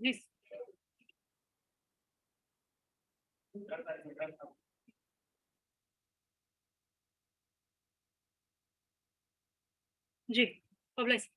जी जी publish.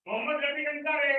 Mohammad Rafi Ansari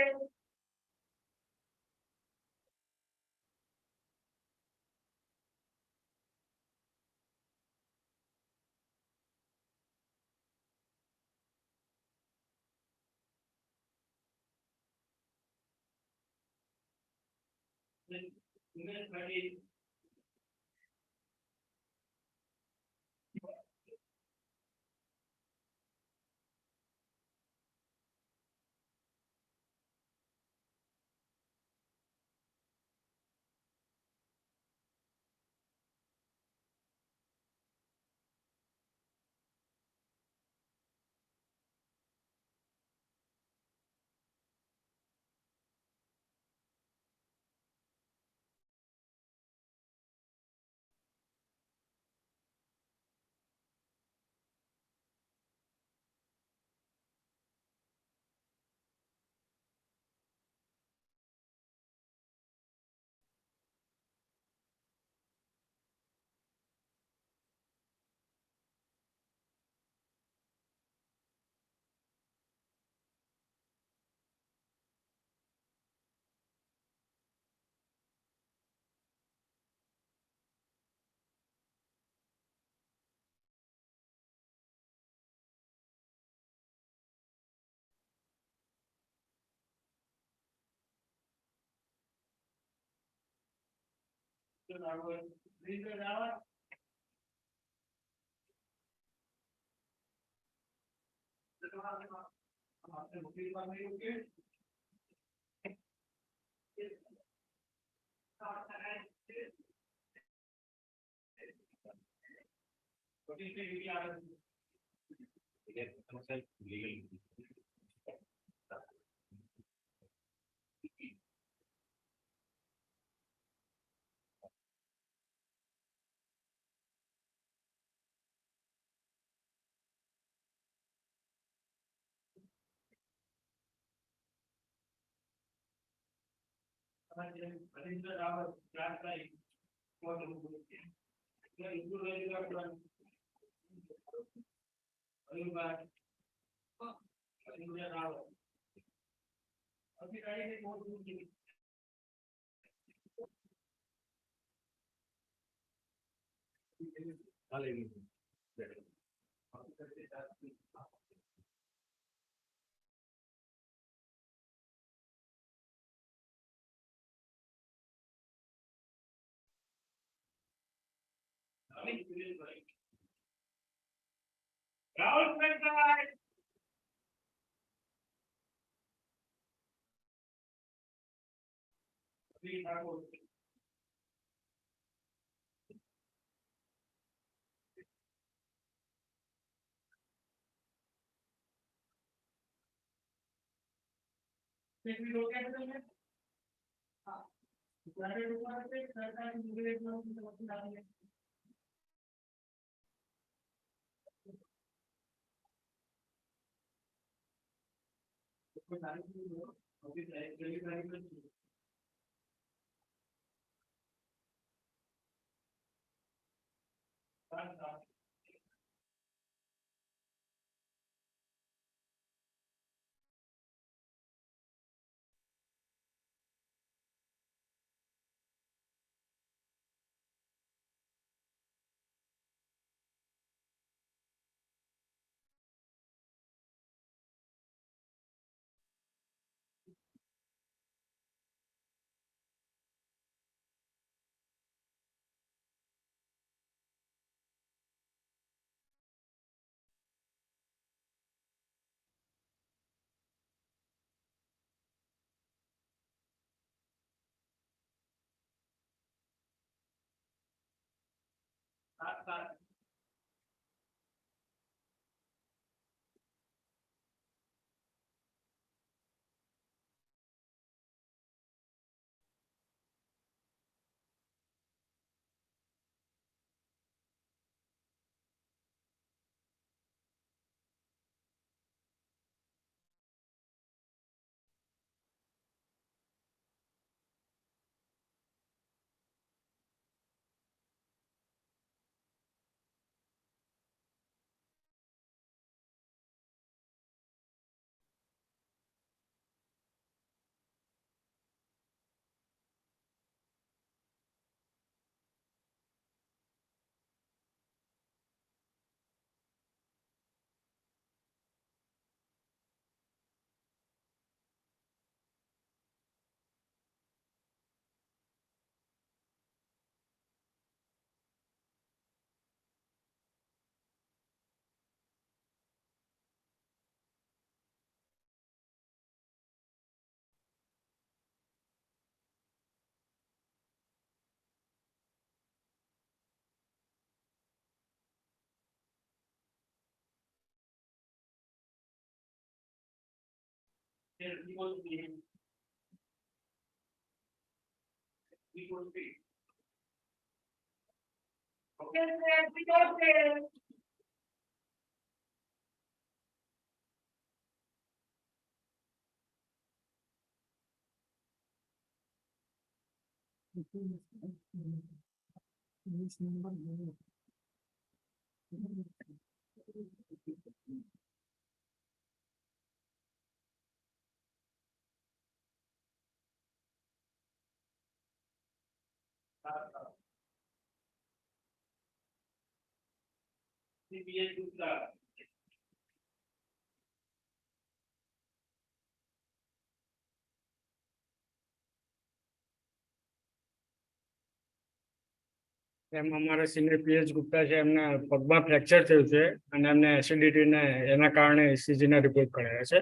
એમાં અમારા senior pH Gupta છે, એમને પગમાં ફ્રેક્ચર થયું છે અને એમને એસિડિટી ને એના કારણે ECG ના રિપોર્ટ કરાયા છે.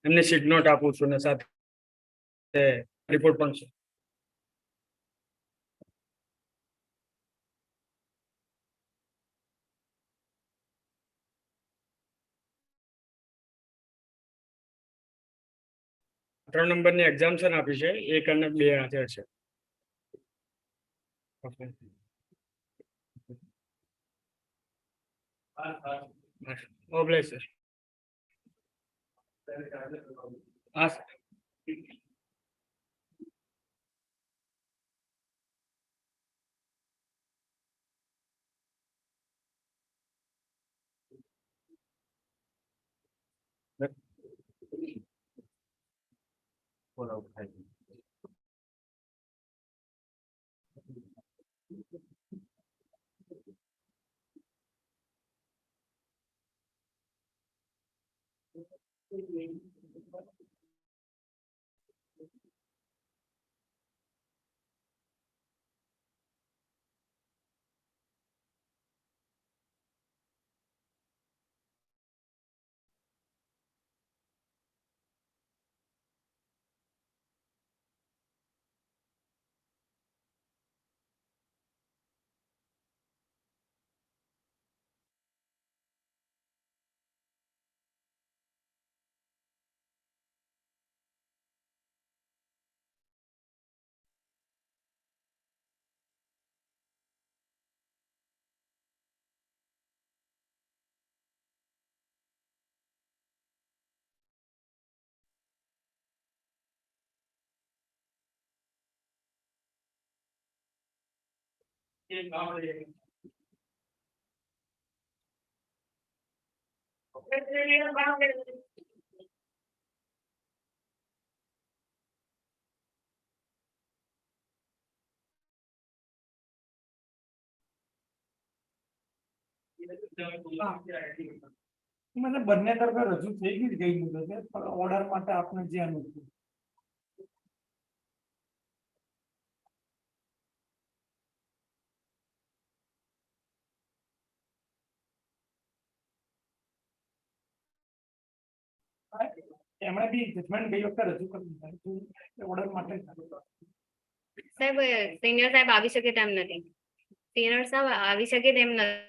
એમને સીટ નોટ આપું છું ને સાથે રિપોર્ટ પણ છે. ત્રણ નંબરની એક્ઝામ્શન આપી છે, 1 અને 2 હાજર છે. ઓબ્લે સર. હા સર. મને બંને તરફે રજૂ થઈ ગઈ મુદતે, પણ ઓર્ડર માટે આપને જે અનુકૂળ. એમણે બી જજમેન્ટ ગઈ વખતે રજૂ કર્યું ઓર્ડર માટે. સાહેબ સિનિયર સાહેબ આવી શકે તેમ નથી. સિનિયર સાહેબ આવી શકે તેમ નથી.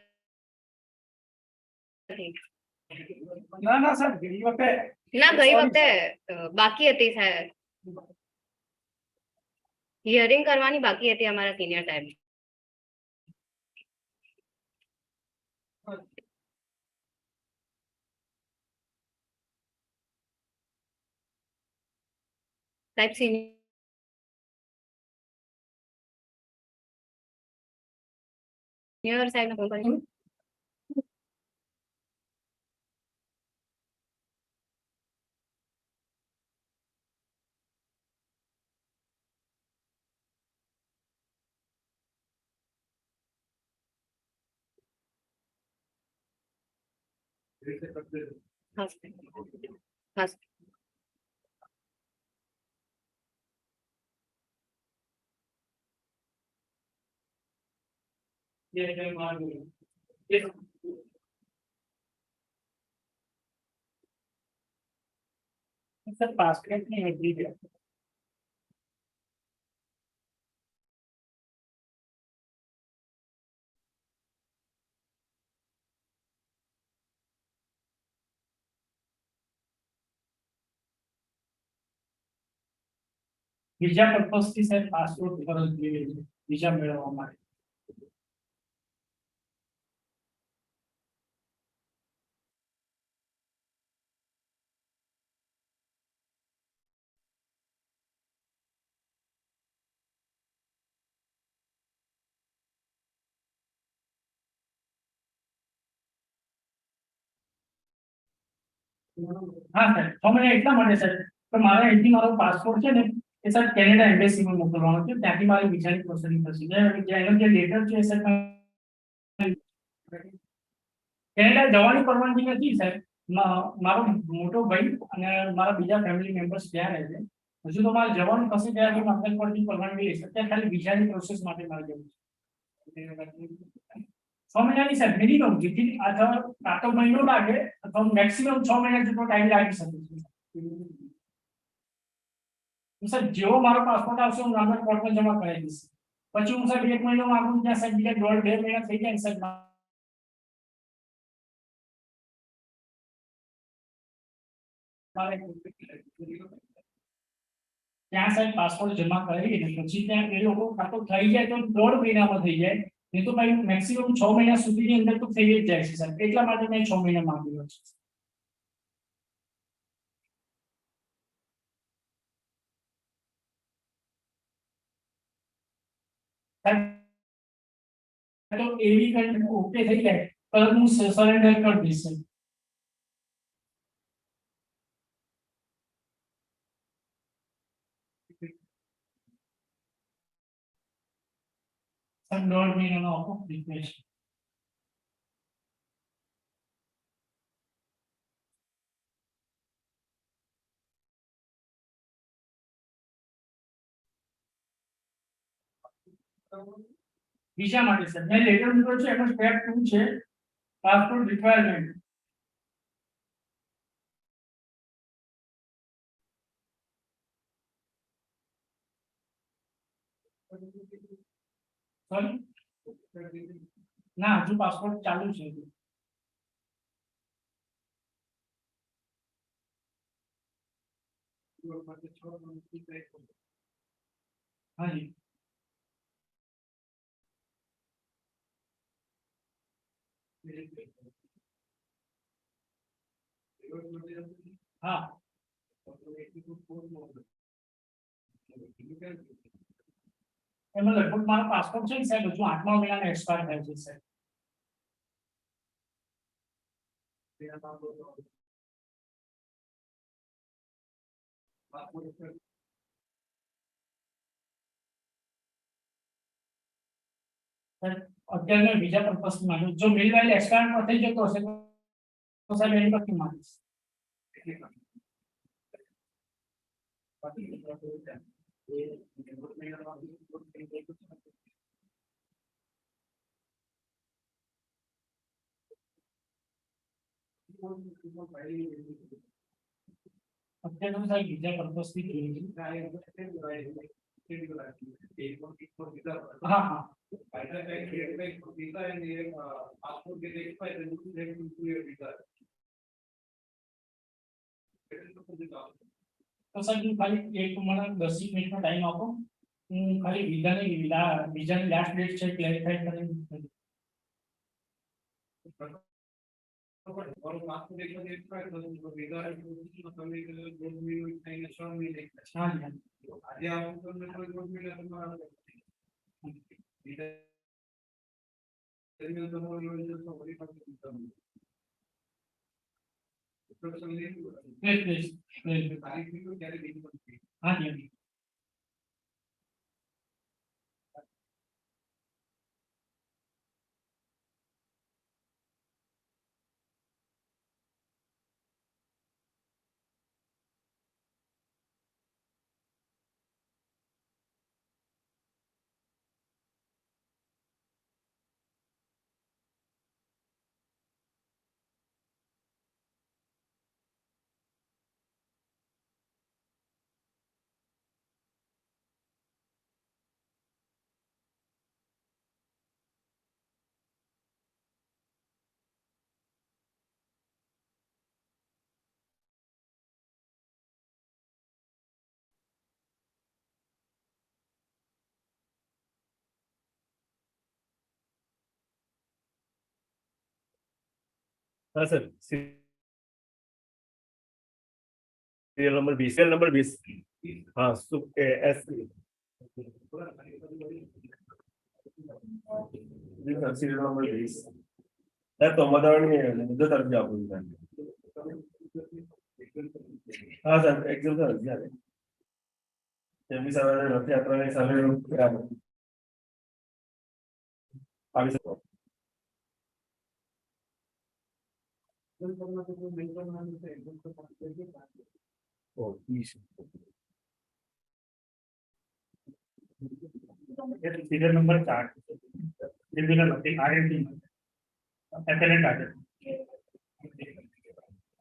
ના ના સાહેબ ગઈ વખતે ના ગઈ વખતે બાકી હતી સાહેબ, હિયરિંગ કરવાની બાકી હતી અમારા સિનિયર સાહેબ. સાહેબ સિનિયર સાહેબ ફોન કર્યો. હા હા સર પાસપોર્ટ ની અરજી છે. બીજા પર્પઝ થી સાહેબ પાસપોર્ટ ફરજ જોઈએ છે વિઝા મેળવવા માટે. હા સર તો મને એટલા માટે સર તો મારે અહીંથી મારો પાસપોર્ટ છે ને એ સર કેનેડા એમ્બેસીમાં મોકલવાનો છે, ત્યાંથી મારી વિઝાની પ્રોસેસિંગ થશે. એનો જે લેટર છે સર કેનેડા જવાની પરવાનગી નથી સાહેબ. મારો મોટો ભાઈ અને મારા બીજા ફેમિલી મેમ્બર્સ ત્યાં રહે છે. હજુ તો મારે જવાનું થશે ત્યારે હું અપ્લાય પરથી પરવાનગી લઈશ. અત્યારે ખાલી વિઝાની પ્રોસેસ માટે મારે જવું છે. 6 મહિનાની સાહેબ મિનિમમ જેટલી આ તો મહિનો લાગે અથવા મેક્સિમમ 6 મહિના જેટલો ટાઈમ લાગી શકે છે. સર જેવો મારો પાસપોર્ટ આવશે હું રામનાથ કોર્ટમાં જમા કરાવી દઈશ. પછી હું સાહેબ 1 મહિનો માંગુ ત્યાં સાહેબ બીજા 1.5-2 મહિના થઈ જાય સાહેબ. ત્યાં સાહેબ પાસપોર્ટ જમા કરી પછી ત્યાં એ લોકો ખાતો થઈ જાય તો 1.5 મહિનામાં થઈ જાય. નહીં તો ભાઈ મેક્સિમમ 6 મહિના સુધીની અંદર તો થઈ જ જાય છે સાહેબ. એટલા માટે મેં 6 મહિના માંગ્યો છે. તો એવી કંઈ ઓકે થઈ જાય તો હું સરેન્ડર કરી દઈશ. સર 1.5 મહિનાનો ઓફર રિક્વેસ્ટ. વિઝા માટે સર મેં લેટર મૂક્યો છે એમાં સ્ટેપ 2 છે પાસપોર્ટ રિક્વાયરમેન્ટ. સોરી ના હજુ પાસપોર્ટ ચાલુ છે. હાજી હા એમાં લગભગ મારો પાસપોર્ટ છે ને સાહેબ હજુ 8મા મહિનાનો એક્સપાયર થાય છે સાહેબ. અત્યારે મેં બીજા પર્પઝથી માંગ્યું. જો મિલ વાઇલ એક્સપાયર પર થઈ જતો હશે તો સાહેબ એની પરથી માંગીશ. અત્યારે તો સાહેબ બીજા પર્પઝથી જોઈએ છે. હા હા તો સાહેબ હું ખાલી એક મને 10 મિનિટનો ટાઈમ આપો. હું ખાલી વિઝાની લાસ્ટ ડેટ છે ક્લેરિફાઈ કરીને हाँ जी हाँ सर, सीरियल नंबर 20 हाँ एस सीरियल नंबर 20 सर तो मुद्दत अर्जी आपको हाँ सर एकदम सर अर्जी आ रही रथ यात्रा ने सामने आगे sir serial number 4 RNT FLN target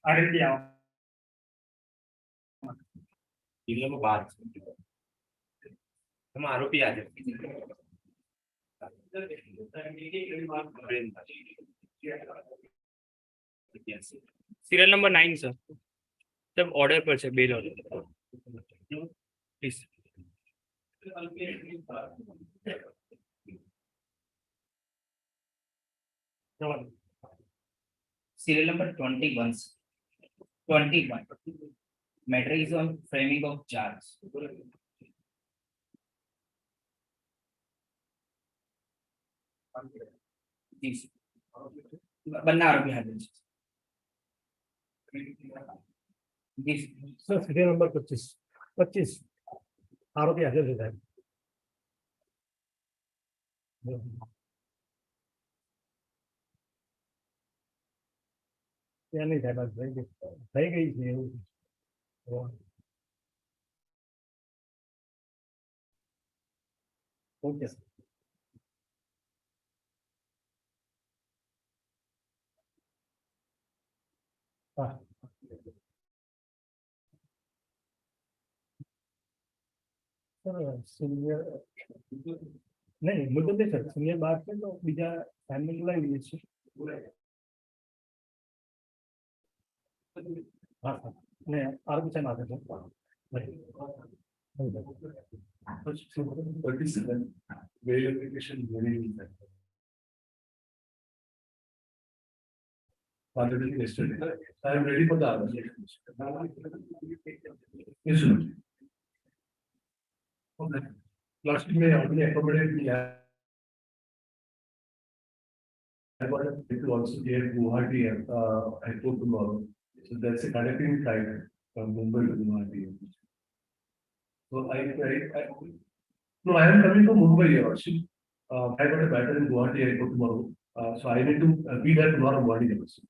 RNT आओ सीरियल नंबर 12 हम आरोपी आ जाए सीरियल नंबर 9 सर सब ऑर्डर पर છે બેલ order please Serial number 21. Matter is on framing of charge. Yes. बनना आरोपी हाजिर છે. Yes. सर सीरियल नंबर 25 आरोपी हाजिर है क्या नहीं था बस થઈ ગઈ છે એવું ओके सर हाँ सर सीनियर नहीं मुद्दे नहीं सर सीनियर बात है तो बीजा फैमिली लाइन लीजिए છે हाँ सर नहीं और कुछ ना दे mail application very yesterday. I am ready for the answer. Yes, sir. Okay. Last May already accommodated me. I got a ticket to also here Guwahati airport tomorrow. So that's a connecting flight from Mumbai to Guwahati. So no, I am coming from Mumbai also. I got a battle in Guwahati airport tomorrow. So I need to be there tomorrow morning also.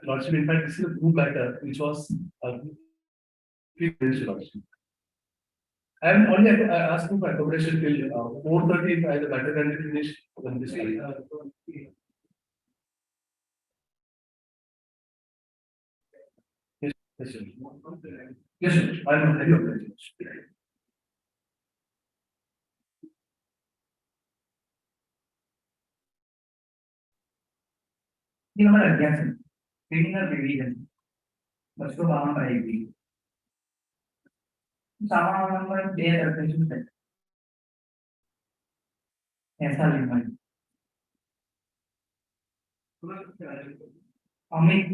Lordship, in fact, this is a group matter which was pre-financial also. I am only asking for accommodation till 4:30 if I the matter can be finished when this time. Yes, sir. Yes, sir. I am ready of it. ये number 11 है criminal division 252 पर आएगी सामान number 2 registration है ऐसा लिखा है अमित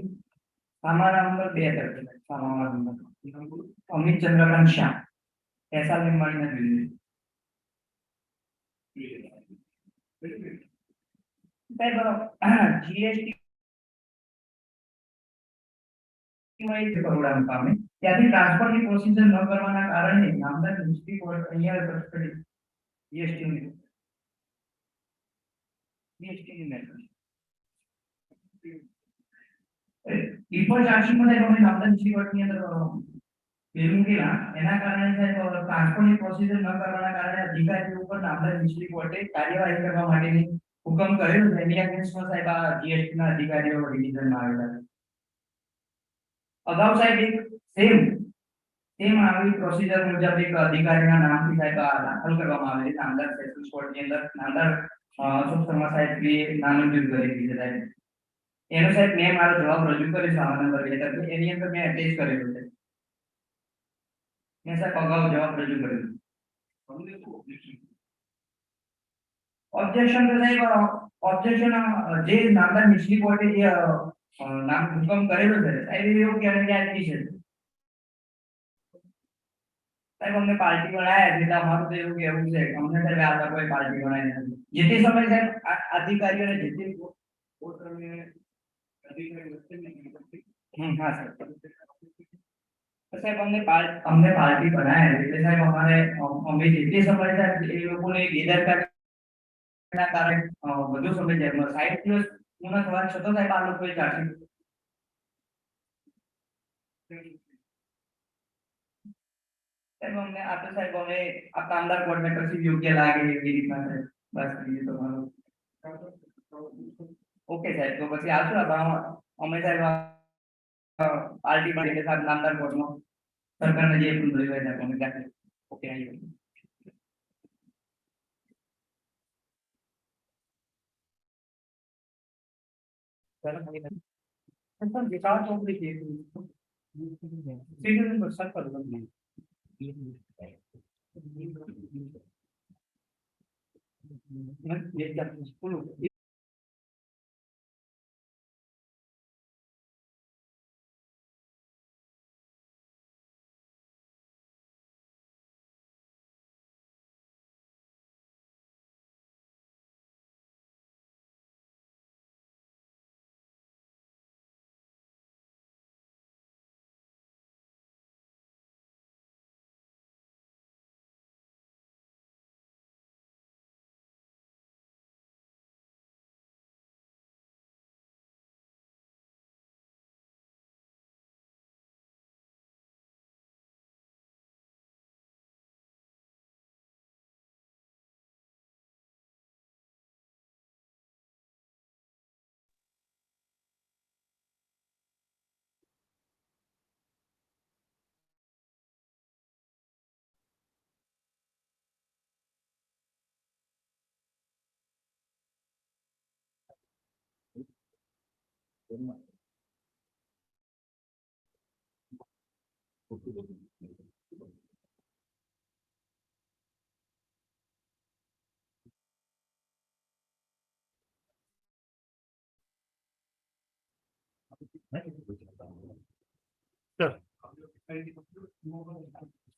सामान नंबर 2 रजिस्ट्रेशन सामान नंबर अमित चंद्रकांत शाह ऐसा लिखा है जीएसटी પ્રોગ્રામ કામે ત્યાંથી ટ્રાન્સફરની પ્રોસીજર ન કરવાના કારણે નામદાર મ્યુનિસિપલ કોર્ટ અહીંયા કસ્ટડી જીએસટી ઇફો ચાર્જિંગ માં તમે નામદાર મ્યુનિસિપલ કોર્ટની અંદર પેલું કેલા એના કારણે સાહેબ ટ્રાન્સફરની પ્રોસીજર ન કરવાના કારણે અધિકારીઓ ઉપર નામદાર મ્યુનિસિપલ કોર્ટે કાર્યવાહી કરવા માટેની હુકમ કરેલો છે એની અગેન્સ્ટમાં સાહેબ આ જીએસટી ના અધિકારીઓ ડિવિઝનમાં આવેલા છે अगाउ साहब एक सेम આવી પ્રોસીજર મુજબ એક અધિકારીના નામથી સાહેબ દાખલ કરવામાં આવેલી નામદાર સેશન્સ કોર્ટની અંદર નામદાર અશોક શર્મા સાહેબ કે નામંજૂર કરેલી છે સાહેબ એનો સાહેબ મેં મારો જવાબ રજૂ કર્યો છે આવા નંબર 2 તરીકે એની અંદર મેં અટેચ કરેલો છે મેં સાહેબ અગાઉ જવાબ રજૂ કર્યો ઓબ્જેક્શન તો સાહેબ ઓબ્જેક્શન જે નામદાર નીચલી કોર્ટે જે નામ હુકમ કરેલો છે સાહેબ એવું કહેવાય કે આ છે સાહેબ અમને પાર્ટી બનાયા છે એટલે અમારું તો એવું કહેવું છે અમને સાહેબ આ કોઈ પાર્ટી બનાવી નથી જે તે સમયે સાહેબ અધિકારીઓને જે તે કોર્ટને અધિકારી વચ્ચે હા સાહેબ અમને પાર્ટી બનાયા છે એટલે સાહેબ અમારે અમે જે તે સમયે સાહેબ એ લોકોને બેદરકારીના કારણે વધુ સમય જેલમાં 60 દિવસ પૂર્ણ થવા છતાં સાહેબ આ લોકોએ ચાર્જિંગ સાહેબ અમને આ તો સાહેબ અમે આ કામદાર કોર્ટ में કશી યોગ્ય લાગે એવી રીતના સાહેબ બસ બીજું તો મારું ઓકે સાહેબ તો પછી આવશું અમે સાહેબ પાર્ટી માટે સાહેબ નામદાર કોર્ટમાં સરકારને જે પણ જોયું હોય સાહેબ અમે ત્યાં ઓકે આવી પણ વિકાસ ચોપડી કે સિટીઝન પર સરકાર બદલી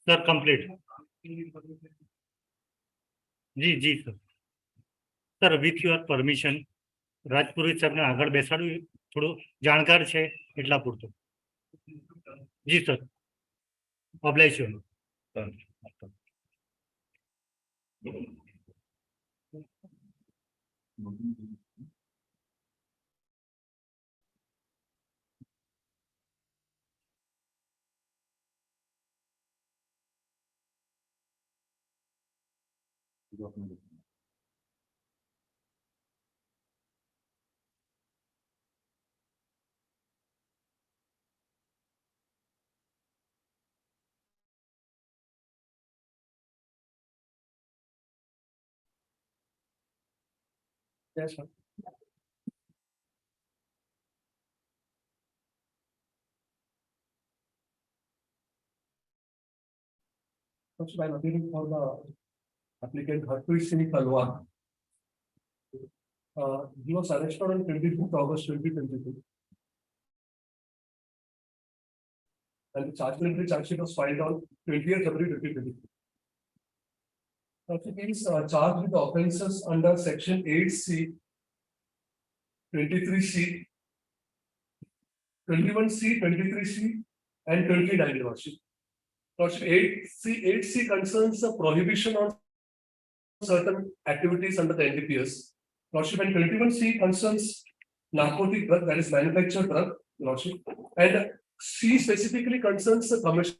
Sir, complete. જી sir with your permission Rajpurohit સાહેબને આગળ બેસાડવું થોડું જાણકાર છે એટલા પૂરતું જી sir oblige you Yes, sir. First, I'm appealing for the applicant Harpreet Singh Talwar. He was arrested on 25th August 2022. And the charge sheet was filed on 20th February 2022. He is charged with the offences under section 8C, 23C, 21C, 23C, and 29. Lordship. 8C concerns the prohibition on certain activities under the NDPS. Lordship, and 21C concerns narcotic drug, that is manufactured drug, Lordship, and C specifically concerns the commercial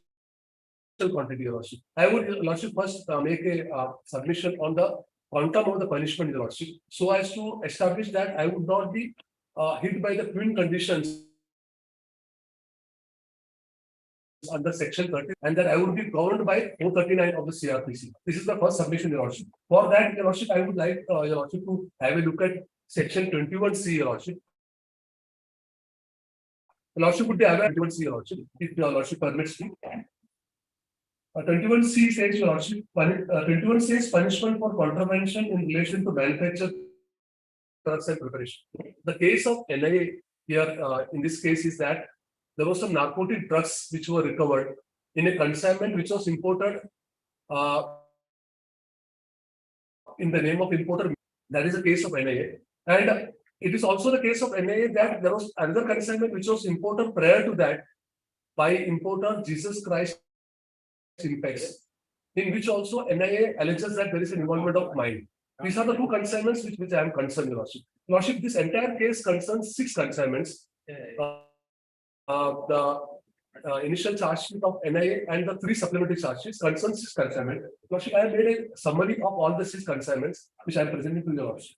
quantity, Lordship. I would, Lordship, first make a submission on the quantum of the punishment, Lordship, so as to establish that I would not be hit by the twin conditions under section 30, and that I would be governed by 439 of the CRPC. This is the first submission, Your Lordship. For that, Your Lordship, I would like Your Lordship to have a look at section 21C, Your Lordship. Your Lordship would be aware of 21C, Your Lordship, if Your Lordship permits me. 21C says, Your Lordship, 21 says punishment for contravention in relation to manufacture drugs and preparation. The case of NIA here in this case is that there was some narcotic drugs which were recovered in a consignment which was imported in the name of importer. That is the case of NIA. And it is also the case of NIA that there was another consignment which was imported prior to that by importer Jesus Christ Impex, in which also NIA alleges that there is an involvement of mine. These are the two consignments which I am concerned, Your Lordship. Lordship, this entire case concerns 6 consignments. The initial charge sheet of NIA and the 3 supplementary charge sheets concerns 6 consignments. Lordship, I have made a summary of all the 6 consignments which I am presenting to Your Lordship.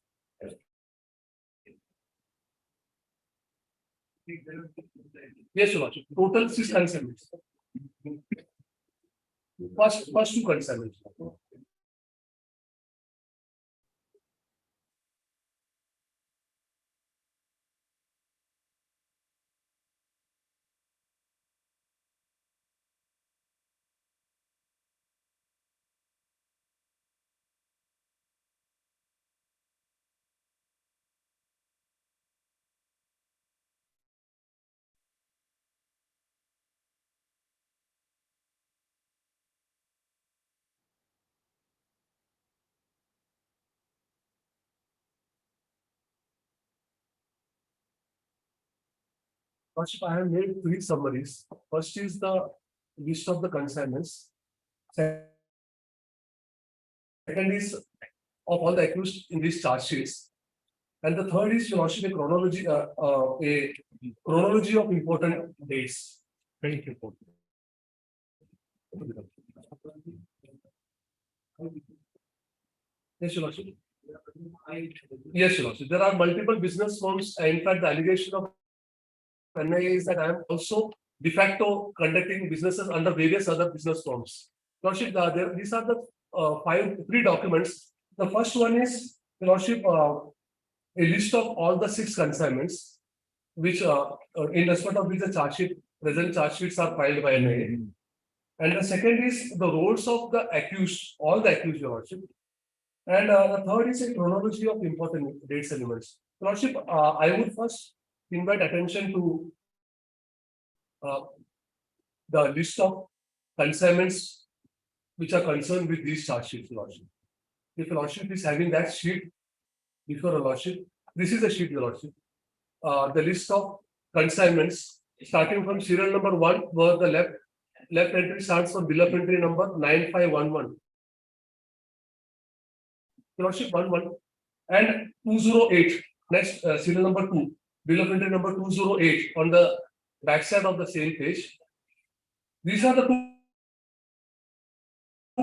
Yes, Your Lordship. Total 6 consignments. First 2 consignments. Lordship, I have made 3 summaries. First is the list of the consignments. Second is of all the accused in these charge sheets. And the third is, Your Lordship, a chronology of important dates. Very important. Yes, Your Lordship. Yes, Your Lordship. There are multiple business firms. In fact, the allegation of NIA is that I am also de facto conducting businesses under various other business firms. Lordship, these are the 3 documents. The first one is, Lordship, a list of all the 6 consignments, which in respect of which the present charge sheets are filed by NIA. And the second is the roles of the accused, all the accused, Your Lordship. And the third is a chronology of important dates elements. Lordship, I would first invite attention to the list of consignments which are concerned with these charge sheets, Lordship. if your lordship is having that sheet before your lordship, this is the sheet, your lordship. The list of consignments starting from serial number 1, where the left entry starts from bill of entry number 9511. Your lordship, 11 and 208. Next, serial number 2, bill of entry number 208 on the backside of the same page. These are the two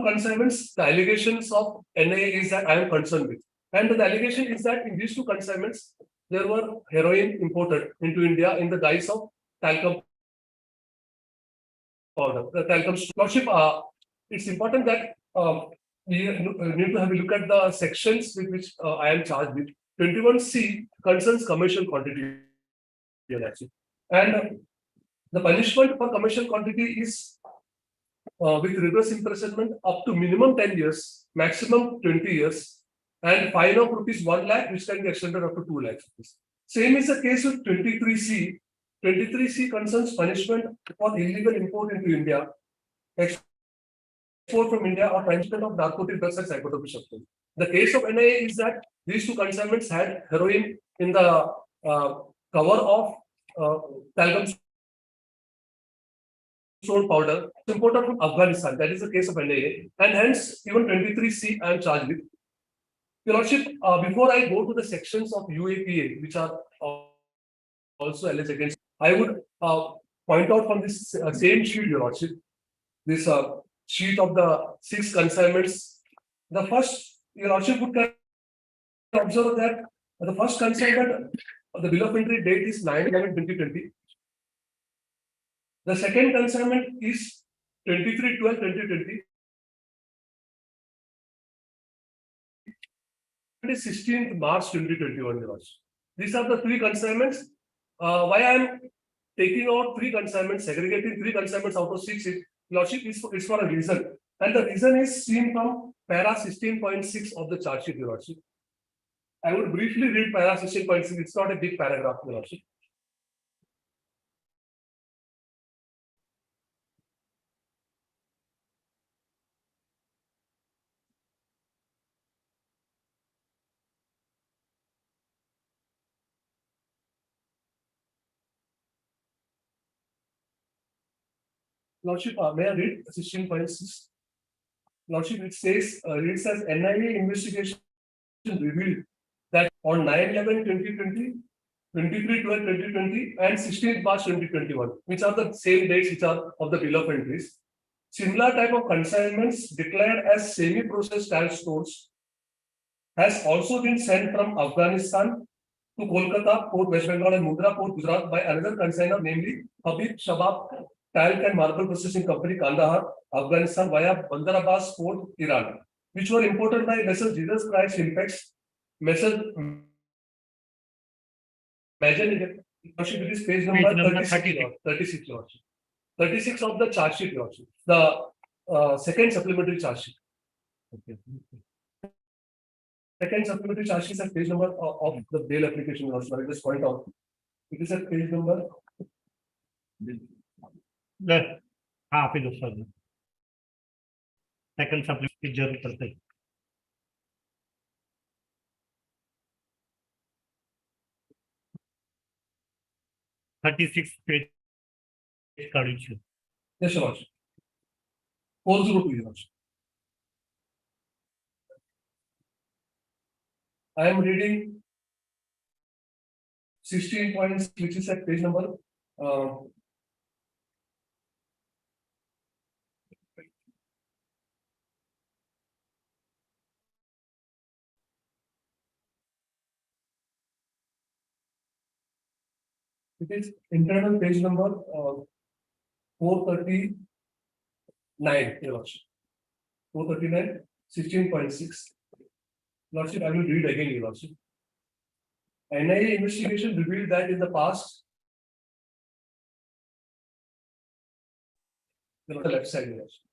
consignments. The allegations of NIA is that I am concerned with, and the allegation is that in these two consignments there were heroin imported into India in the guise of talcum powder. The talcum lordship. It's important that we need to have a look at the sections with which I am charged with. 21C concerns commercial quantity, and the punishment for commercial quantity is with reverse imprisonment up to minimum 10 years, maximum 20 years, and fine of rupees 1 lakh, which can be extended up to 2 lakhs. Same is the case with 23C. 23C concerns punishment for illegal import into India, export from India, or transshipment of narcotic drugs and psychotropic substances. The case of NIA is that these two consignments had heroin in the cover of talcum stone powder imported from Afghanistan. That is the case of NIA, and hence even 23C I am charged with. Your lordship, before I go to the sections of UAPA which are also alleged against, I would point out from this same sheet, your lordship, this sheet of the 6 consignments. The first, your lordship would observe that the first consignment, the bill of entry date is 9/11/2020. The second consignment is 23/12/2020. It is 16th March 2021. These are the 3 consignments. Why I am taking out 3 consignments, segregating 3 consignments out of 6 is, lordship, is for a reason, and the reason is seen from para 16.6 of the charge sheet, your lordship. I would briefly read para 16.6. It's not a big paragraph, your lordship. Lordship, may I read 16.6? Lordship, it says, reads as NIA investigation revealed that on 9/11/2020, 23/12/2020, and 16th March 2021, which are the same dates which are of the bill of entries, similar type of consignments declared as semi-processed talc stones has also been sent from Afghanistan to Kolkata Port, West Bengal, and Mundra Port, Gujarat, by another consignor, namely Habib Shabab Talc and Marble Processing Company, Kandahar, Afghanistan, via Bandar Abbas Port, Iran, which were imported by Messrs. Jesus Christ Impex, Messrs. Imagine it is page number 36, Lordship. 36 of the charge sheet, Lordship. The second supplementary charge sheet. Okay. Second supplementary charge sheet is at page number of the bail application, Lordship. I just point out. It is at page number. आपी दो sir second supplementary जरूर करते हैं 36 page काढून છે. Yes, Your Lordship. 402, Your Lordship. I am reading 16 points, which is at page number. It is internal page number 439, Your Lordship. 439, 16.6. Lordship, I will read again, Your Lordship. NIA investigation revealed that in the past, the left side, Your Lordship.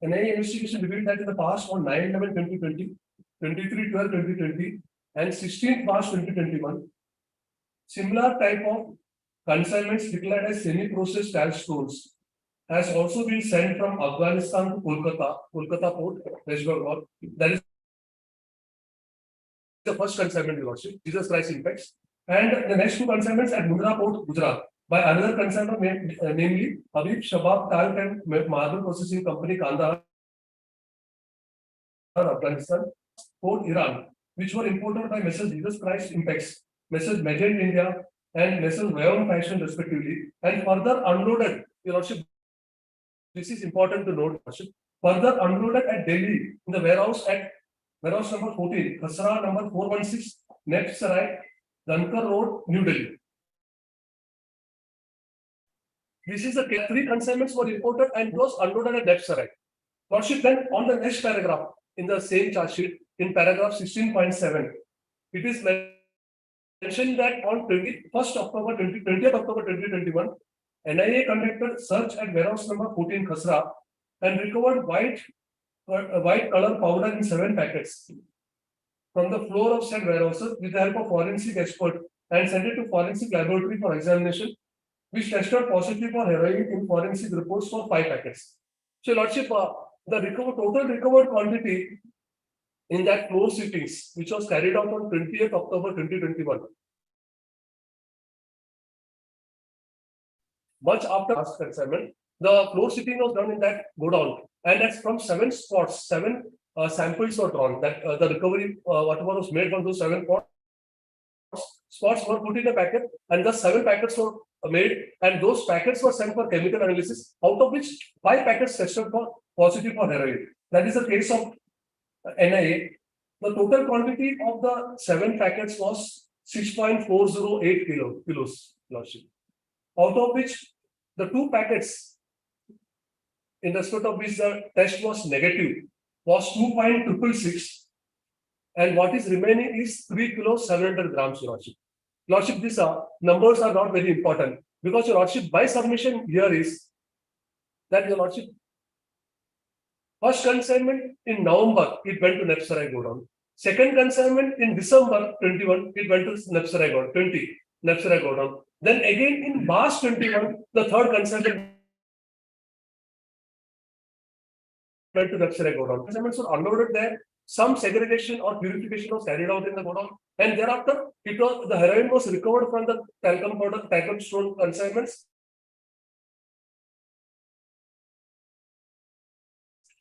NIA investigation revealed that in the past on 9/11/2020, 23/12/2020, and 16th March 2021, similar type of consignments declared as semi-processed talc stones has also been sent from Afghanistan to Kolkata Port, West Bengal. That is the first consignment, Your Lordship, Jesus Christ Impacts. And the next two consignments at Mundra Port, Gujarat, by another consignor namely Habib Shabab Talc and Marble Processing Company, Kandahar, Afghanistan, Port Iran, which were imported by Messrs. Jesus Christ Impacts, Messrs. Magent India, and Messrs. Vayon Fashion, respectively, and further unloaded, Your Lordship. This is important to note, Your Lordship. Further unloaded at Delhi in the warehouse at warehouse number 14, Khasra number 416, Next Sarai, Dhankar Road, New Delhi. This is the case. 3 consignments were imported and it was unloaded at Next Sarai. Lordship, then on the next paragraph in the same charge sheet, in paragraph 16.7, it is mentioned that on 20th October 2021, NIA conducted search at warehouse number 14 Khasra and recovered white color powder in 7 packets from the floor of said warehouses with the help of forensic expert and sent it to forensic laboratory for examination, which tested positive for heroin in forensic reports for 5 packets. So, Lordship, the total recovered quantity in that floor sittings, which was carried out on 20th October 2021, much after last consignment, the floor sitting was done in that godown, and that's from 7 spots, 7 samples were drawn. That the recovery, whatever was made from those 7 spots were put in a packet, and the 7 packets were made, and those packets were sent for chemical analysis, out of which 5 packets tested for positive for heroin. That is the case of NIA. The total quantity of the 7 packets was 6.408 kilos, Lordship. Out of which the 2 packets, in respect of which the test was negative, was 2.666, and what is remaining is 3 kilos 700 grams, Your Lordship. Lordship, these numbers are not very important because, Your Lordship, my submission here is that, Your Lordship, first consignment in November, it went to Nepsarai Godown. Second consignment in December 21, it went to Nepsarai Godown, 20, Nepsarai Godown. Then again in March 21, the third consignment went to Nepsarai Godown. Consignments were unloaded there. Some segregation or purification was carried out in the godown, and thereafter, the heroin was recovered from the talcum powder, talcum stone consignments,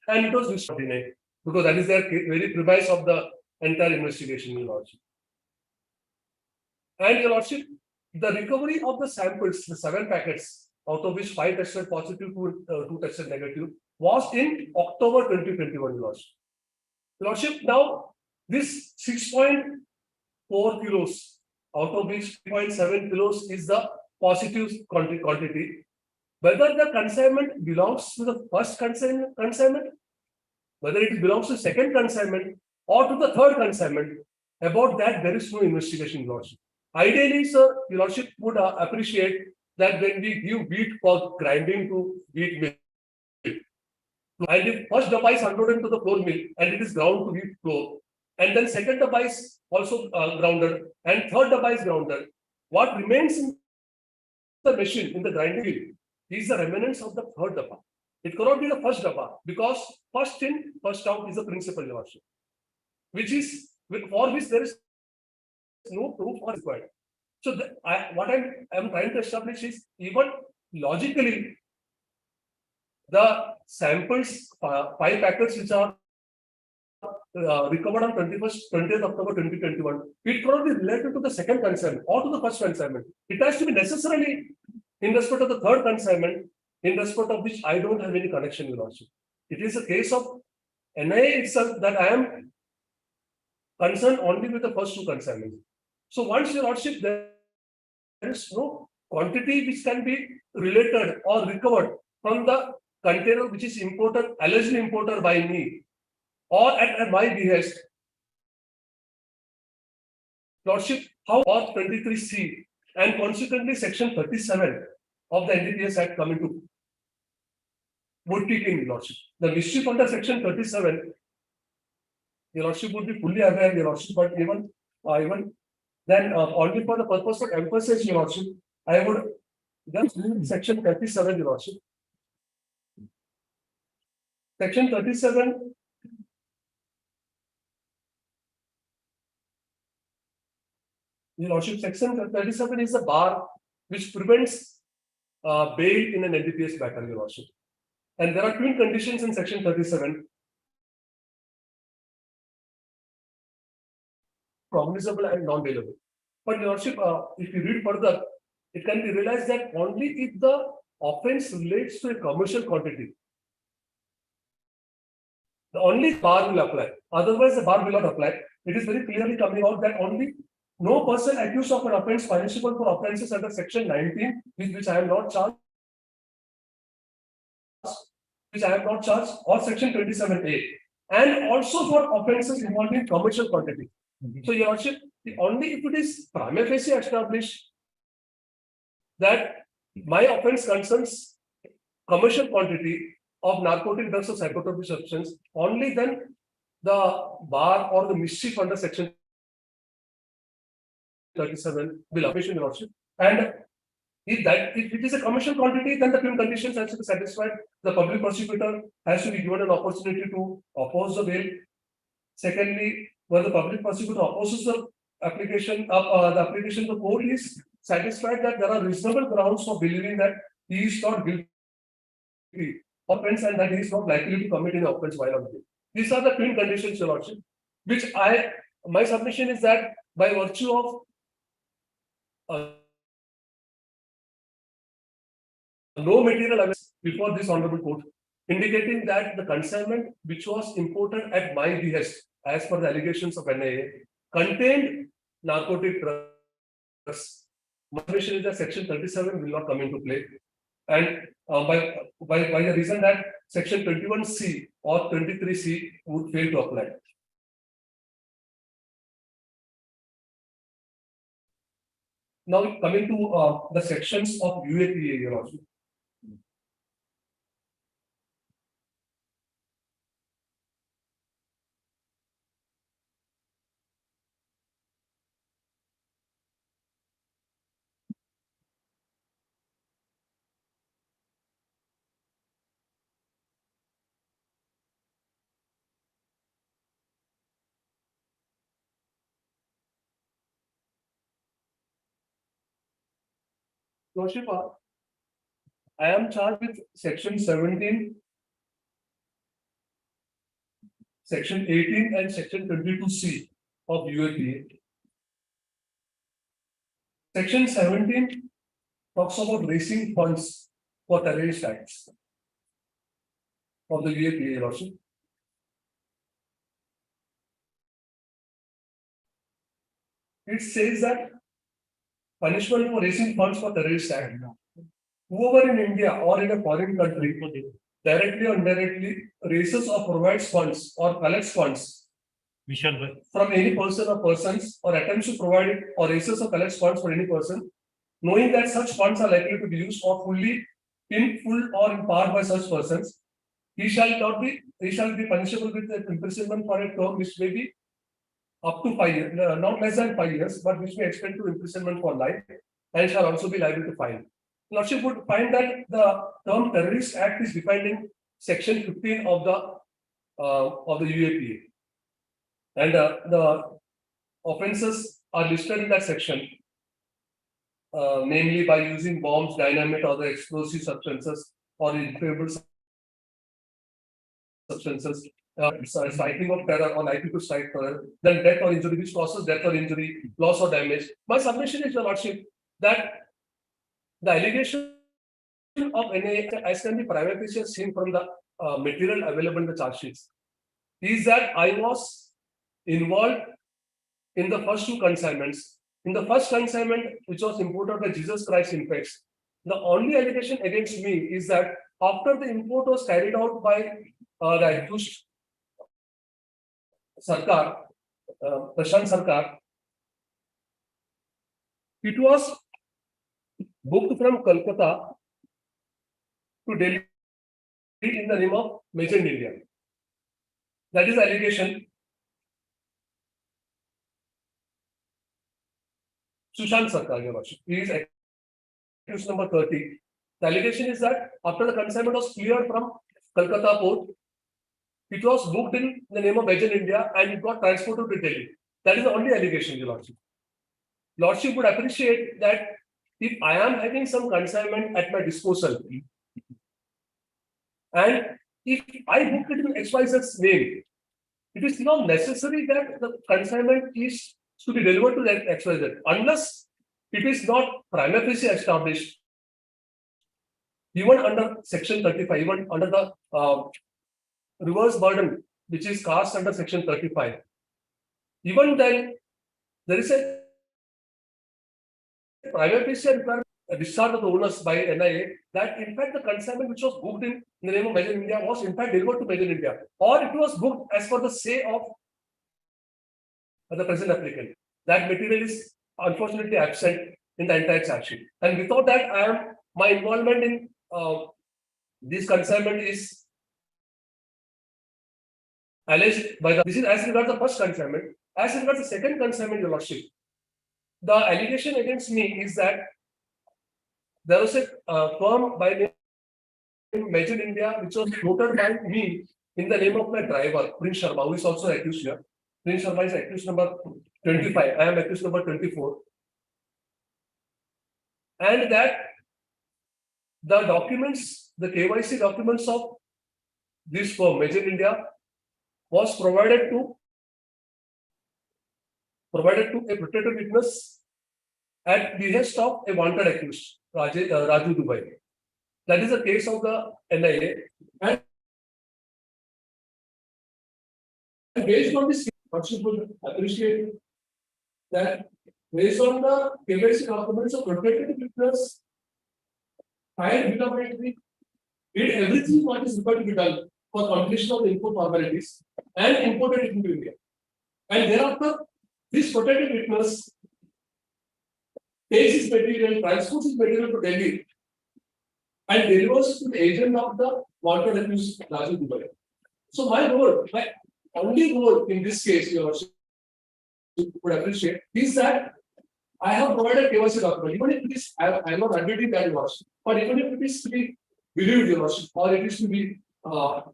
and it was discontinued because that is their very premise of the entire investigation, Your Lordship. And, Your Lordship, the recovery of the samples, the 7 packets, out of which 5 tested positive, 2 tested negative, was in October 2021, Your Lordship. Lordship, now this 6.4 kilos, out of which 3.7 kilos is the positive quantity. Whether the consignment belongs to the first consignment, whether it belongs to second consignment or to the third consignment, about that there is no investigation, Your Lordship. Ideally, sir, Your Lordship would appreciate that when we give wheat for grinding to wheat mill, and if first dabba is unloaded into the flour mill and it is ground to wheat flour, and then second dabba is also grounded, and third dabba is grounded, what remains in the machine, in the grinding mill, is the remnants of the third dabba. It cannot be the first dabba because first in, first out is the principle, Your Lordship, which is for which there is no proof or required. So what I am trying to establish is, even logically, the samples, 5 packets which are recovered on 20th October 2021, it cannot be related to the second consignment or to the first consignment. It has to be necessarily in respect of the third consignment, in respect of which I don't have any connection, Your Lordship. It is a case of NIA itself that I am concerned only with the first 2 consignments. So once, Your Lordship, there is no quantity which can be related or recovered from the container which is imported, allegedly imported by me, or at my behest, Lordship, how or 23C and consequently section 37 of the NDPS Act come into would kick in, Lordship. The mischief under section 37, Your Lordship would be fully aware, Your Lordship, but even then, only for the purpose of emphasis, Your Lordship, I would just read section 37, Your Lordship. Section 37 Your Lordship, Section 37 is a bar which prevents bail in an NDPS matter, Your Lordship. And there are twin conditions in Section 37. Cognizable and non-bailable. But Your Lordship, if you read further, it can be realized that only if the offence relates to a commercial quantity, the only bar will apply. Otherwise, the bar will not apply. It is very clearly coming out that only no person accused of an offence punishable for offences under Section 19, with which I am not charged, or Section 27A, and also for offences involving commercial quantity. So, Your Lordship, only if it is prima facie established that my offence concerns commercial quantity of narcotic drugs or psychotropic substance, only then the bar or the mischief under Section 37 will apply, Your Lordship. And if it is a commercial quantity, then the twin conditions has to be satisfied. The public prosecutor has to be given an opportunity to oppose the bail. Secondly, when the public prosecutor opposes the application, the court is satisfied that there are reasonable grounds for believing that he is not guilty of offence and that he is not likely to commit any offence while on bail. These are the twin conditions, Your Lordship, which my submission is that by virtue of no material evidence before this honorable court, indicating that the consignment which was imported at my behest, as per the allegations of NIA, contained narcotic drugs. My submission is that Section 37 will not come into play, and by the reason that Section 21C or 23C would fail to apply. Now coming to the sections of UAPA, Your Lordship. Lordship, I am charged with Section 17, Section 18, and Section 22C of UAPA. Section 17 talks about raising funds for terrorist acts of the UAPA, Lordship. It says that punishment for raising funds for terrorist act. Whoever in India or in a foreign country directly or indirectly raises or provides funds or collects funds from any person or persons, or attempts to provide it or raises or collects funds for any person, knowing that such funds are likely to be used or fully, in full or in part by such persons, he shall be punishable with imprisonment for a term which may be up to 5 years, not less than 5 years, but which may extend to imprisonment for life, and shall also be liable to fine. Lordship would find that the term terrorist act is defined in Section 15 of the UAPA, and the offences are listed in that section, namely by using bombs, dynamite, or the explosive substances or inflammable substances, striking of terror or likely to strike terror, then death or injury, which causes death or injury, loss or damage. My submission is, Your Lordship, that the allegation of NIA, as can be prima facie seen from the material available in the charge sheets, is that I was involved in the first two consignments. In the first consignment, which was imported by Jesus Christ Infects, the only allegation against me is that after the import was carried out by the accused Sarkar, Prashant Sarkar, it was booked from Kolkata to Delhi in the name of Made in India. That is the allegation. Sushant Sarkar, Your Worship. He is accused number 30. The allegation is that after the consignment was cleared from Kolkata port, it was booked in the name of Made in India and it got transported to Delhi. That is the only allegation, Your Lordship. Lordship would appreciate that if I am having some consignment at my disposal, and if I book it in XYZ's name, it is not necessary that the consignment is to be delivered to that XYZ unless it is not prima facie established. Even under Section 35, even under the reverse burden, which is cast under Section 35, even then there is a prima facie requirement, a discharge of the owners by NIA, that in fact the consignment which was booked in the name of Made in India was in fact delivered to Made in India, or it was booked as per the say of the present applicant. That material is unfortunately absent in the entire charge sheet. And without that, my involvement in this consignment is alleged by the. This is as regards the first consignment. As regards the second consignment, Your Lordship, the allegation against me is that there was a firm by name Made in India which was noted by me in the name of my driver, Prince Sharma, who is also accused here. Prince Sharma is accused number 25. I am accused number 24. And that the documents, the KYC documents of this firm, Made in India, was provided to a protected witness at behest of a wanted accused, Raju Dubai. That is the case of the NIA. And based on this, Lordship would appreciate that based on the KYC documents of protected witness, I did everything what is required to be done for completion of the import formalities and imported it into India. And thereafter, this protected witness takes his material, transports his material to Delhi, and delivers to the agent of the wanted accused, Raju Dubai. So my only role in this case, Your Lordship would appreciate, is that I have provided KYC document. Even if it is, I am not admitting that, Your Lordship, but even if it is to be believed, Your Lordship, or it is to be, Your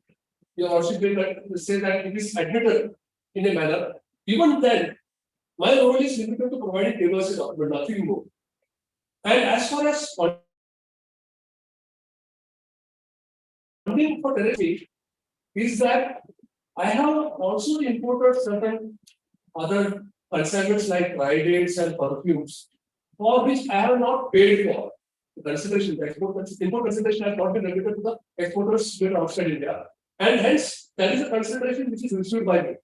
Lordship will say that it is admitted in a manner, even then, my role is limited to providing KYC document, nothing more. And as far as funding for therapy is that I have also imported certain other consignments like Tridents and perfumes, for which I have not paid for. The consideration, the import consideration has not been remitted to the exporters who are outside India. And hence, that is a consideration which is received by me.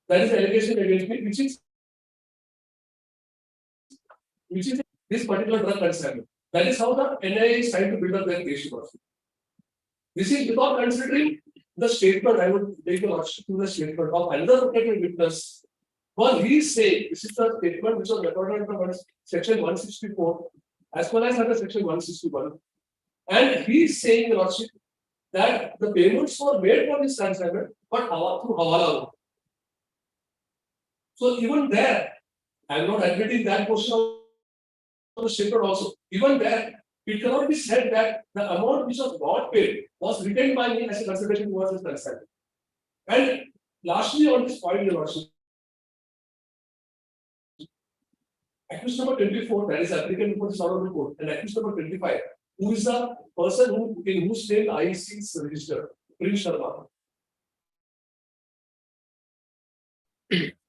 That is the allegation against me, which is this particular drug consignment. That is how the NIA is trying to build up their case. This is without considering the statement. I would take the Lordship to the statement of another protected witness. Well, he is saying, this is the statement which was recorded under section 164 as well as under section 161. And he is saying, the Lordship, that the payments were made for this consignment, but through Hawala. So even there, I am not admitting that portion of the statement also. Even there, it cannot be said that the amount which was not paid was retained by me as a consideration towards this consignment. And lastly, on this point, Your Lordship, accused number 24, that is applicant for this order report, and accused number 25, who is the person in whose name IEC is registered, Prince Sharma.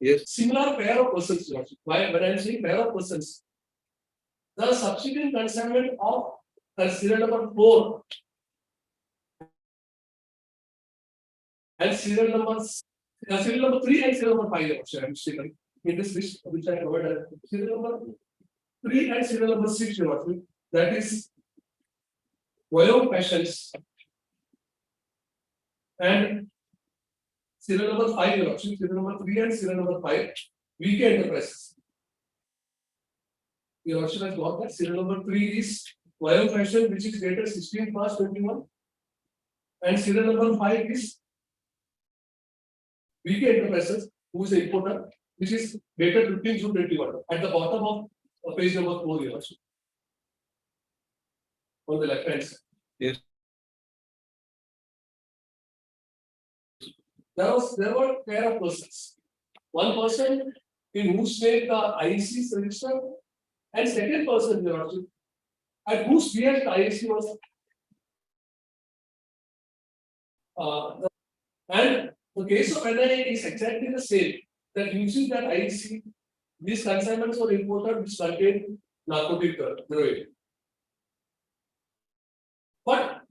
Yes. Similar pair of persons, when I am saying pair of persons, the subsequent consignment of serial number 4 and serial number 3 and serial number 5, I am mistaken. In this list, which I provided, serial number 3 and serial number 6, that is Voyage Fashions, and serial number 5, serial number 3 and serial number 5, VK Enterprises. Your Lordship has got that. Serial number 3 is Voyage Fashion, which is dated 16 March 21, and serial number 5 is VK Enterprises, who is the importer, which is dated 15 June 21, at the bottom of page number 4, Your Lordship. On the left hand side. Yes. There were a pair of persons. One person in whose name the IEC is registered, and second person, Your Worship, at whose behest the IEC was. And the case of NIA is exactly the same. That using that IEC, these consignments were imported which contain narcotic drug. But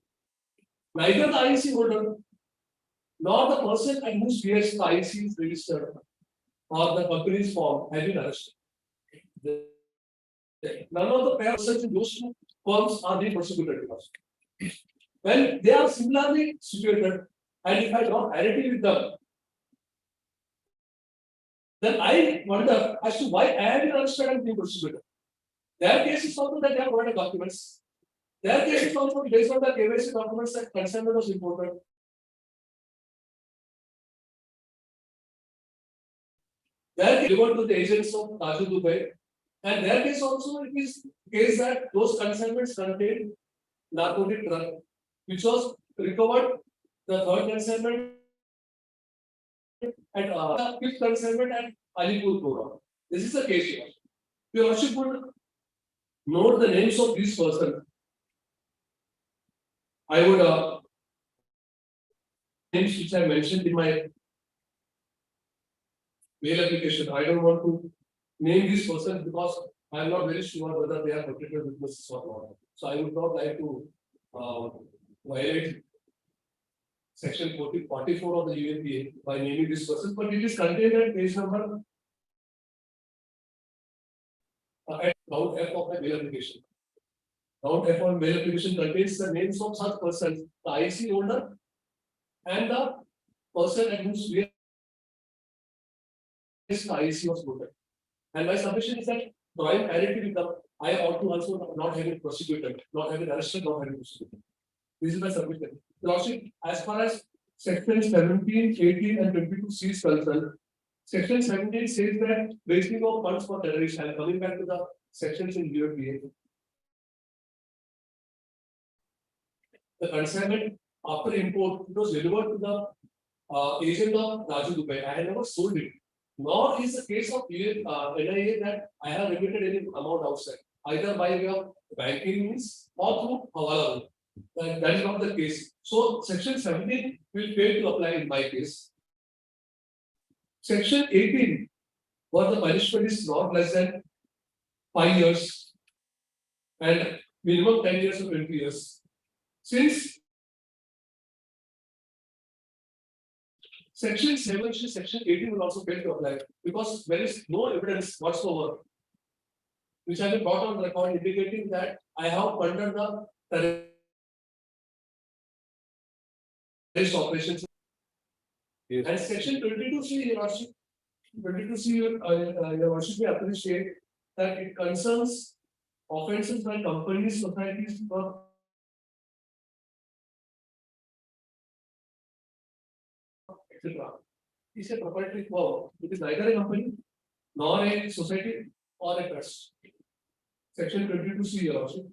neither the IEC holder nor the person at whose behest the IEC is registered or the company's form have been arrested. None of the persons in those two firms are being prosecuted. When they are similarly situated, and if I draw parity with them, then I wonder as to why I have been arrested and being prosecuted. Their case is also that they have provided documents. Their case is also based on the KYC documents that consignment was imported. Their case delivered to the agents of Raju Dubai, and their case also it is case that those consignments contained narcotic drug, which was recovered the third consignment and the fifth consignment at Alipur program. This is the case here. Your Worship would note the names of these persons. I would names which I mentioned in my mail application. I don't want to name these persons because I am not very sure whether they are protected witnesses or not. So I would not like to violate Section 44 of the UNPA by naming this person, but it is contained at page number at round F of the mail application. Round F of mail application contains the names of such persons, the IC holder and the person at whose behest the IC was voted. And my submission is that drawing parity with them, I ought to also not have it prosecuted, not have it arrested, not have it prosecuted. This is my submission. Lordship, as far as Section 17, 18, and 22C is concerned, Section 17 says that raising of funds for terrorism, and coming back to the sections in UNPA, the consignment after import was delivered to the agent of Raju Dubai. I had never sold it. Nor is the case of NIA that I have remitted any amount outside, either by way of banking means or through hawala. That is not the case. So Section 17 will fail to apply in my case. Section 18, where the punishment is not less than 5 years and minimum 10 years or 20 years. Since Section 7, Section 18 will also fail to apply because there is no evidence whatsoever which has been brought on record indicating that I have funded the terrorist operations. Yes. And Section 22C, Your Worship, 22C, Your Worship, we appreciate that it concerns offences by companies, societies, or etc. It's a proprietary firm. It is neither a company nor a society or a trust. Section 22C, Your Worship.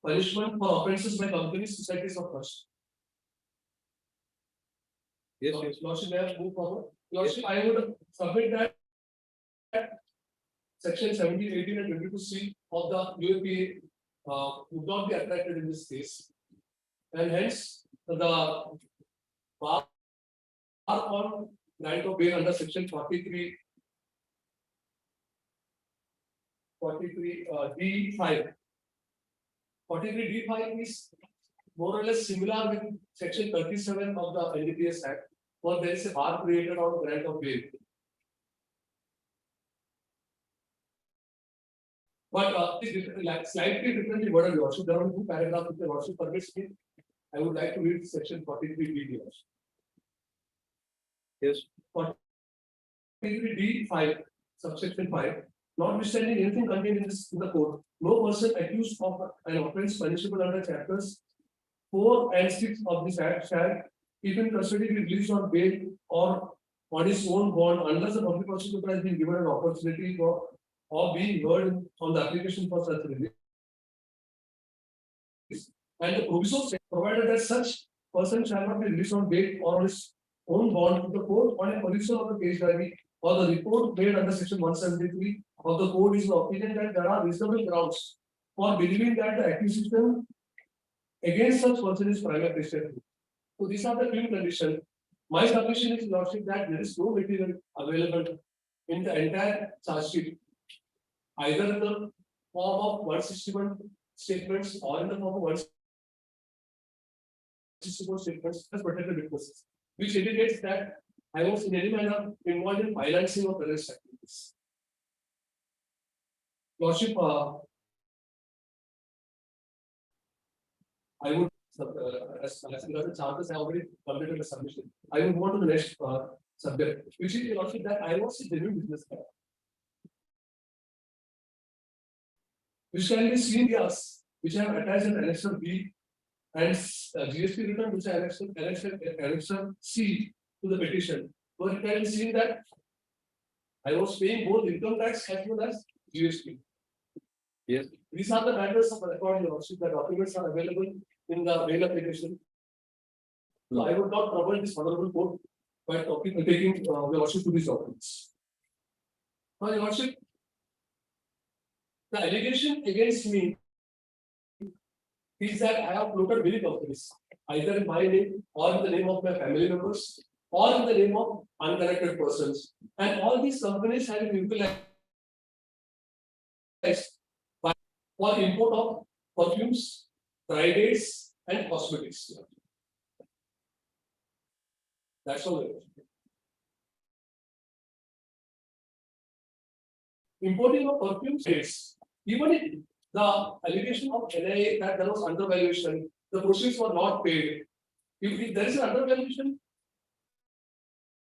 Punishment for offences by companies, societies, or trust. Yes, yes. Lordship, may I move forward? Lordship, I would submit that Section 17, 18, and 22C of the UAPA would not be attracted in this case. And hence, the bar on grant of bail under Section 43 D5. 43 D5 is more or less similar with Section 37 of the NDPS Act, where there is a bar created on grant of bail. But slightly differently worded, Your Worship. There are two paragraphs which Your Worship permits me. I would like to read Section 43 D. Yes. 43 D5, subsection 5. Notwithstanding anything contained in the code, no person accused of an offence punishable under chapters 4 and 6 of this Act shall, if in custody, be released on bail or on his own bond, unless the public prosecutor has been given an opportunity for or being heard on the application for such release. And the proviso provided that such person shall not be released on bail or on his own bond to the court on a condition of the case diary or the report made under section 173 of the code is the opinion that there are reasonable grounds for believing that the accusation against such person is prima facie. So these are the two conditions. My submission is lordship that there is no material available in the entire charge sheet, either in the form of 161 statements or in the form of 164 statements as protected witnesses, which indicates that I was in any manner involved in financing of terrorist activities. Lordship, I would, as regards the charges, I already completed the submission. I will go on to the next subject, which is lordship that I was a genuine businessman, which can be seen as which I have attached an annexure B and GST return which I annexure C to the petition. So it can be seen that I was paying both income tax as well as GST. Yes. These are the matters of record, lordship. The documents are available in the mail application. So I would not trouble this honorable court by taking the lordship to these documents. Now, your lordship, the allegation against me is that I have floated many companies, either in my name or in the name of my family members or in the name of unconnected persons. And all these companies have been utilized for import of perfumes, dry dates, and cosmetics. That's all. Importing of perfumes dates, even if the allegation of NIA that there was undervaluation, the proceeds were not paid. If there is an undervaluation,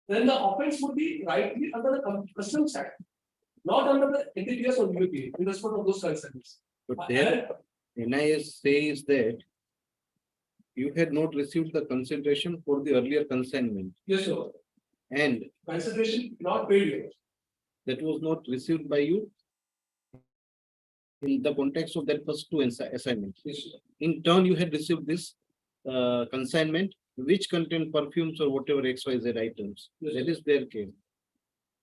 then the offence would be rightly under the Customs Act, not under the NTPS or UP in respect of those concerns. But there, NIS says that you had not received the consideration for the earlier consignment. Yes, sir. And Consideration not paid yet. that was not received by you in the context of that first two assignments. Yes, sir. In turn, you had received this consignment which contained perfumes or whatever XYZ items. Yes, That sir. is their case.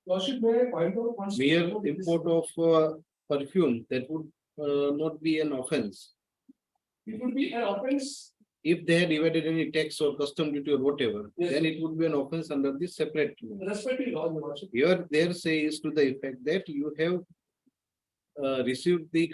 Lordship, may I point out one Mere statement? import of perfume, that would not be an offense. It would be an offence. If they had evaded any tax or custom duty or whatever, Yes, then sir. it would be an offense under the separate law. Respecting law, Your Lordship. Here, there say is to the effect that you have received the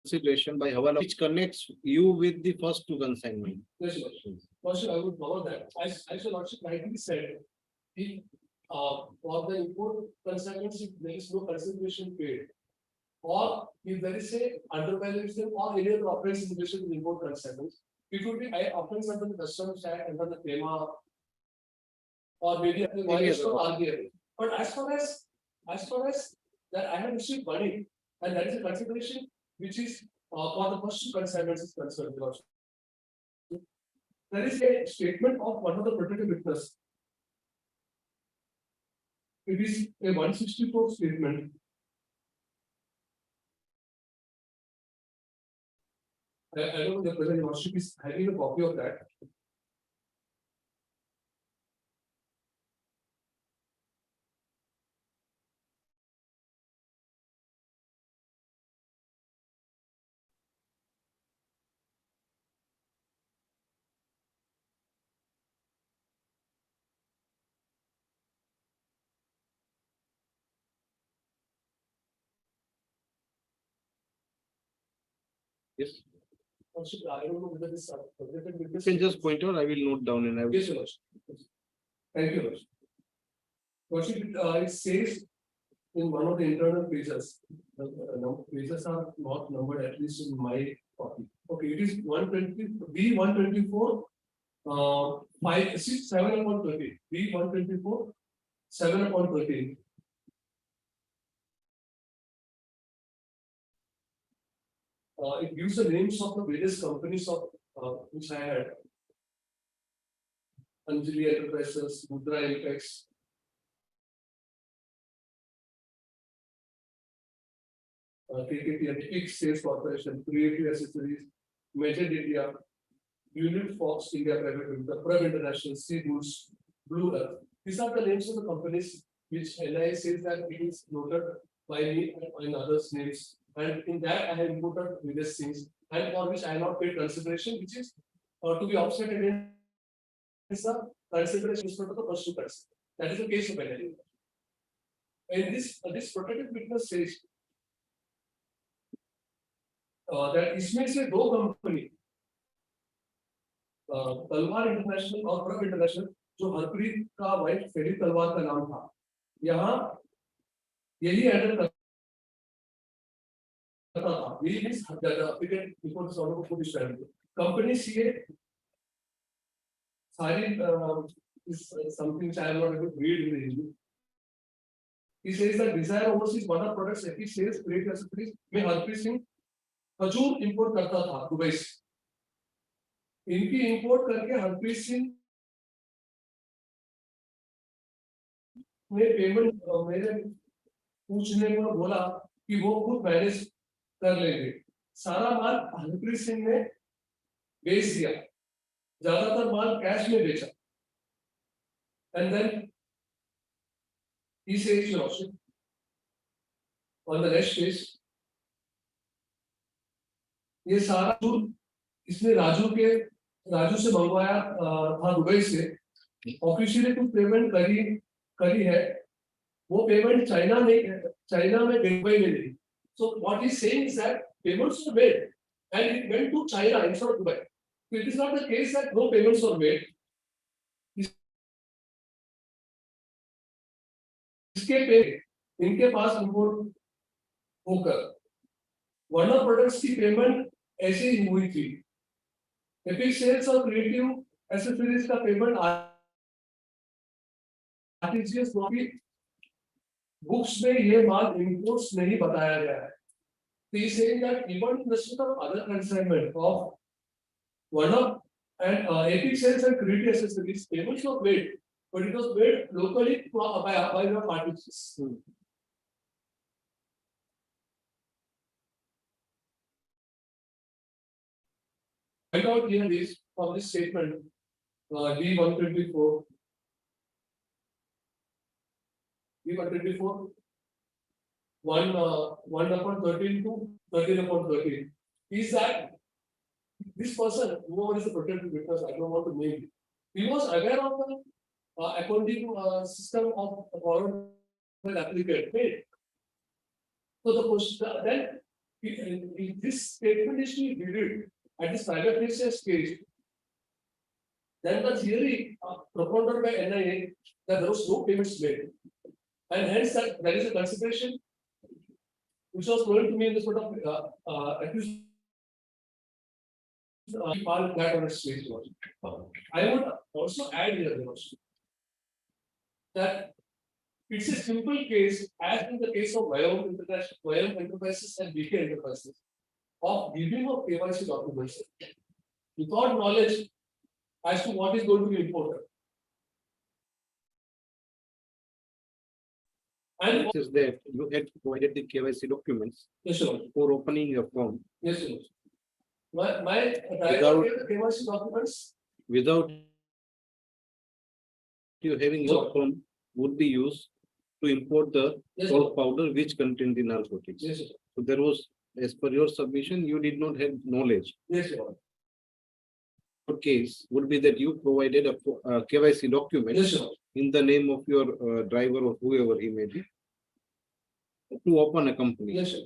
consideration by Hawala, which connects you with the first two consignment. Yes, Your Lordship. Lordship, I would follow that. As Your Lordship rightly said, if for the import consignments, if there is no consideration paid, or if there is a undervaluation or any other offence in relation to the import consignments, it would be an offence under the Customs Act, under the FEMA, or maybe a violation of RBI. But as far as that I have received money, and that is a consideration which is for the first two consignments is concerned. Your Lordship. There is a statement of one of the protected witness. It is a 164 statement. I don't know the present lordship is having a copy of that. Yes, Lordship, I don't know whether this protected you witness. can just point out, I will note down and I will. Yes, Your Lordship. Thank you, Lordship. Lordship, it says in one of the internal pages, pages are not numbered, at least in my copy. Okay, it is 120, B124, 5, 6, 7 upon 30. B124, 7 upon 30. It gives the names of the various companies of which I had. Anjali Enterprises, Mudra Apex. KKT Antique Sales Corporation, Creative Accessories, Major Media, Unit Fox India Private Limited, Prab International, Sea Goods, Blue Earth. These are the names of the companies which NIA says that it is noted by me and others' names. And in that I have imported various things and for which I have not paid consideration, which is to be offset against the consideration is not the first to consider. That is the case of NIA. And this protected witness says that इसमें से दो company तलवार international और प्रभ international जो हरप्रीत का wife फेरी तलवार का नाम था यहाँ यही एंटर करता था ये इस एप्लीकेंट बिफोर सॉल्व को दिस कंपनी सीए सारी is something which I am not able to read in the Hindi. He says that Desire Overseas Water Products he says great accessories में हरप्रीत सिंह खजूर इंपोर्ट करता था दुबई से इनकी import करके हरप्रीत सिंह ने पेमेंट मेरे पूछने पर बोला कि वो खुद मैनेज कर लेंगे सारा माल हरप्रीत सिंह ने बेच दिया ज्यादातर माल कैश में बेचा and then he says also on the next page ये सारा इसने राजू से मंगवाया था दुबई से ऑफिशियली कुछ पेमेंट करी है वो पेमेंट चाइना में दुबई में नहीं so what he saying is that payments were made and it went to China instead of Dubai so it is not the case that no payments were made इसके पे इनके पास import होकर वर्णा products की payment ऐसे ही हुई थी epic sales और क्रिएटिव एसेसरीज का पेमेंट आरटीजीएस बुक्स में ये माल इंपोर्ट्स नहीं बताया गया है तो ये saying that even in the state of other consignment of Varna and epic sales and creative accessories payments were made but it was made locally by the parties. I got here this from this statement D124 1 upon 13 to 13 upon 13 is that this person whoever is the protected witness I don't want to name him, he was aware of the accounting system of foreign applicant paid. So the question then if this statement is to be read at this private facial stage, then the theory propounded by NIA that there was no payments made, and hence that there is a consideration which was told to me in the sort of accused that on a stage. I would also add here that it's a simple case, as in the case of Vyom Enterprises and BK Enterprises, of giving of KYC documents without knowledge as to what is going to be imported. And It is that you had provided the KYC documents yes, sir. for opening your form. Yes, sir. My driver gave the KYC documents Without you having your Sure. form would be used to import the Yes, salt powder which contained the narcotics. yes, sir. So there was, as per your submission, you did not have knowledge. Yes, sir. Your case would be that you provided a KYC document Yes, sir. in the name of your driver or whoever he may be to open a company. Yes, sir.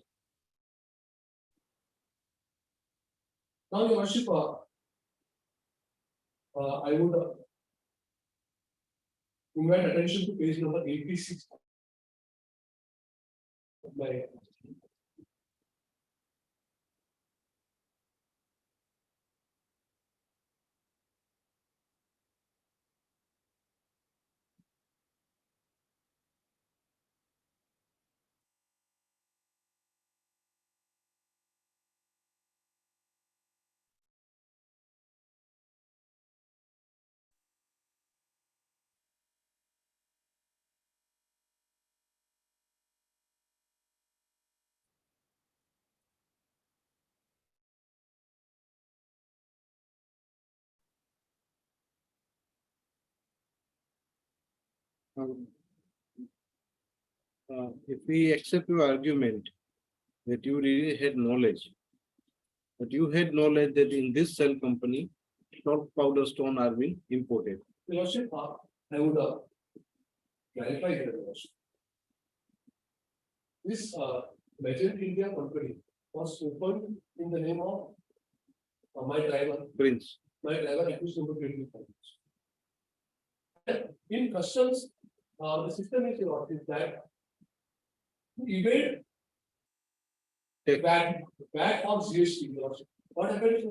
Now, Your Worship, I would invite attention to page number 86. My If we accept your argument that you really had knowledge, but you had knowledge that in this cell company, not powder stone are being imported. Your Worship, I would clarify here, Your Worship. This Legend India company was opened in the name of my driver. Prince. My driver accused number 25. In customs, the system is that evade VAT or GST. What happens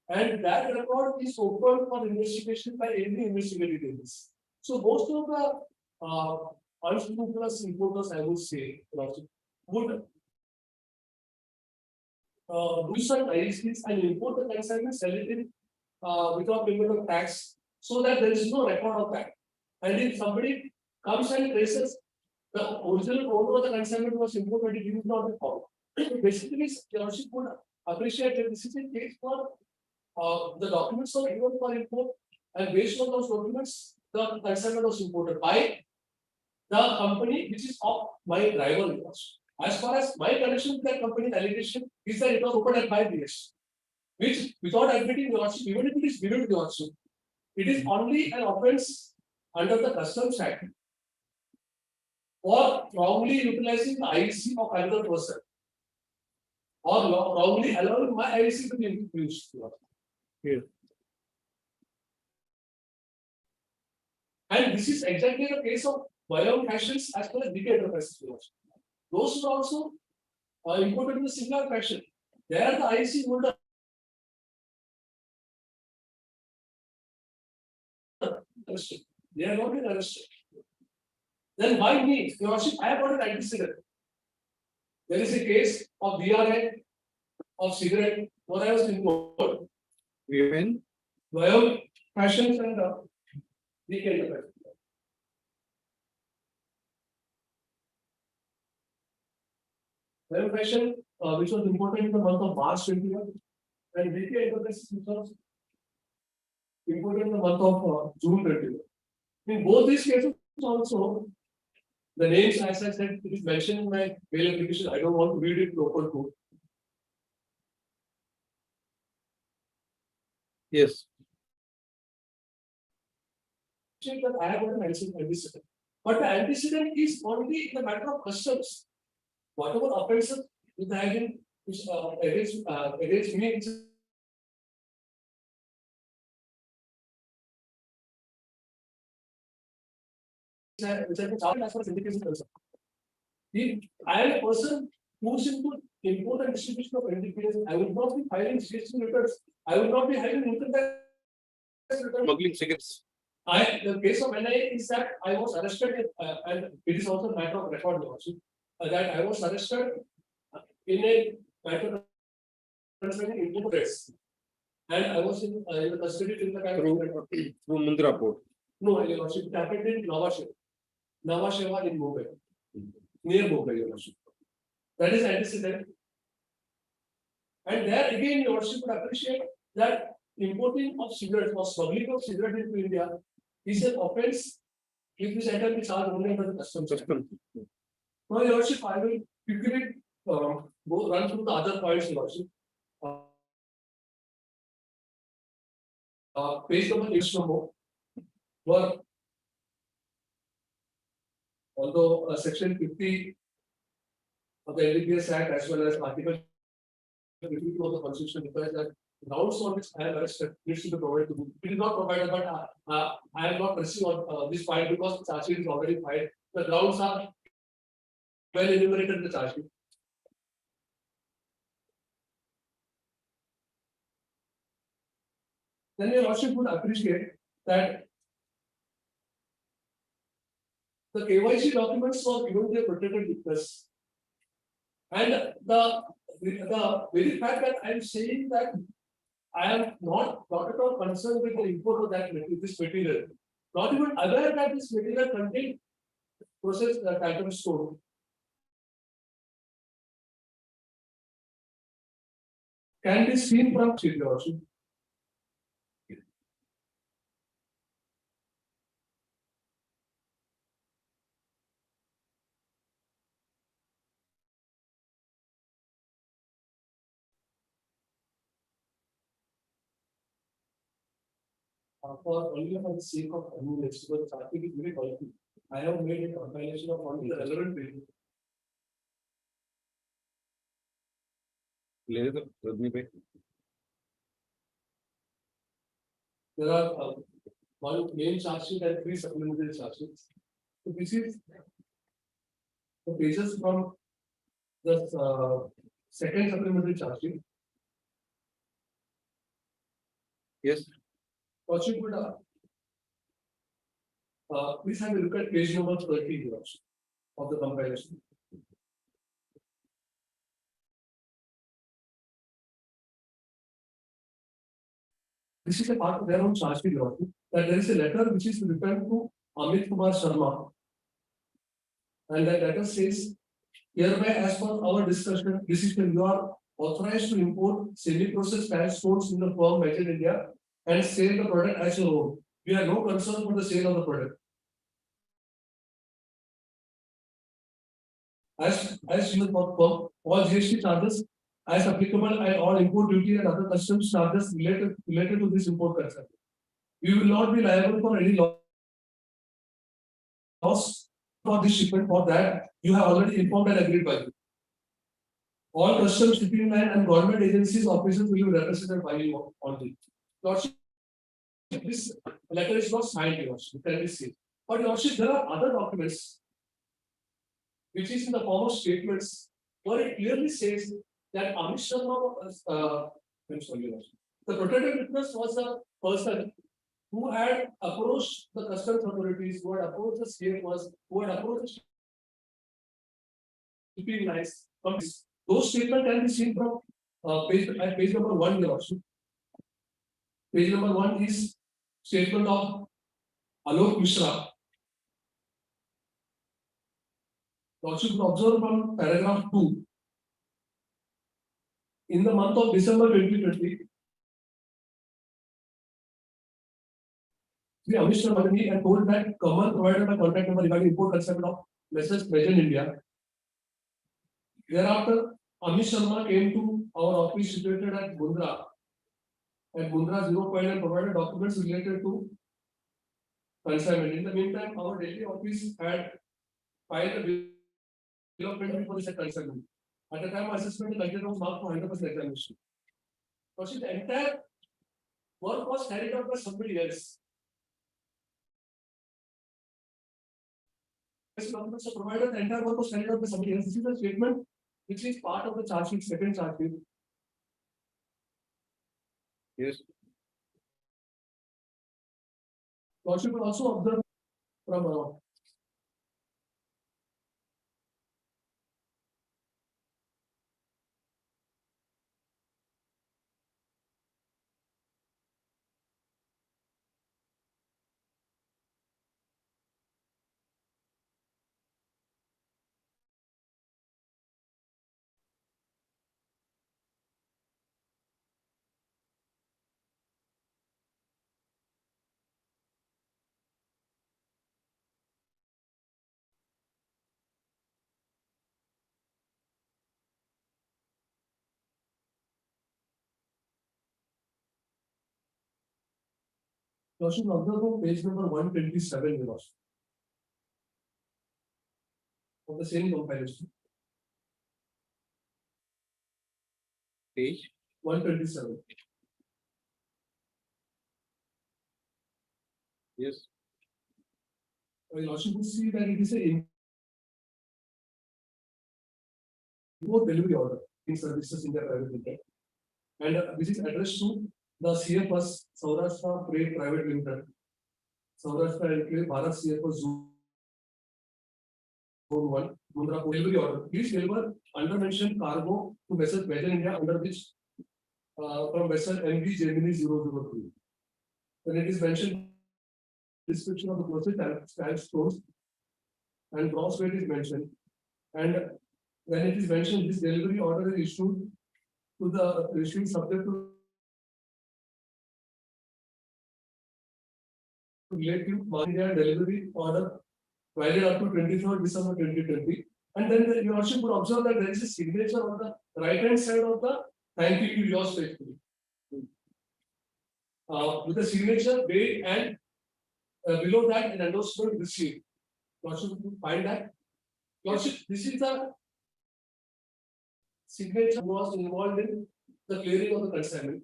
and that record is open for investigation by any investigative agency. So most of the unscrupulous importers, I would say, would do some ISPs and import the consignment, sell it in without payment of tax, so that there is no record of that. And if somebody comes and traces the original owner of the consignment was imported, it is not the fault. Basically, Your Worship would appreciate that this is a case for the documents are given for import, and based on those documents, the consignment was imported by the company which is of my driver. As far as my connection with that company's allegation is that it was opened at 5 years, which without admitting the Worship, even if it is given to the Worship, it is only an offence under the Customs Act or wrongly utilizing the IC of another person or wrongly allowing my IC to be used. Here. And this is exactly the case of Biome Fashions as well as DK Enterprises. Those were also imported in a similar fashion. There the IC would arrested. They are not been arrested. Then why me? Your Worship, I have got an antecedent. There is a case of BRA of cigarette when I was involved. Women. Biome Fashions and DK Enterprises. Biome Fashion, which was imported in the month of March 21, and DK Enterprises, which was imported in the month of June 21. In both these cases, also the names, as I said, it is mentioned in my bail application. I don't want to read it open to. Yes. That I have got an antecedent. But the antecedent is only in the matter of customs. Whatever offences which I have been against me, which I can charge as far as indication is concerned. If I am a person who is into import and distribution of NDPS, I would not be filing GST returns. I would not be having income tax returns. Smuggling cigarettes. The case of NIA is that I was arrested, and it is also a matter of record also, that I was arrested in a matter concerning import rates, and I was in the custody in the Through Mundra port. No, Your Worship, it happened in Navasheva in Mumbai, near Mumbai, Your Worship. That is antecedent. And there again, Your Worship would appreciate that importing of cigarettes or smuggling of cigarettes into India is an offence if this item is charged only under the customs. Now, Your Worship, I will quickly run through the other points, Your Worship. Page number 8 were, although section 50 of the NDPS Act as well as article 52 of the Constitution requires that grounds on which I am arrested needs to be provided to me. It is not provided, but I am not pressing on this file because the charge sheet is already filed. The grounds are well enumerated in the charge sheet. Then Your Worship would appreciate that the KYC documents were given to a protected witness. And the very fact that I am saying that I am not at all concerned with the import of that this material, not even aware that this material contained processed titanium stone, can be seen from Your Worship. for only for the sake of convenience, because the traffic is very bulky. I have made a compilation of all the relevant pages. There are one main charge sheet and 3 supplementary charge sheets. So this is the pages from the second supplementary charge sheet. Yes, What you could please have a look at page number 30 here of the compilation. This is a part of their own charge sheet that there is a letter which is written to Amit Kumar Sharma, and that letter says, hereby as per our decision, you are authorized to import semi-processed tile stones in the firm Made in India and sell the product as your own. We have no concern for the sale of the product. As you know, all GST charges as applicable and all import duty and other customs charges related to this import concern. We will not be liable for any loss for this shipment. For that, you have already informed and agreed by you. All customs, shipping line and government agencies officers will be represented by you on the. Lordship, this letter is not signed, Your Lordship, can be seen. But Your Lordship, there are other documents which is in the form of statements where it clearly says that Amit Sharma was, I'm sorry, Your Lordship. The protected witness was a person who had approached the customs authorities, who had approached the CFOs, who had approached the shipping lines. Those statements can be seen from page number 1, Your Lordship. Page number 1 is statement of Alok Mishra. Lordship will observe from paragraph 2. In the month of December 2020, we Amit Sharma and told that Kamal provided my contact number regarding import concept of message Made in India. Thereafter, Amit Sharma came to our office situated at Mundra. At Mundra 0 point and provided documents related to consignment. In the meantime, our Delhi office had filed a bill of payment for the consignment. At the time, assessment the content was marked for 100% examination. But the entire work was carried out by somebody else. Documents are provided, the entire work was carried out by somebody else. This is a statement which is part of the charge sheet, second charge sheet. yes. Lordship will also observe from Lordship will observe from page number 127, Your Lordship, of the same compilation. Page 127. yes. Your Lordship will see that it is a import delivery order in services in the private limited, and which is addressed to the CFS Saurashtra Freight Private Limited, Saurashtra Enclave Bharat CFS Zone 1, Mundra delivery order. Please deliver under mentioned cargo to vessel Made in India under which from vessel MV Gemini 003. When it is mentioned, description of the process type stores and gross weight is mentioned, and when it is mentioned, this delivery order is issued to the issuing subject to relative India delivery order valid up to 23rd December 2020. And then you also could observe that there is a signature on the right hand side of the thank you, yours faithfully. with the signature, date, and below that an endorsement received. Lordship, find that. Lordship, this is the signature was involved in the clearing of the consignment.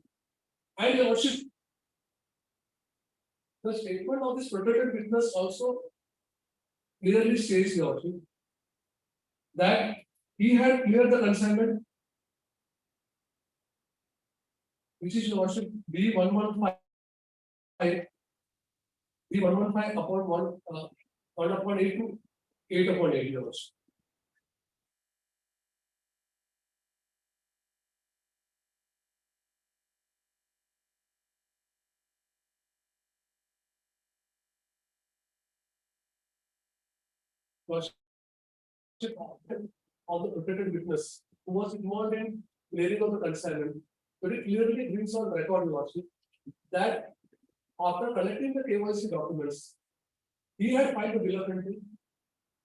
And Your Lordship, the statement of this protected witness also clearly states, Your Lordship, that he had cleared the consignment, which is, Your Lordship, B115 upon 1 upon 8 to 8 upon 8, Your Lordship. Lordship, of the protected witness who was involved in clearing of the consignment very clearly brings on record, Lordship, that after collecting the KYC documents, he had filed the bill of entry,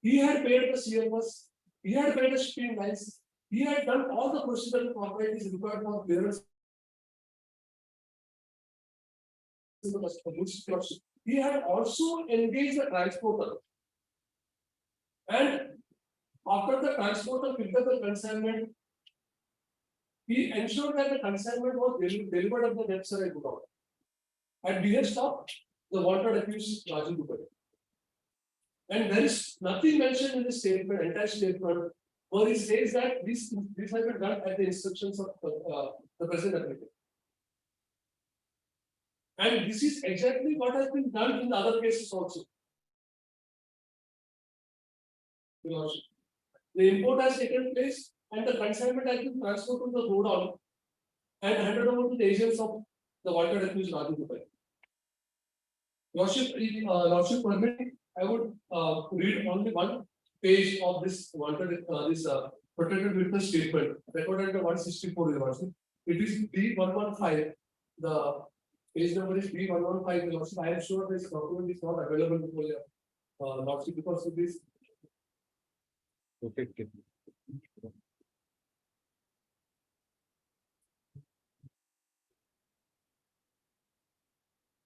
he had paid the CMS, he had paid the shipping lines, he had done all the procedural formalities required for clearance. He had also engaged the transporter, and after the transporter picked up the consignment, he ensured that the consignment was delivered at the necessary godown. At behest of the wanted accused Raju Dubai. And there is nothing mentioned in the statement, entire statement, where he says that this has been done at the instructions of the present applicant. And this is exactly what has been done in the other cases also. The import has taken place and the consignment has been transferred to the godown and handed over to the agents of the wanted accused Raju Dubai. Lordship permit, I would read only one page of this wanted protected witness statement recorded under 164. Lordship. It is B115. The page number is B115. Lordship, I am sure this document is not available before you, Lordship, because of this. Protected.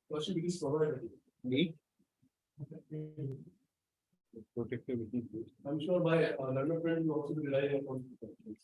Lordship, it is provided. Me? Protected witness. I'm sure my learner friend will also be relying upon this.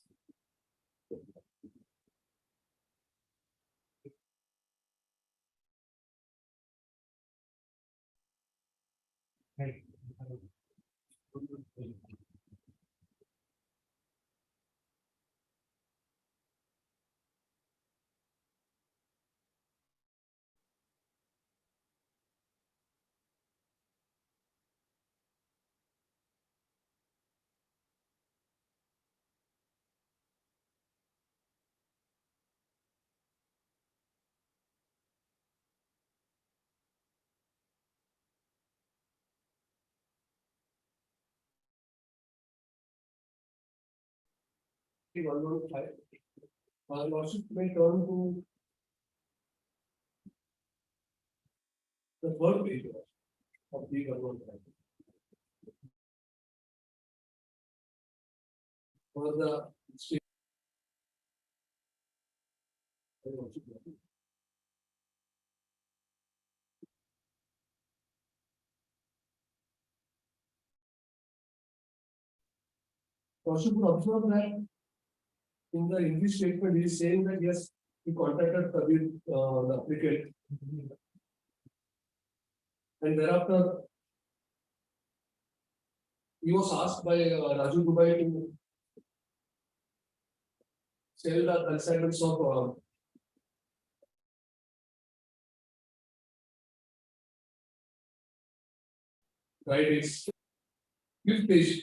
Lordship may turn to the third page of the government. For the state. Lordship would observe that in the English statement, he is saying that yes, he contacted Kabir, the applicant, and thereafter he was asked by Raju Dubai to sell the consignments of right. It's fifth page.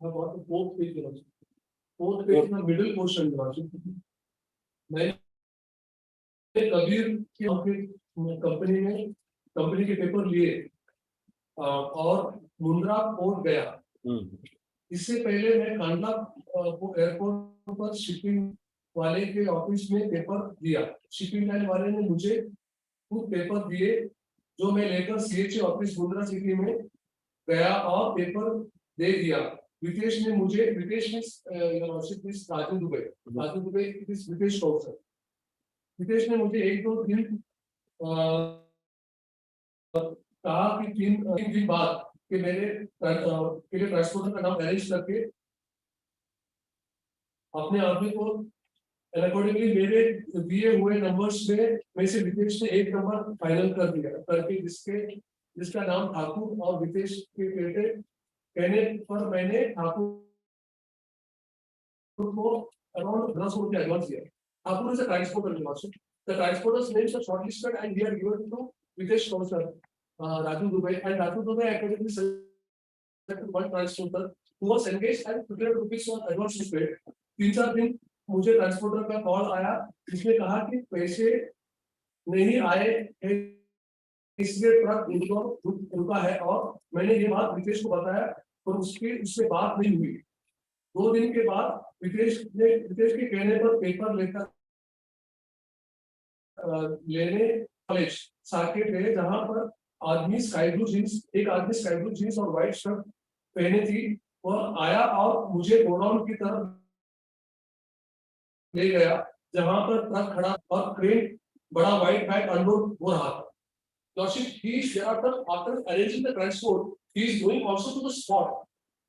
About the fourth page, fourth page in the middle portion, मैंने कबीर की company में company के paper लिए और Mundra port गया इससे पहले मैं कांडला एयरपोर्ट पर शिपिंग वाले के ऑफिस में पेपर दिया। शिपिंग लाइन वाले ने मुझे कुछ पेपर दिए जो मैं लेकर सीएचए ऑफिस मुंद्रा सिटी में गया और पेपर दे दिया। विदेश ने मुझे विदेश में राजू दुबे विदेश सर विदेश ने मुझे एक दो दिन कहा कि तीन दिन बाद कि मेरे ट्रांसपोर्टर का नाम अरेंज करके अपने आदमी को अकॉर्डिंगली मेरे दिए हुए नंबर्स में से विदेश ने एक नंबर फाइनल कर दिया करके जिसका नाम ठाकुर और विदेश के बेटे कहने पर मैंने ठाकुर को अराउंड 10 रुपये एडवांस दिया। Thakur is a transporter in Washington. The transporter's names are shortlisted and we are given to Vitesh Kaushal, Raju Dubey, and Raju Dubey accordingly selected one transporter who was engaged and 200 rupees on advance was paid. 3-4 दिन मुझे transporter का call आया जिसने कहा कि पैसे नहीं आए इसलिए ट्रक रुका है और मैंने ये बात विदेश को बताया और उससे बात नहीं हुई। 2 दिन के बाद विदेश के कहने पर पेपर लेकर लेने कॉलेज साकेत गए जहां पर एक आदमी स्काई ब्लू जींस और व्हाइट शर्ट पहने थी। वह आया और मुझे गोडाउन की तरफ ले गया जहां पर ट्रक खड़ा और क्रेन बड़ा व्हाइट बैग अनलोड हो रहा था। Lordship, he is thereafter after arranging the transport, he is going also to the spot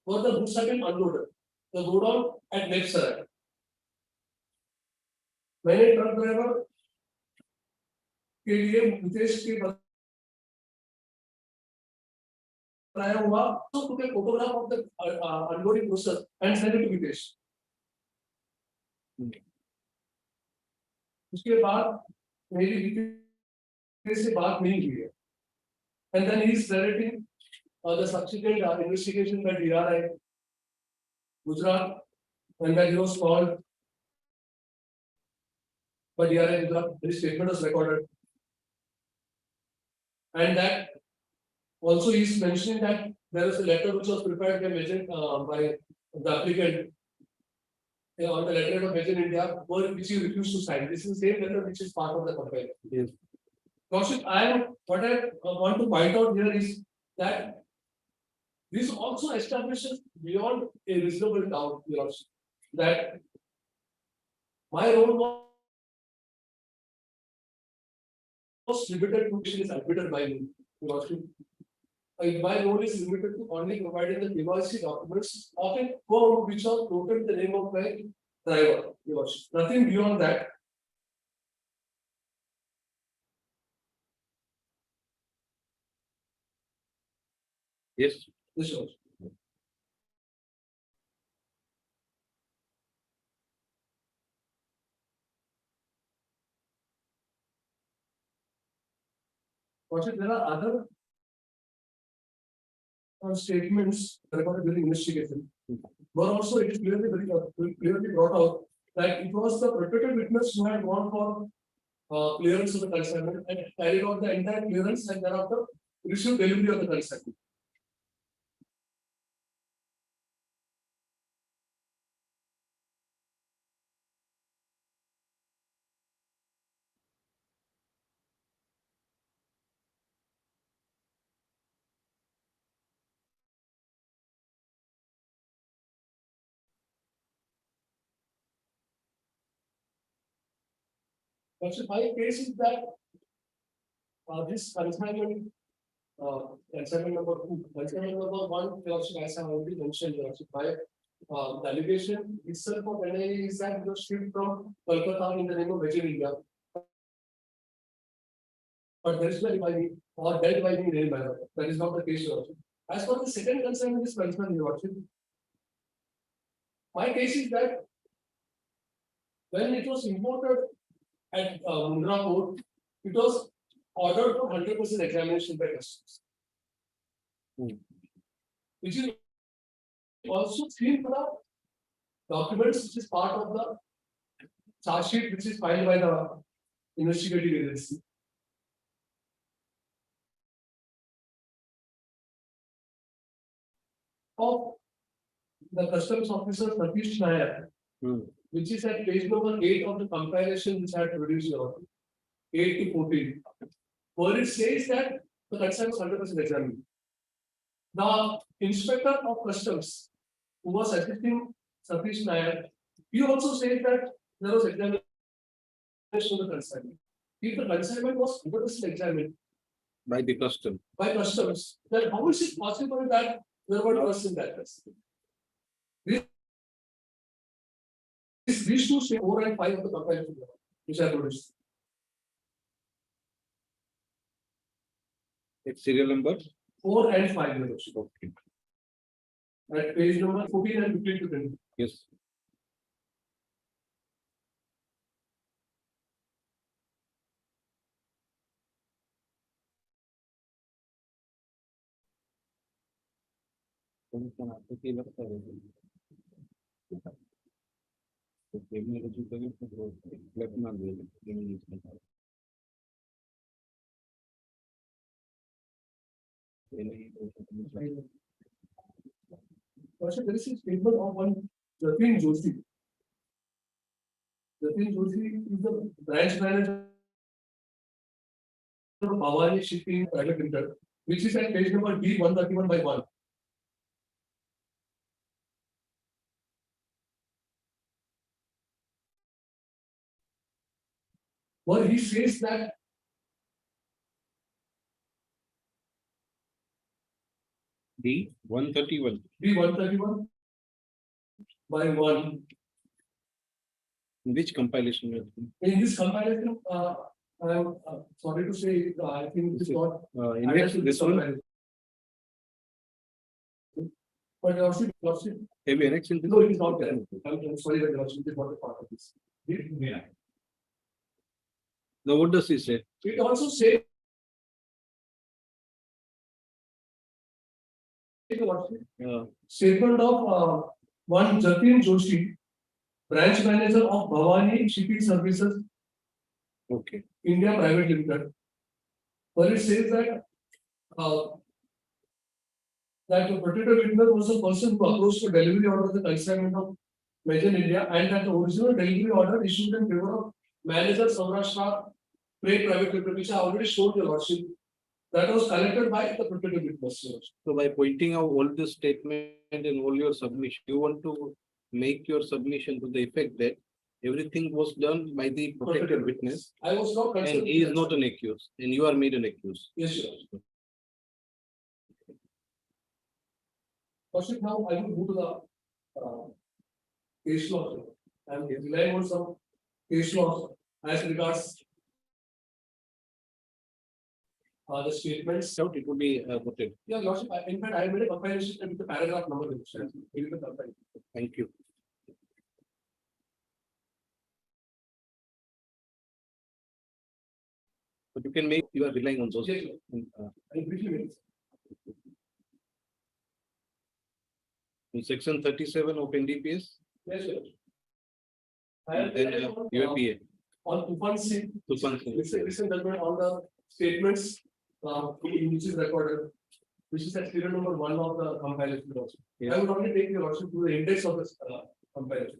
where the goods have been unloaded. The godown at left side. मैंने truck driver के लिए विदेश के बताया हुआ तो took a photograph of the unloading process and send it to विदेश। उसके बाद मेरी विदेश से बात नहीं हुई है। And then he is narrating the subsequent investigation by DRI Gujarat and when he was called by DRI Gujarat, his statement was recorded. And that also he is mentioning that there is a letter which was prepared by the applicant on the letter of Major India, which he refused to sign. This is the same letter which is part of the complaint. Yes. What I want to point out here is that this also establishes beyond a reasonable doubt, that my role was limited to is admitted by me. My role is limited to only providing the KYC documents of a firm which are quoted the name of my driver. Nothing beyond that. Yes. This shows. There are other statements recorded during investigation. But also it is clearly brought out that it was the protected witness who had gone for clearance of the consignment and carried out the entire clearance and thereafter received delivery of the consignment. But my case is that this consignment number 2, consignment number 1, as I already mentioned, by the allegation itself of NIA is that it was shipped from Kolkata in the name of Major India. But there is no by or dealt by me manner. That is not the case. As for the second consignment is concerned, my case is that when it was imported at Mundra port, it was ordered for 100% examination by customs. Which is also seen for the documents which is part of the charge sheet which is filed by the investigating agency. of the customs officer Satish Nair, which is at page number 8 of the comparison which I had produced here, 8 to 14, where it says that the consignment was 100% examined. The inspector of customs who was assisting Satish Nair, he also said that there was examination of the consignment. If the consignment was 100% examined By the custom. by customs, then how is it possible that there were errors in that custom? These two say 4 and 5 of the comparison, which I produced. It's serial number. 4 and 5 euros. Okay. At page number 14 and 15 to 20. Yes. आपको क्या लगता है तो payment रजू करें तो लगना दे Also, there is a statement of one Jatin Joshi. Jatin Joshi is the branch manager of Bhavani Shipping Private Limited, which is at page number D131 by 1. Where he says that D131. D131 by 1. Which compilation? In this comparison, I am sorry to say, I think it is not. Index this one. But also, Have you annexed in this? no, it is not there. I'm sorry, but it is not a part of this. Now, what does he say? It also says statement of one Jatin Joshi, branch manager of Bhavani Shipping Services Okay. India Private Limited, where it says that that the protected witness was a person who approached for delivery order of the consignment of Made in India, and that the original delivery order issued in favor of manager Saurashtra Freight Private Limited, which I already showed your lordship, that was collected by the protected witness. So by pointing out all this statement and all your submission, you want to make your submission to the effect that everything was done by the protected witness I was not concerned. and he is not an accused and you are made an accused. Yes, sir. First, now I will move to the case law. I am relying on some case laws as regards the statements. Doubt it would be voted. Yeah, Lordship, in fact, I made a comparison with the paragraph number. Thank you. But you can make, you are relying on those. Yes, I briefly made it. In section 37 of NDPS, Yes, sir. and then UAPA. On Tufan Singh, Tufan Singh. listen judgment on the statements which is recorded, which is at serial number 1 of the compilation also. Yeah. I would only take your lordship to the index of this compilation.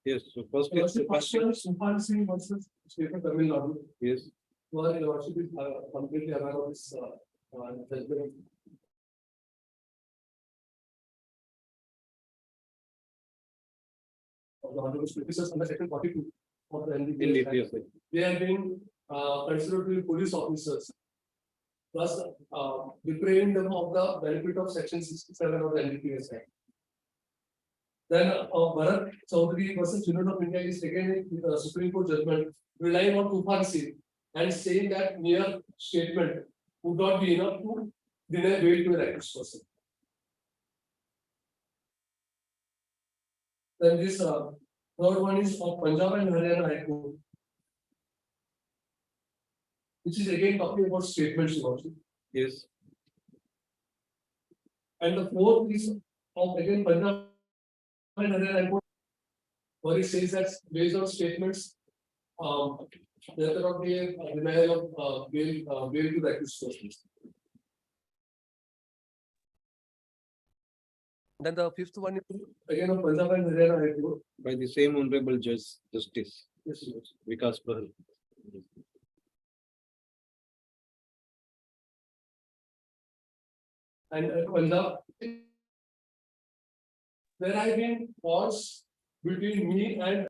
Yes, so first is Lordship, first one is Tufan Singh versus State of Tamil Nadu. yes, Where your lordship is completely aware of this judgment. Of the honorable witnesses under section 42 of the NDPS. NDPS. They have been considered to be police officers, thus depriving them of the benefit of section 67 of the NDPS Act. Then Bharat Chaudhary versus Union of India is taken with the Supreme Court judgment relying on Tufan Singh and saying that mere statement would not be enough to deny bail to an accused person. Then this third one is of Punjab and Haryana High Court, which is again talking about statements also. Yes. And the fourth is of again Punjab and Haryana High Court, where it says that based on statements, there cannot be a denial of bail to the accused persons. Then the fifth one is again of Punjab and Haryana High Court. By the same honorable Justice Yes, yes. Vikas Bahl. And Punjab, there have been wars between me and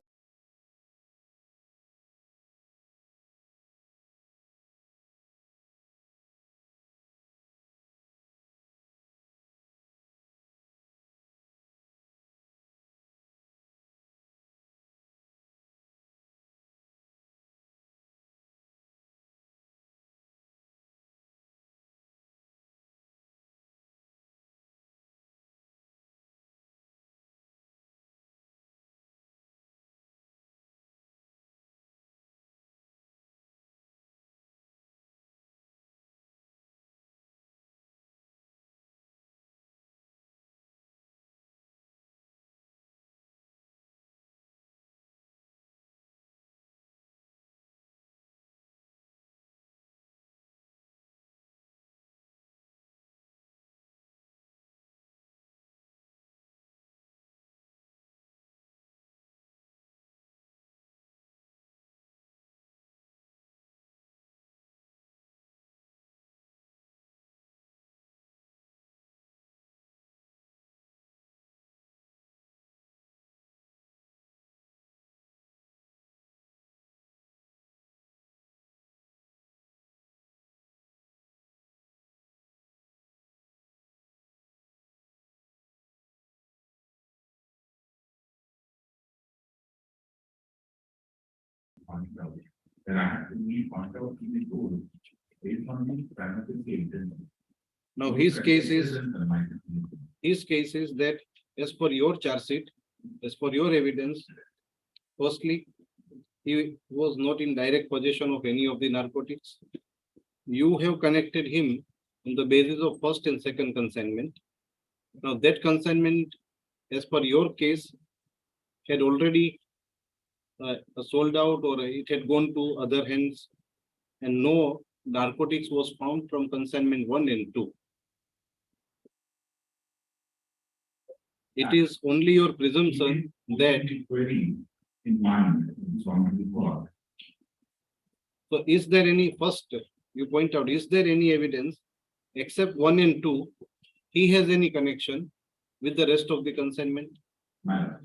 then I have to really point out to the goal based on the parameters given. Now his case is that as per your charge sheet, as per your evidence, firstly, he was not in direct possession of any of the narcotics. You have connected him on the basis of first and second consignment. Now that consignment, as per your case, had already sold out or it had gone to other hands, and no narcotics was found from consignment 1 and 2. It is only your presumption that. In mind, from the court. So is there any first, you point out, is there any evidence except 1 and 2, he has any connection with the rest of the consignment? Madam,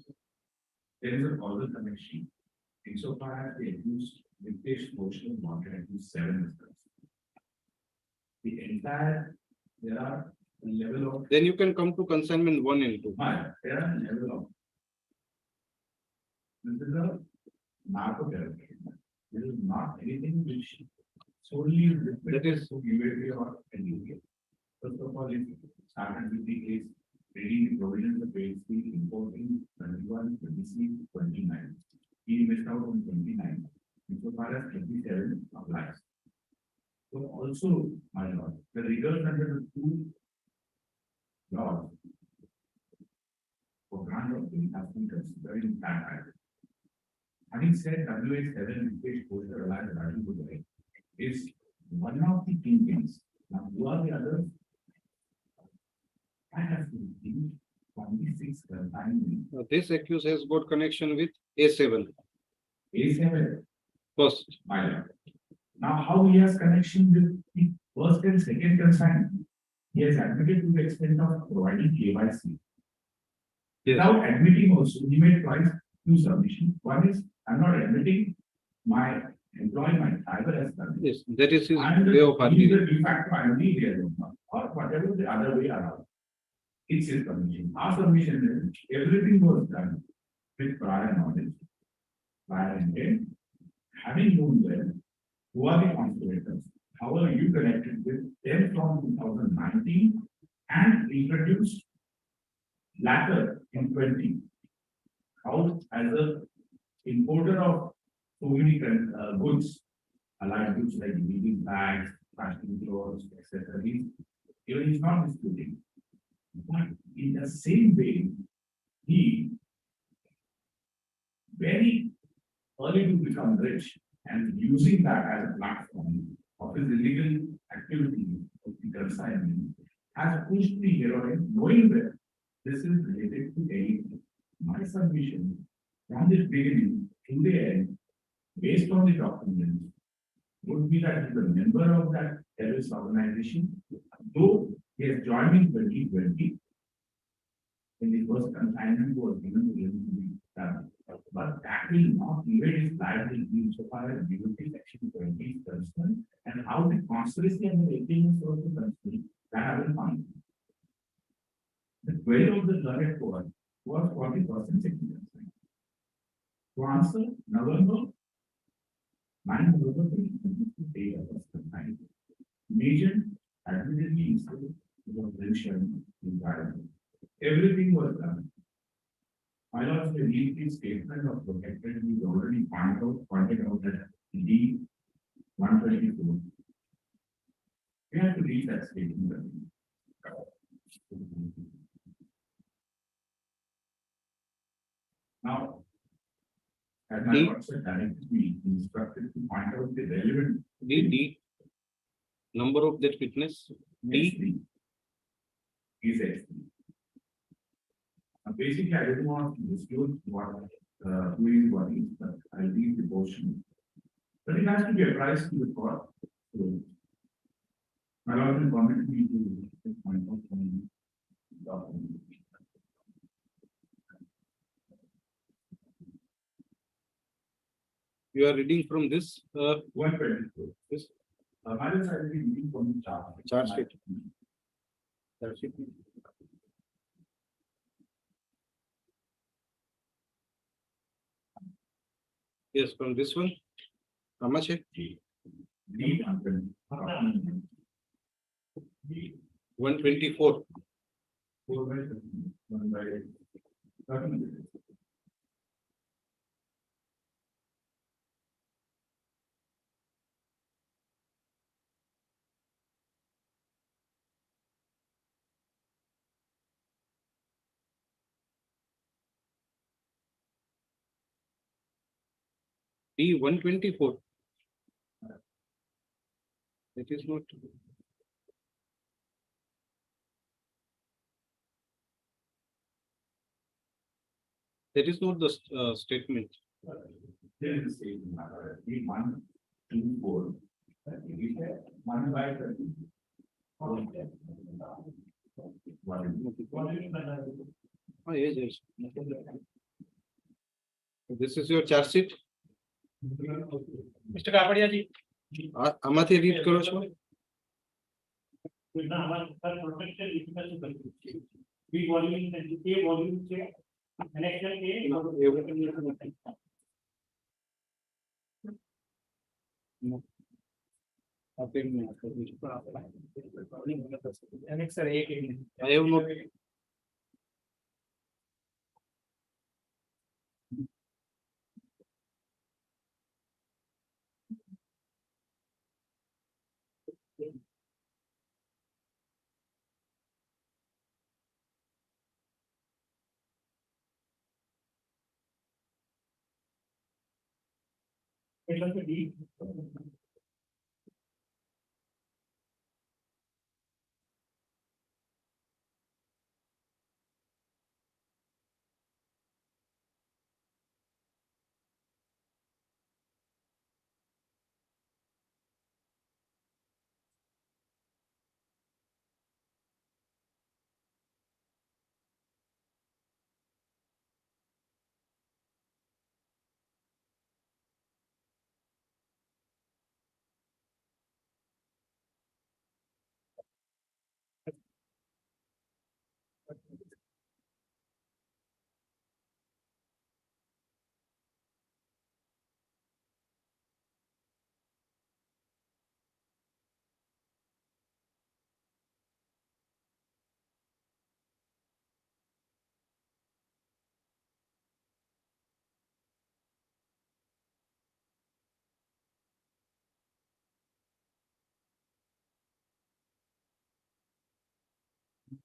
there is a causal connection. Insofar as the accused Vitesh Motion wanted to 7 instances. The entire, there are a level of. Then you can come to consignment 1 and 2. Madam, there are a level of. This is a narco territory. There is not anything which solely That is to UAP or NUK. First of all, it started with the case reading the provisions of base fee importing 21, 26, 29. He missed out on 29. Insofar as 27 applies. So also, my lord, the rigors under the 2 laws for grant of bill has been considered in that matter. Having said WA7 Vitesh Posher Alliance Raju is one of the kingpins. Now, who are the others? I have to think 26 consignment. This accused has got connection with A7 A7 first. my lord. Now, how he has connection with the first and second consignment? He has admitted to the extent of providing KYC. Yes. Without admitting also, he made twice 2 submissions. One is, I'm not admitting my employee, my driver has done this. Yes, that is his I'm way of the arguing. de facto ID there, or whatever the other way around. It's his submission. Our submission is everything was done with prior knowledge, prior intent, having known well who are the conspirators, how are you connected with them from 2019 and introduced latter in 20. how as a importer of so many goods, allied goods like baby bags, fashion clothes, accessories, even he's not disputing. But in the same way, he very early to become rich and using that as a platform of his illegal activity of the consignment has pushed the heroine knowing that this is related to anything. My submission from the beginning to the end, based on the documents, would be that he's a member of that terrorist organization, though he has joined in 2020 when the first consignment was given to him to be done. But that will not evade his liability insofar as duty section 20 is concerned, and how the conspiracy and the agreement is also concerned, that I will find. The query of the learned court was 40% significance. To answer, November, 9 November 2022, day of the consignment. Major admittedly instead was mentioned in guidance. Everything was done. I also read the statement of protected, we already pointed out that D 124. We have to read that statement. Now, as my officer directed me, instructed to point out the relevant D number of that witness D is X. Basically, I didn't want to dispute what who is what is, but I'll read the portion. But it has to be apprised to the court. So, my lord will permit me to point out from the document. you are reading from this 124. this My lord, I will be reading from the chart. Charge sheet. Charge sheet. Yes, from this one. How much? D 124. 124. 4 by 1 by 13. D 124. That is not. That is not the statement. There is a statement, D 124. 1 by 13. Yes, yes. This is your charge sheet. Mister કાપડિયાજી આમાંથી read કરો છો. B volume A volume છે connection એ annexure 1 I have not. એટલે કે D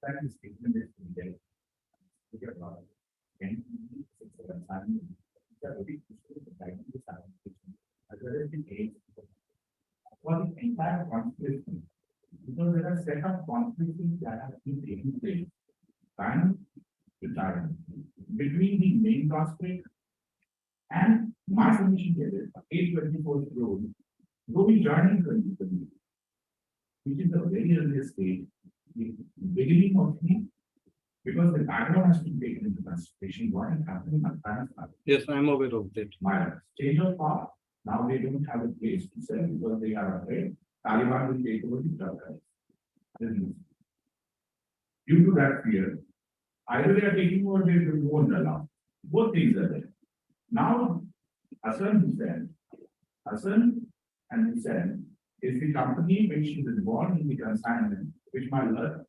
that is statement is there. Look at what. Can it's a consignment. It's a very crucial guidance to sanitation. As well as the age. For the entire conflict, because there are set of conflicts that have been taking place. Time to time between the main conflict and my submission period, 824 crore, go be joining 2020, which is the very earliest stage, the beginning of the, because the background has to be taken into consideration, what is happening at times. Yes, I am aware of that. My stage of power, now they don't have a place to sell because they are afraid Taliban will take over the drug business. Due to that fear, either they are taking over, they won't allow. Both things are there. Now, Hassan and Hussain is the company which is involved in the consignment, which my Lord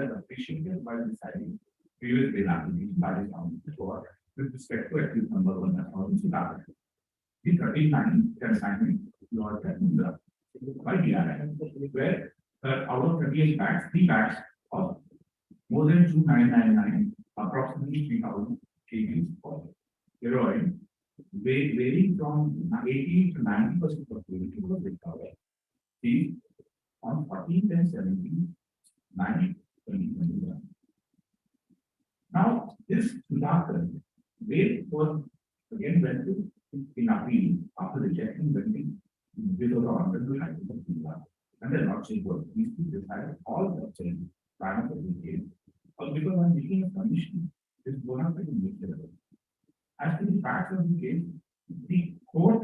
has appreciated by deciding previous penalty by his own before with respect to accused number 1,000. The 39 consignment Lord by DRI, where out of 38 bags, 3 bags of more than 2,999, approximately 3,000 kgs of heroin, varying from 80 to 90% of purity was recovered. See, on 14th and 17th, 2021. Now, this Sudhakar, they was again went to in appeal after rejecting vending below the honorable high court of India. And the Lordship Court, these two decided all the change plan of the case. But because I'm making a commission, this is one of the nature. As to the facts of the case, the court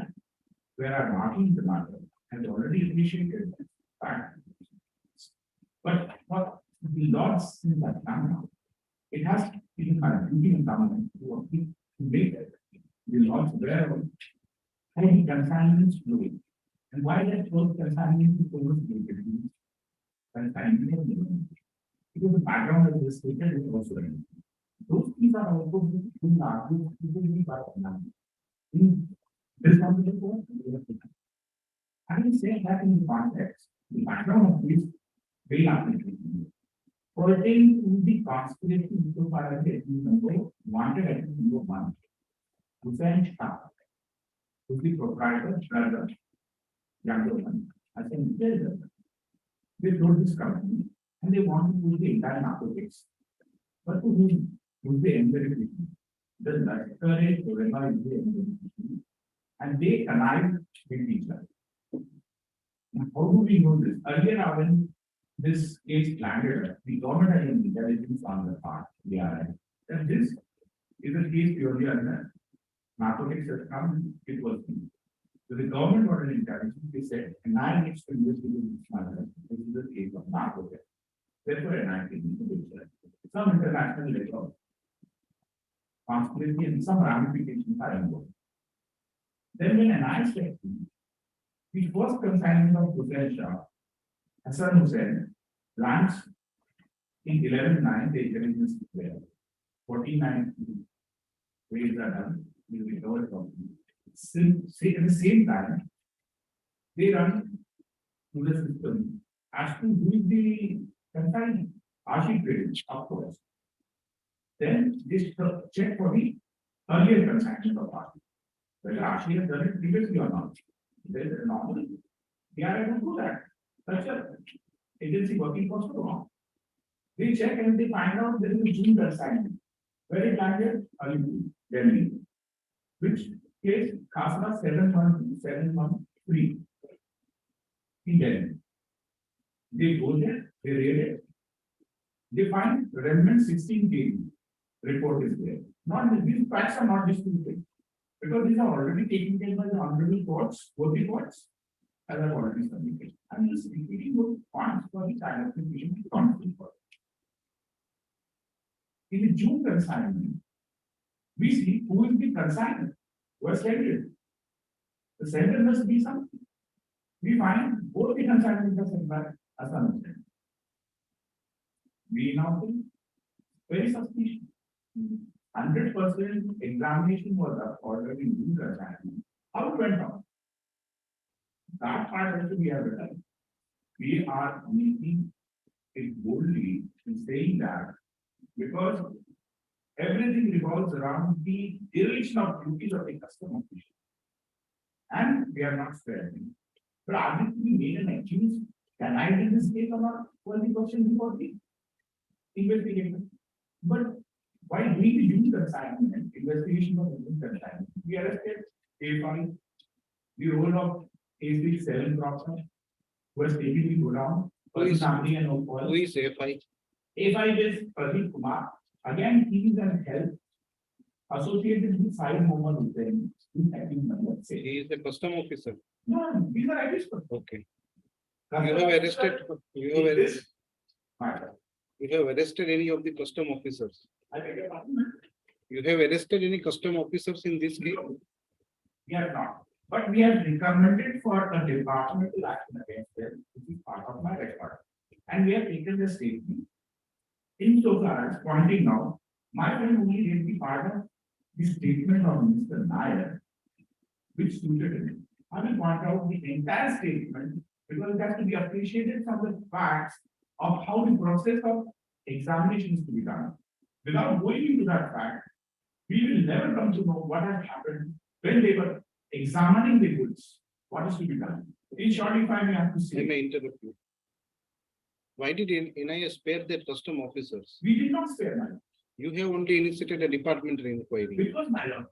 where I'm marking the matter has already appreciated the fact. But what the laws in that time, it has been my duty and government to make it. The laws aware of how the consignments flowing and why that those consignments is overstated. Consignment because the background of this statement is also in. Those things are also being argued by in this conversation. Having said that in the context, the background of this very application pertain to the conspiracy so far as the number wanted at number 1. Hussain Shah, who is the proprietor, brother, younger one, as an elder. They told this company and they want to do the entire narcotics. But to whom would they empirical? The Lashkar-e Toiba is the empirical. And they connived with each other. Now, how do we know this? Earlier, when this case landed, the government had an intelligence on the part, that this is a case purely under narcotics has come, it was. So the government got an intelligence, they said, and I needs to investigate this matter. This is the case of narcotics. Therefore, an I think some international level conspiracy and some ramifications are involved. Then when an I said, the first consignment of Hussain Shah, Hassan Hussain, lands in 11/9, the intelligence declared. 49 ways are done, will be covered company. At the same time, they run to the system as to who is the consignment. Ashik Village, of course. Then they check for the earlier consignment of Ashik. Whether Ashik has done it previously or not. There is a normal. They are able to do that. Such an agency working for so long. They check and they find out there is a June consignment. Where it landed? Delhi. Which case Khasra 713 in Delhi. They go there, they read it. They find remnant 16 kg report is there. Not these facts are not disputed because these are already taken care by the honorable courts, both the courts, as I've already submitted. I'm just repeating those points for the time application to conflict. In the June consignment, we see who is the consignment, who has sent it. The sender must be something. We find both the consignments are sent by Assam. We now think very suspicious. 100% examination was ordered in June consignment. How it went on? That part also we have done. We are making it boldly in saying that because everything revolves around the dereliction of duties of a custom official. And we are not sparing. But are we to be made an accused? Can I do this case or not? Was the question before the investigation. But while doing the due consignment, investigation of due consignment, we arrested A5, the role of A6 process was taken the godown, Who is- something and no Who call. is FI? A5 is Pradeep Kumar. Again, he is an help associated with Sai Mohammed Hussain. He is a custom officer. No, these are IT people. Okay. You have arrested, you have arrested any of the custom officers? I beg your pardon? You have arrested any custom officers in this case? We are not, but we have recommended for a departmental action against them, which is part of my record. And we have taken the statement. Insofar as pointing out, my friend only read the part of the statement of Mr. Nair, which suited him. I will point out the entire statement because it has to be appreciated from the facts of how the process of examination is to be done. Without going into that fact, we will never come to know what has happened when they were examining the goods. What is to be done? In short, if I may have to I say, may interrupt you. Why did NIS spare their custom officers? we did not spare money You have only initiated a departmental inquiry. because my lord,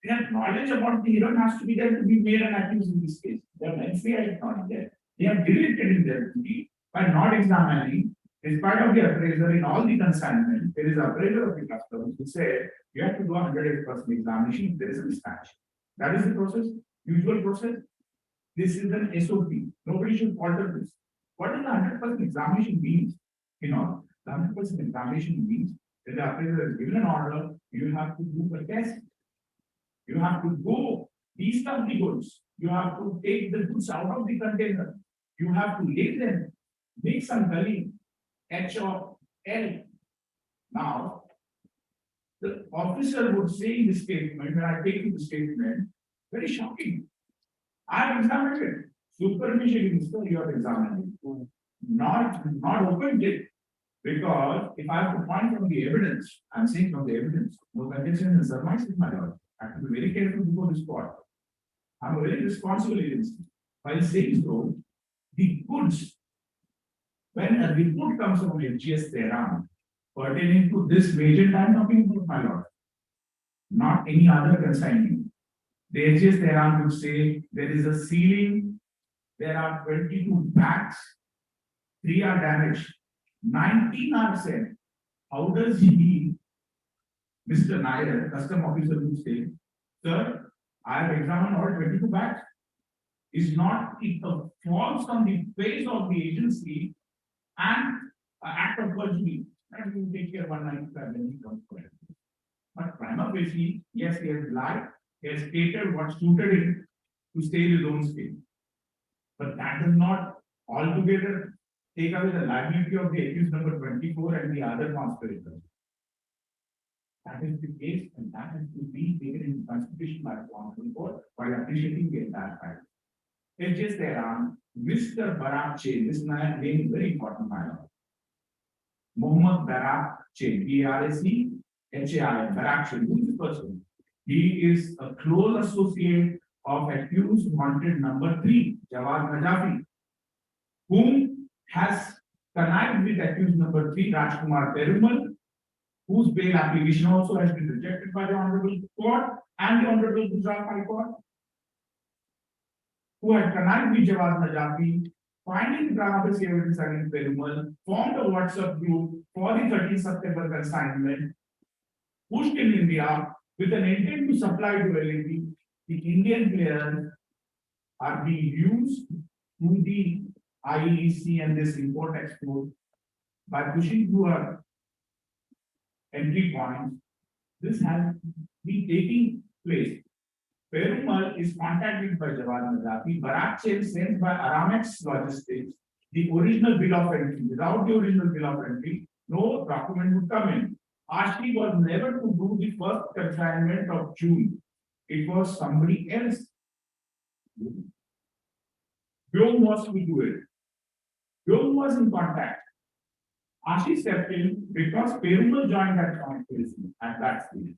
their knowledge about the hero has to be there to be made an accused in this case. Their NCI is not there. They have deleted in their duty by not examining. In spite of the appraiser in all the consignment, there is appraiser of the customs who said you have to do 100% examination if there is a mismatch. That is the process, usual process. This is an SOP. Nobody should alter this. What is the 100% examination means? You know, the 100% examination means that the appraiser is given an order, you have to do a test. You have to go east of the goods. You have to take the goods out of the container. You have to lay them, make some gully, H or L. Now, the officer would say in the statement, when I take the statement, very shocking. I have examined it. Superficially, Mr. You have examined it. Not opened it. Because if I have to point from the evidence, I'm saying from the evidence, no conditions and surmises, my lord. I have to be very careful before this court. I'm a very responsible agency. While saying so, the goods, when a report comes from HGS Tehran pertaining to this major time of input, my lord, not any other consignment, the HGS Tehran would say there is a ceiling, there are 22 bags, 3 are damaged, 19 are sent. How does he, Mr. Nair, custom officer, would say, sir, I have examined all 22 bags. Is not it falls on the face of the agency and an act of perjury, and we will take care of 195 when he comes for it. But prima facie, yes, he has lied, he has stated what suited him to stay in his own state. But that does not altogether take away the liability of the accused number 24 and the other conspirators. That is the case, and that has to be taken into consideration by the Honorable Court while appreciating the entire fact. HGS Tehran, Mr. Barak Chain, this name is very important, my lord. Mohammed Barak Chain, B-R-A-C-H-A-I-N, Barak Chain, who is the person? He is a close associate of accused wanted number 3, Jawad Najafi, whom has connived with accused number 3, Rajkumar Perumal, whose bail application also has been rejected by the Honorable Court and the Honorable Gujarat High Court, who had connived with Jawad Najafi, finding the privacy evidence against Perumal, formed a WhatsApp group for the 13th September consignment, pushed in India with an intent to supply to LAP. The Indian players are being used to the IEC and this import export by pushing through a entry point. This has been taking place. Perumal is contacted by Jawad Najafi. Barak Chain sent by Aramex Logistics the original bill of entry. Without the original bill of entry, no document would come in. Ashti was never to do the first consignment of June. It was somebody else. Vyom was to do it. Vyom was in contact Ashish stepped in because payroll joined that conspiracy at that stage.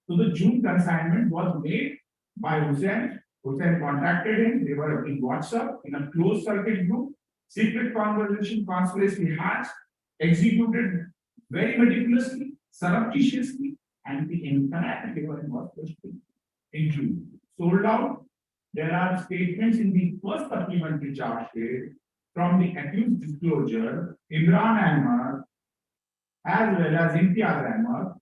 So the June consignment was made by Hussain. Hussain contacted him. They were in WhatsApp in a closed circuit group. Secret conversation, conspiracy hatched, executed very meticulously, surreptitiously, and the entire payment was pushed in June. Sold out. There are statements in the first supplementary charge sheet from the accused disclosure, Imran Ahmad, as well as Imtiaz Ahmad,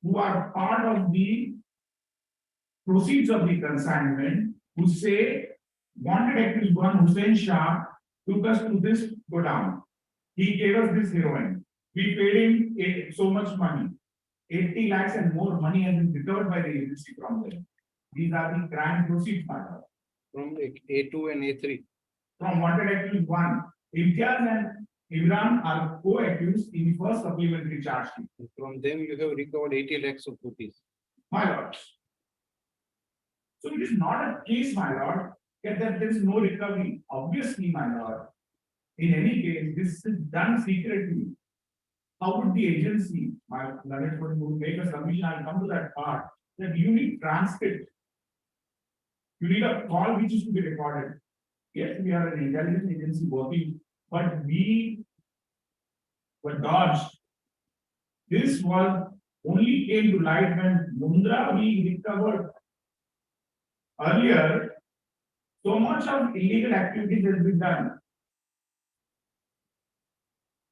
who are part of the proceeds of the consignment, who say wanted accused one Hussain Shah took us to this godown. He gave us this heroin. We paid him so much money. 80 lakhs and more money has been recovered by the agency from them. These are the crime proceeds matter. From A2 and A3. From wanted accused one, Imtiaz and Imran are co-accused in the first supplementary charge sheet. From them you have recovered 80 lakhs of rupees. My lords. So it is not a case, my lord, that there is no recovery. Obviously, my lord, in any case, this is done secretly. How would the agency, my learned friend would make a submission? I'll come to that part, that you need transcript. You need a call which is to be recorded. Yes, we are an intelligence agency working, but we were dodged. This was only came to light when Mundra we recovered. Earlier, so much of illegal activities has been done.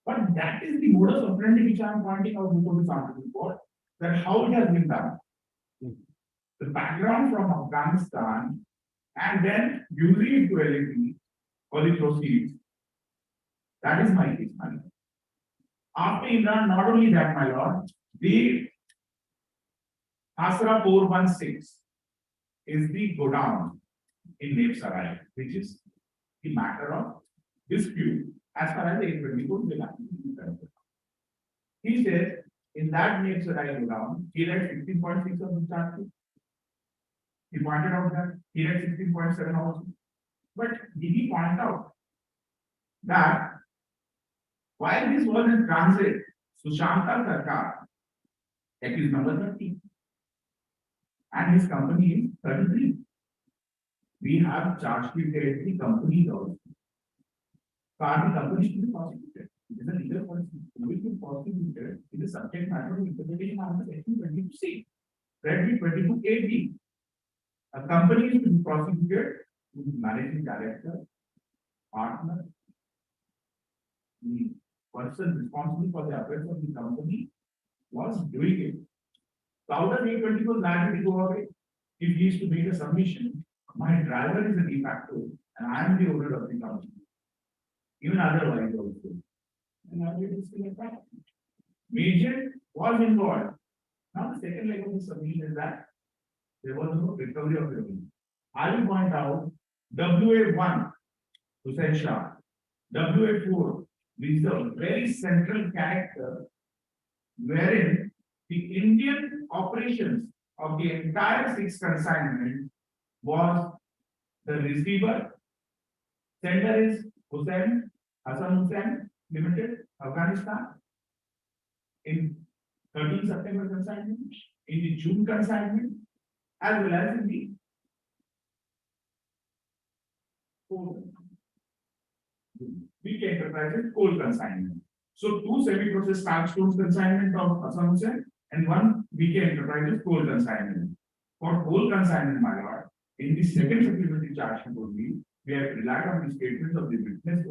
But that is the modus operandi which I am pointing out before this article report, that how it has been done. The background from Afghanistan and then using it to LAP for the proceeds. That is my case, my lord. After Imran, not only that, my lord, the Asra 416 is the godown in Nevsarai, which is the matter of dispute as far as the 824 will happen. He says in that Nevsarai godown, he read 16.6 of the chart. He pointed out that he read 16.7 also. But did he point out that while this was in transit, Sushanta Sarkar, accused number 30, and his company is 33. We have charged with the companies also. So are the companies to be prosecuted? It is a legal policy. We can prosecute it. It is subject matter of interpretation under section 22C. Read with 22A. A company is to be prosecuted with the managing director, partner, the person responsible for the affairs of the company was doing it. So out of 824 liability go away. If he is to make a submission, my driver is a de facto and I am the owner of the company. Even otherwise also. And I will still a fact. Major was involved. Now the second leg of the submission is that there was no recovery of revenue. I will point out WA1, Hussain Shah, WA4, this is a very central character wherein the Indian operations of the entire 6 consignment was the receiver, sender is Hussain, Hassan Hussain Limited, Afghanistan, in 13 September consignment, in the June consignment, as well as in the weak enterprises coal consignment. So 2 semi-processed starch stones consignment of Hassan Hussain and 1 weak enterprises coal consignment. For coal consignment, my lord, in the second supplementary charge sheet only, we have relied on the statements of the witness,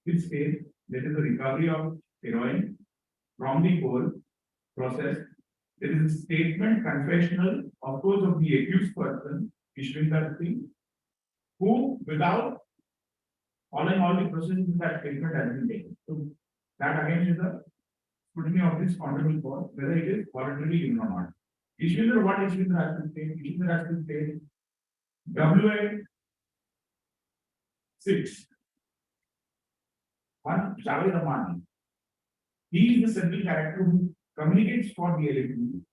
which says there is a recovery of heroin from the coal process. There is a statement confessional, of course, of the accused person, Ishwinder Singh, who, without following all the processes, that statement has been taken. So that again is a scrutiny of this honorable court, whether it is voluntarily given or not. Ishwinder, what Ishwinder has to state? Ishwinder has to state WA 6. One, Javed Rahman. He is the central character who communicates for the LAP,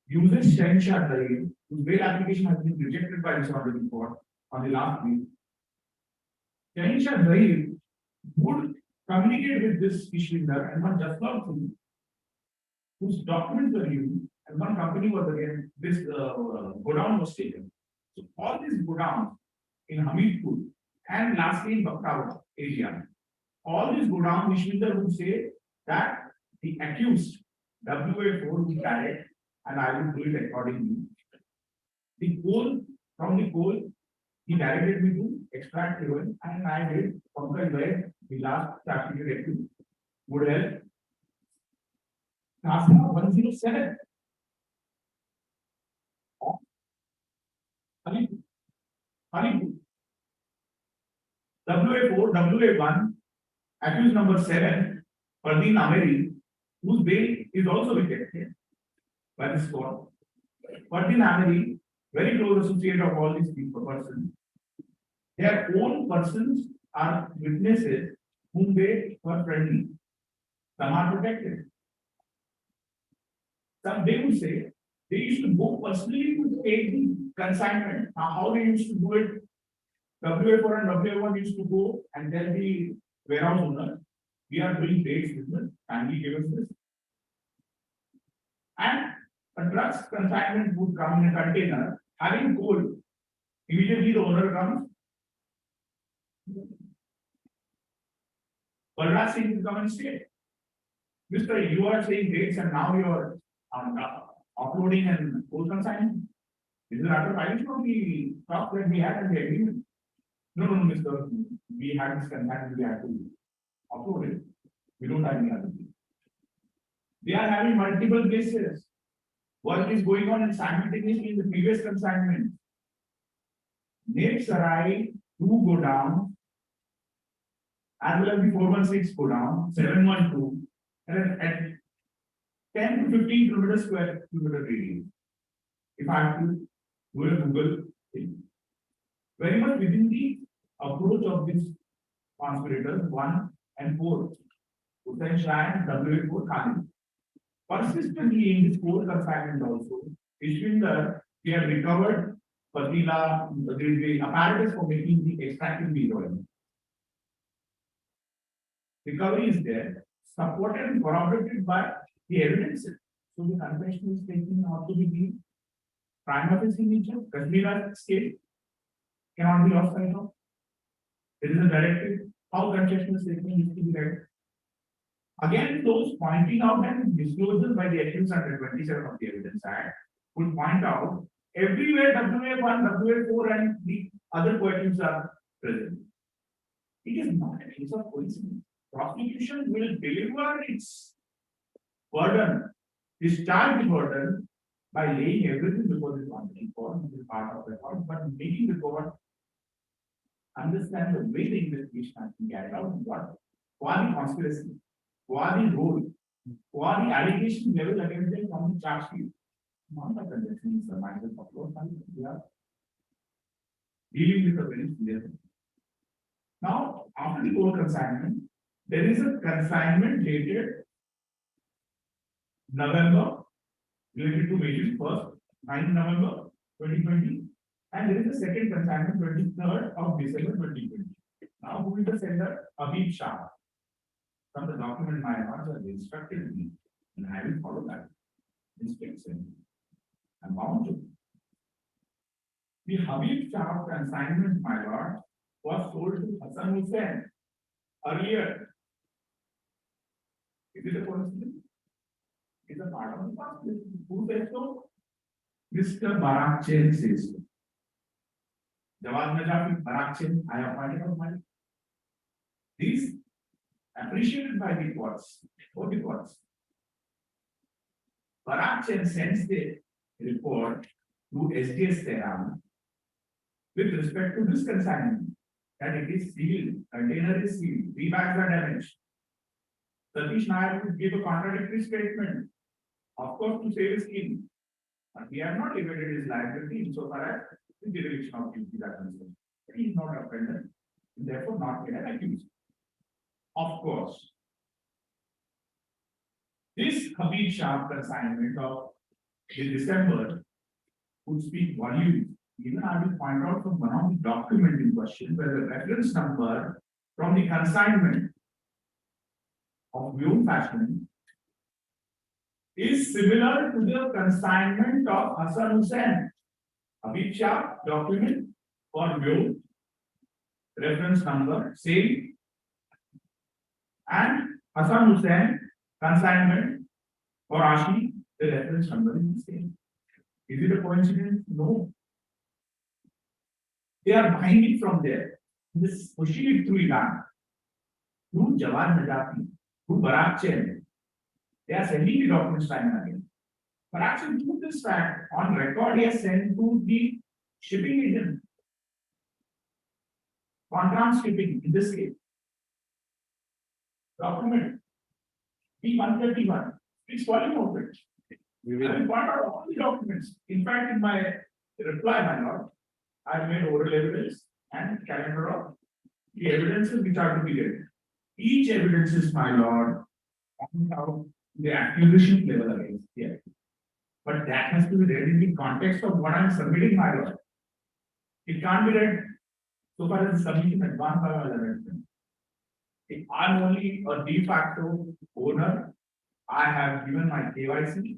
uses Shahenshah Dalil, whose bail application has been rejected by this honorable court on the last week. Shahenshah Dalil would communicate with this Ishwinder and one Jaswal Singh, whose documents were used, and one company was again, this godown was taken. So all these godowns in Hamidpur and lastly in Bakrawa area, all these godowns, Ishwinder would say that the accused WA4 will carry and I will do it accordingly. The coal, from the coal, he directed me to extract fuel and I did Pankaj where the last traffic accused would help. Class 107. Halipur. WA4, WA1, accused number 7, Pardeen Ameri, whose bail is also rejected by this court. Pardeen Ameri, very close associate of all these people, persons. Their own persons are witnesses whom they were friendly. Some are protected. Some they would say they used to go personally to take the consignment. Now, how they used to do it? WA4 and WA1 used to go and tell the warehouse owner, we are doing dates business, and he gave us this. And a drugs consignment would come in a container having coal. Immediately the owner comes. Balraj Singh will come and say, Mister, you are saying dates and now you are uploading and coal consignment. This is after violation of the stuff that we had in the agreement. No, Mister, we had this consignment, we had to upload it. We don't have any other thing. They are having multiple cases. Work is going on and simultaneously in the previous consignment. Next Sarai, 2 go down, as well as the 416 go down, 712, and at 10 to 15 kilometers square kilometer radius. If I have to do a Google thing. Very much within the approach of these conspirators, 1 and 4, Hussain Shah and WA4 Khalid. Persistently in this coal consignment also, Ishwinder, we have recovered Patila, the apparatus for making the extracting the oil. Recovery is there, supported and corroborated by the evidences. So the confession is taken out to be the prima facie nature. Kashmir scale cannot be lost sight of. There is a directive how confession statement needs to be read. Again, those pointing out and disclosures by the accused under 27 of the Evidence Act would point out everywhere WA1, WA4 and the other co-accused are present. It is not a case of coincidence. Prosecution will deliver its burden, discharge the burden by laying everything before the court, which is part of the court, but making the court understand the way the investigation has been carried out, what the conspiracy, what the role, what the allegation level against them from the charge sheet. Not the conviction is the matter of law, we are dealing with a very clear thing. Now, after the court consignment, there is a consignment dated November related to wages first, 9th November 2020, and there is a second consignment 23rd of December 2020. Now, who is the sender? Habib Shah. From the document my records are instructed me, and I will follow that inspection. I'm bound to. The Habib Shah consignment, my lord, was sold to Hassan Hussain earlier. Is it a coincidence? It's a part of the past. Who says so? Mr. Barak Chen says so. Jawad Najafi, Barak Chen, I appointed on my. These appreciated by the courts, or the courts. Barak Chen sends the report to SDS Tehran with respect to this consignment that it is sealed, container is sealed, 3 bags are damaged. Satish Nair would give a contradictory statement, of course, to save his skin. But he has not evaded his liability insofar as the dereliction of duty that concerned. He is not offended, and therefore not yet accused. Of course, this Habib Shah consignment of the December would speak volumes. Even I will point out from one of the document in question where the reference number from the consignment of View Fashion is similar to the consignment of Hassan Hussain. Abhiksha document for View, reference number same, and Hassan Hussain consignment for Ashi, the reference number is the same. Is it a coincidence? No. They are buying it from there. This pushing it through Iran, through Jawad Najafi, through Barak Chen. They are sending the documents time and again. But actually, to this fact, on record, he has sent to the shipping agent. Contract shipping, in this case. Document P131. Please volume of it. We I will, will point out all the documents. In fact, in my reply, my lord, I made oral evidence and calendar of the evidences which are to be given. Each evidence is, my lord, pointing out the accusation level against here. But that has to be read in the context of what I am submitting, my lord. It can't be read so far as the submission advance by my amendment. If I'm only a de facto owner, I have given my KYC,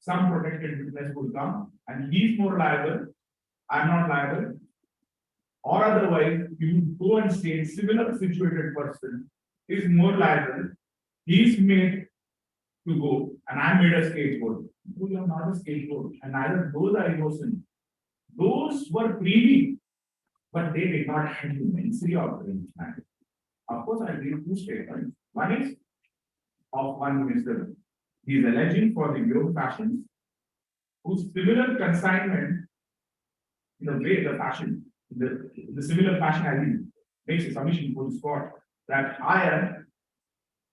some protected witness will come, and he's more liable, I'm not liable. Or otherwise, you go and state similar situated person is more liable, he's made to go, and I made a scapegoat. You are not a scapegoat, and neither those are innocent. Those were privy, but they did not have the immensity of the matter. Of course, I read two statements. One is of one minister. He is alleging for the View Fashions, whose similar consignment, in the way the fashion, the similar fashion as he makes a submission for the spot that I am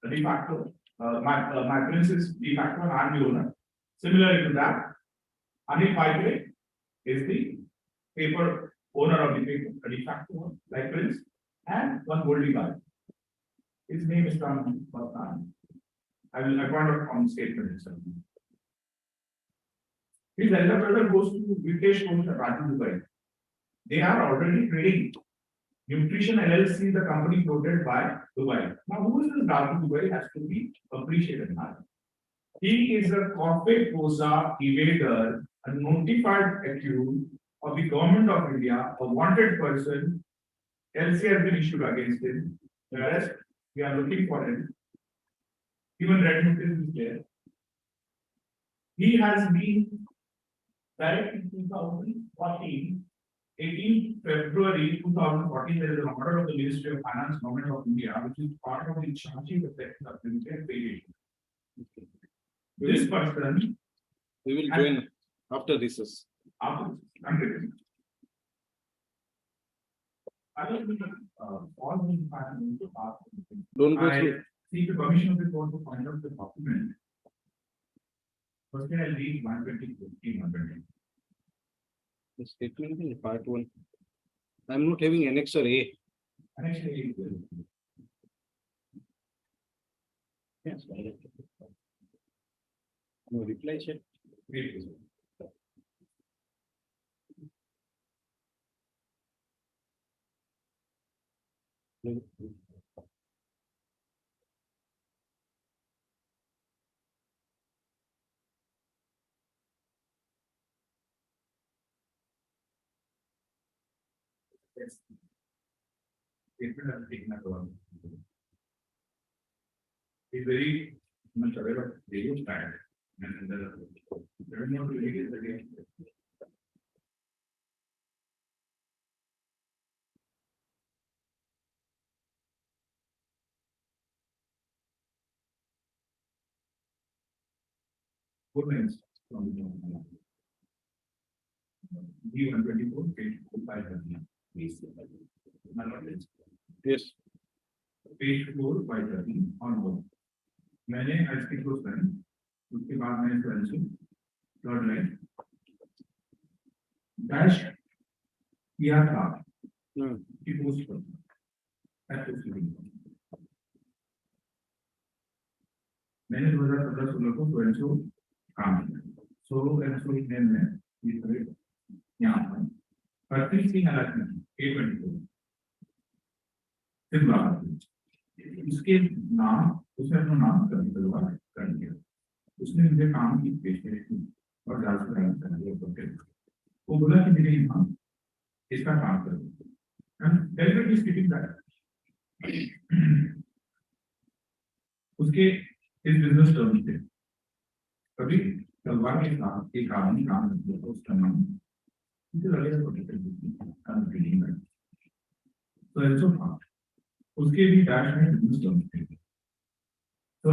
a de facto, my prince is de facto and I am the owner. Similar to that, Anil Paikre is the paper owner of the paper, a de facto like prince, and one Goldie guy. His name is Ram Bhattan. I will point out on the statement itself. His elder brother goes to Vitesh Ghosh at Raju Dubai. They are already trading. Nutrition LLC, the company floated by Dubai. Now, who is this Raju Dubai has to be appreciated now. He is a corporate COSA evader, a notified accused of the government of India, a wanted person. LC has been issued against him. The arrest, we are looking for him. Even red notice is there. He has been direct in 2014, 18 February 2014, there is an order of the Ministry of Finance, Government of India, which is part of the charging effect of the pay. This person, we will join after recess. after, I don't think all the departments to ask. Don't go I through. seek the permission of the court to find out the document. First, I'll read 120. The statement in part 1. I'm not having annexure A. Actually, Yes. No reply check. wait. Yes. Statement has taken up one. He's very much aware of the bad and there are no related again. Good names from D124, page 530. Please. Yes. Page 4 by 13 onward. मैंने SP को send उसके बाद मैंने twelfth third line dash किया था कि post पर मैंने 2017-16 को ट्वेल्थ काम किया सोलो एसओ नेम में यहाँ पर प्रतीक सिंह अलग में A24 इसके नाम उसने अपना नाम कभी तलवार कर दिया। उसने मुझे काम की पेशकश की और ट्रांसफर कर दिया। वो बोला कि मेरे यहाँ इसका काम करो। डेलिवेट इज कीपिंग दैट। उसके इस बिजनेस टर्म पे कभी तलवार के साथ एक आदमी काम करता था, उसका नाम तो था। उसके भी डैश में बिजनेस टर्म थे। तो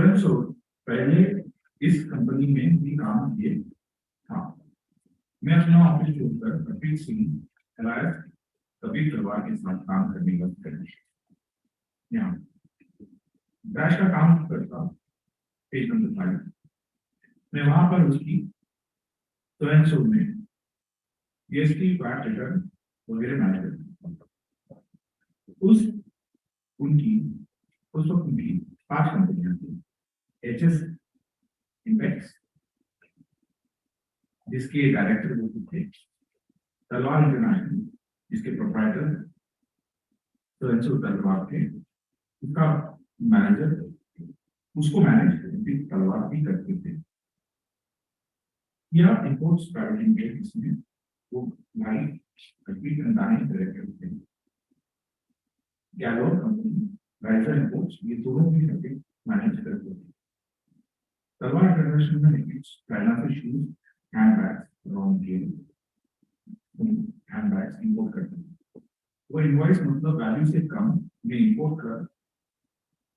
पहले इस कंपनी में भी काम किए था। मैं अपना ऑफिस छोड़कर कपिल सिंह कभी तलवार के साथ काम करने का यहाँ डैश का काम करता। पेज नंबर 5 मैं वहां पर उसकी तो में जीएसटी वैट रिटर्न वगैरह मैनेज करता। उस वक्त उनकी 5 कंपनियां थी। एचएस इंडेक्स जिसके डायरेक्टर वो थे, तलवार इंटरनेशनल जिसके प्रोप्राइटर तलवार थे, उसका मैनेजर उसको मैनेज तलवार भी करते थे। यह इंपोर्ट्स प्राइवेट लिमिटेड इसमें वो भाई डायरेक्टर थे। गैलोर कंपनी राइजर इंपोर्ट्स ये दोनों भी करके मैनेज करते थे। तलवार इंटरनेशनल में पहला से shoes handbags raw material handbags import करते थे। वो इनवॉइस मतलब वैल्यू से कम में इंपोर्ट कर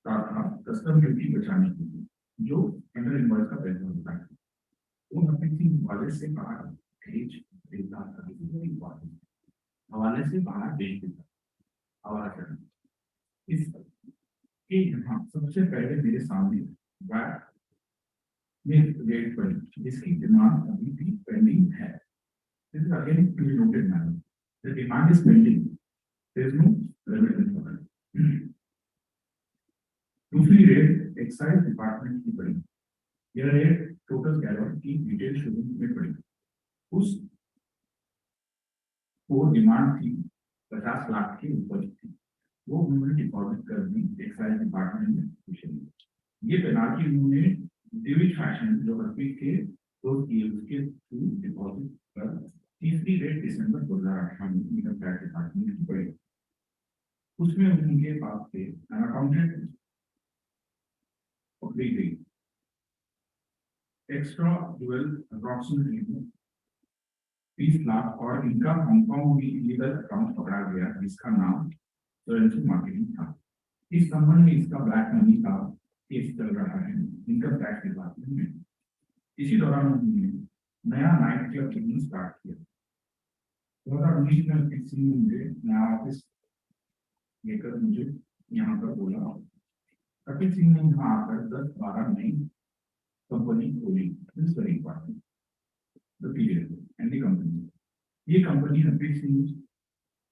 था कस्टम ड्यूटी बचाने के लिए, जो अंडर इनवॉइस का पैसा होता है। वो अपनी वाले से बाहर भेज देता था, हवाले से बाहर भेज देता हवाला करना। इस यहाँ सबसे पहले मेरे सामने वैट में रेट पर जिसकी डिमांड अभी भी पेंडिंग है। This is again to be noted now. The demand is pending. There is no revenue for it. दूसरी रेट एक्साइज डिपार्टमेंट की पड़ी। यह रेट टोटल कैलोर की डिटेल शुरू में पड़ी। उस वो डिमांड थी 50 लाख के ऊपर थी। वो उन्होंने डिपॉजिट कर दी एक्साइज डिपार्टमेंट में। ये पेनाल्टी उन्होंने डिविड फैशन जो अर्पित के तो किए उसके थ्रू डिपॉजिट कर तीसरी रेट दिसंबर 2018 में इनकम टैक्स डिपार्टमेंट की पड़ी। उसमें उनके पास से अकाउंटेंट पकड़ी गई। एक्स्ट्रा ड्यूअल अप्रॉक्सीमेटली 30 लाख और इनका हांगकांग में इलीगल अकाउंट पकड़ा गया जिसका नाम करेंसी मार्केटिंग था। इस संबंध में इसका ब्लैक मनी का केस चल रहा है इनकम टैक्स डिपार्टमेंट में। इसी दौरान उन्होंने नया नाइट क्लब बिजनेस स्टार्ट किया। 2019 में किसी ने मुझे नया ऑफिस लेकर मुझे यहाँ पर बोला। कपिल सिंह ने यहाँ आकर 10-12 नई कंपनी खोली। This very important the period and the company. ये कंपनी कपिल सिंह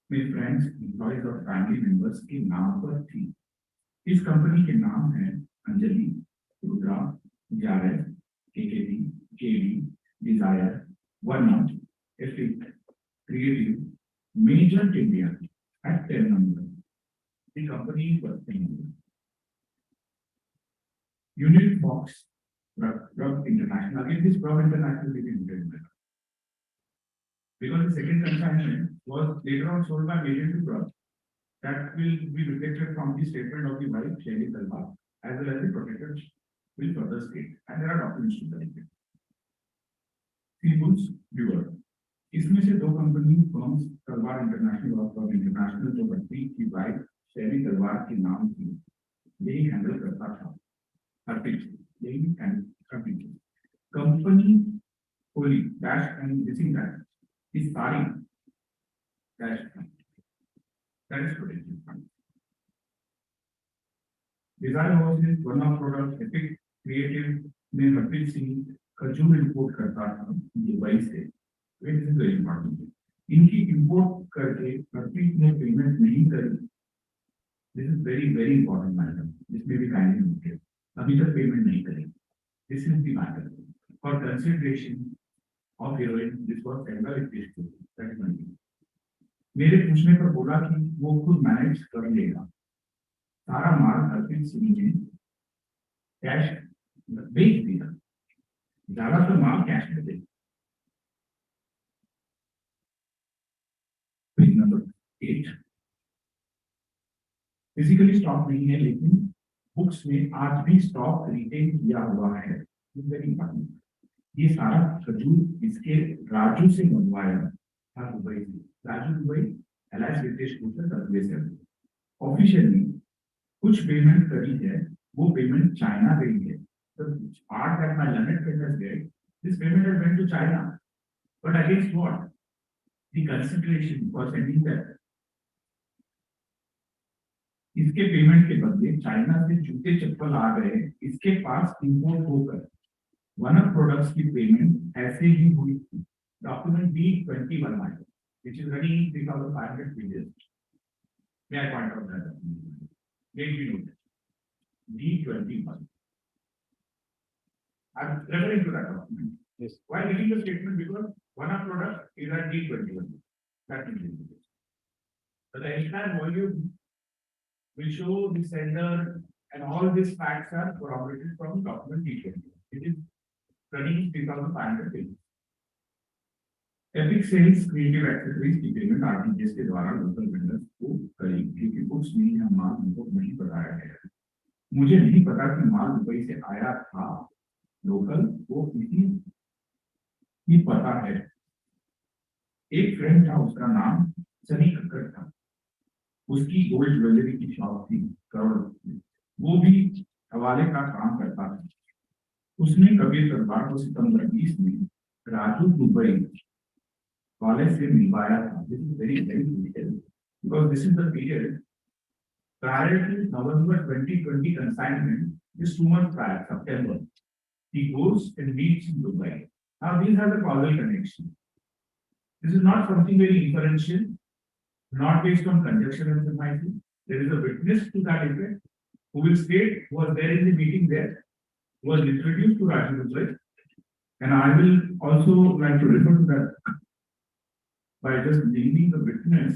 मेरे फ्रेंड्स एम्प्लॉइज और फैमिली मेंबर्स के नाम पर थी। इस कंपनी के नाम है Anjali, Rudra, Javed, KKB, KB, desire, one, epic, creative, major India at 10 number. The company is working. Unit Box, Prog International. Again, this Prog International is limited. Because the second consignment was later on sold by Major to Prog. That will be reflected from the statement of the wife, Shelly Talwar, as well as the protector will further state. And there are documents to the effect. People's Viewer. इसमें से 2 company firms तलवार international और Prague international जो बच्ची की wife शेरी तलवार के नाम थी यही हैंडल करता था। यही कंपनी खोली डैश एंड दिसिंग दैट इस सारी dash that is protected. Design houses one of product epic creative में हरप्रीत सिंह खजूर रिपोर्ट करता था दुबई से। इनकी इंपोर्ट करके हरप्रीत ने पेमेंट नहीं करी। This is very very important matter. जिसमें भी काइंडली अभी तक पेमेंट नहीं करी। This is the matter for consideration of heroine. This was anger मेरे पूछने पर बोला कि वो खुद मैनेज कर लेगा। सारा माल हरप्रीत सिंह ने कैश बेच दिया, ज्यादातर माल कैश में दे। नंबर 8, फिजिकली स्टॉक नहीं है लेकिन बुक्स में आज भी स्टॉक रिटेन किया हुआ है। Very important. ये सारा खजूर इसके राजू से मंगवाया था, दुबई से। राजू दुबई एलायंस विदेश सर्विस से ऑफिशियली कुछ पेमेंट करी है, वो पेमेंट चाइना गई है। तो part that my learned friend has made, this payment has went to China, but against what? The consideration for sending that. इसके पेमेंट के बदले चाइना से जूते चप्पल आ गए, इसके पास इंपोर्ट होकर वन ऑफ प्रोडक्ट्स की पेमेंट ऐसे ही हुई थी। Document D21 which is running 3,500 pages. May I point out that? Make me note. D21. I'm referring to that document. Yes. Why making the statement? Because one of product is at D21. That means it. So the entire volume will show the sender and all these facts are corroborated from document D21. It is running 3,500 pages. Epic Sales Creative Accessories की payment RTGS के द्वारा local vendors को करी, क्योंकि books में यह माल उनको नहीं बताया गया। मुझे नहीं पता कि माल दुबई से आया था, लोकल वो किसी की पता है। एक फ्रेंड था, उसका नाम सनी कक्कड़ था, उसकी गोल्ड ज्वेलरी की शॉप थी करोड़, वो भी हवाले का काम करता था। उसने कबीर सरदार को सितंबर 20 में राजू दुबई वाले से मिलवाया था। This is very detailed because this is the period prior to November 2020 consignment. This 2 months prior, September, he goes and meets in Dubai. Now these have a causal connection. This is not something very inferential, not based on conjecture and surmise. There is a witness to that effect who will state who was there in the meeting there, was introduced to Raju Dubai, and I will also like to refer to that by just naming the witness.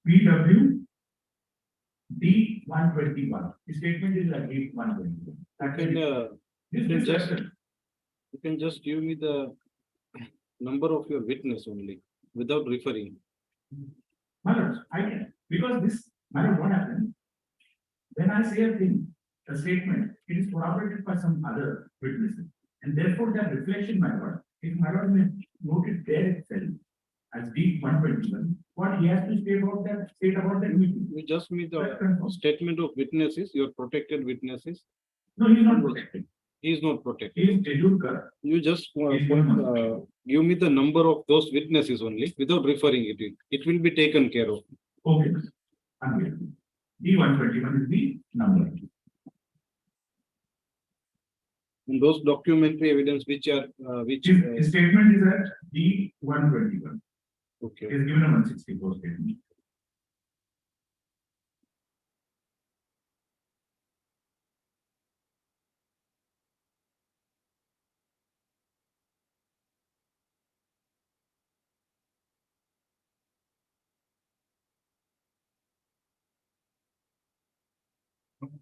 PW D121. The statement is like D121. You can just give me the number of your witness only without referring. Maharaj, I can, because this, Maharaj, what happened? When I say a thing, a statement, it is corroborated by some other witnesses, and therefore that reflection, Maharaj, if Maharaj may note it there itself as D121, what he has to say about that meeting. You just mean the statement of witnesses, your protected witnesses. No, he is not protected. He is not protected. He is scheduled. You just give me the number of those witnesses only without referring it. It will be taken care of. Okay. D121 is the number. And those documentary evidence which are His statement is at D121. Okay. He has given a 164 statement.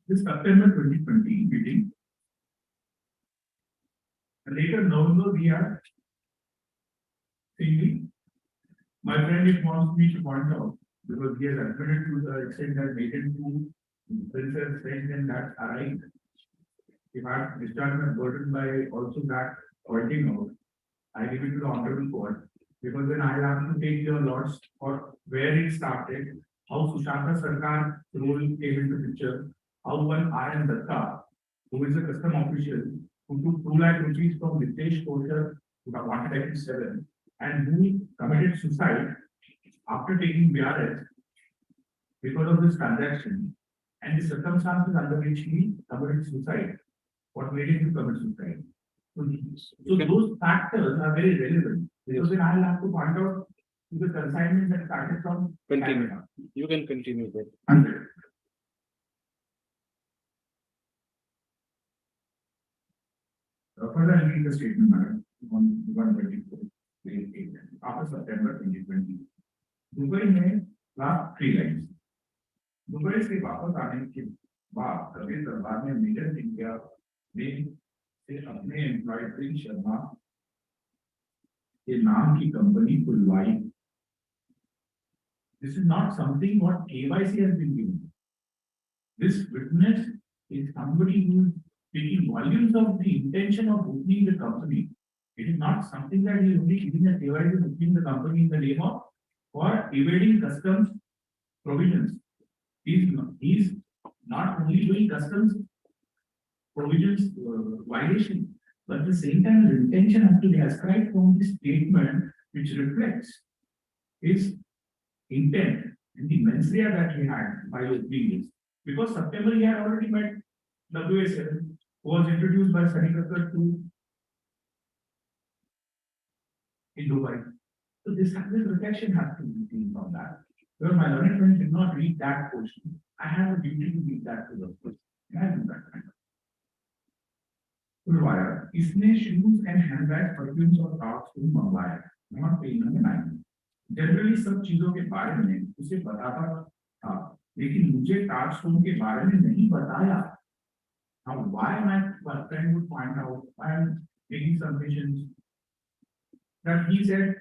This September 2020 meeting, and later November we are thinking, my friend it wants me to point out, because he has admitted to the extent that maiden to princess friend and that arrived. If I have discharged my burden by also that pointing out, I give it to the honorable court, because then I have to take your lots for where it started, how Sushanta Sarkar role came into picture, how one Iron Datta, who is a custom official, who took 2 lakh rupees from Nitesh Kosher to the 197, and who committed suicide after taking BRS because of this transaction, and the circumstances under which he committed suicide, what made him to commit suicide. So those factors are very relevant, because then I'll have to point out to the consignment that started from Continue. Canada. You can continue that. 100. Further, I read the statement, madam, on 124, after September 2020. Dubai में last 3 lines. Dubai से वापस आने के वाह कभी दरबार में major thing किया से अपने एम्प्लॉय प्रिंस शर्मा के नाम की company खुलवाई. This is not something what KYC has been given. This witness is somebody who is speaking volumes of the intention of opening the company. It is not something that he is only giving a KYC to opening the company in the name of or evading customs provisions. He is not only doing customs provisions violation, but at the same time the intention has to be ascribed from the statement which reflects his intent and the mens rea that he had by opening this. Because September he had already met WA7, who was introduced by Sojitra to in Dubai. So this reflection has to be seen from that. Because my learned friend did not read that portion, I have a duty to read that to the person. And I do that kind of. Fulwaya, इसने shoes and handbags, perfumes और cars को मंगवाया. Not paying number 9. Generally सब चीजों के बारे में उसे बताता था, लेकिन मुझे टास्क के बारे में नहीं बताया. Now why my friend would find out why I'm making submissions that he said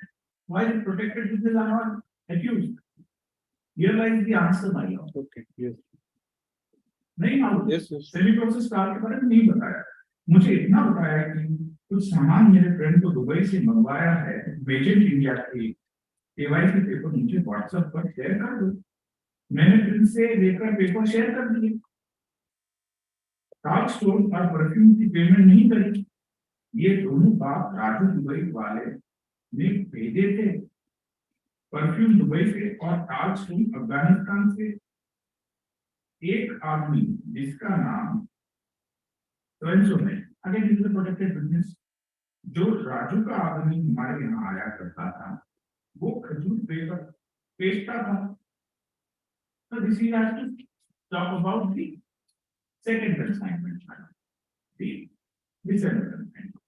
why the protected business are not accused. Here lies the answer, my lord. Okay, yes. नहीं मालूम. Yes, yes. Semi process car के बारे में नहीं बताया. मुझे इतना बताया कि कुछ सामान मेरे फ्रेंड को दुबई से मंगवाया है, मेजर इंडिया के केवाईसी पेपर मुझे व्हाट्सएप पर शेयर कर दो. मैंने प्रिंट से लेकर पेपर शेयर कर दिए. कार्ड स्टोर और परफ्यूम की पेमेंट नहीं करी. ये दोनों बात राजू दुबई वाले ने भेजे थे. परफ्यूम दुबई से और कार्ड स्टोर अफगानिस्तान से. एक आदमी जिसका नाम स्वयं में अगेन इज प्रोटेक्टेड बिजनेस, जो राजू का आदमी हमारे यहाँ आया करता था, वो खजूर पेपर बेचता था. So this is has to talk about the second consignment. The second consignment.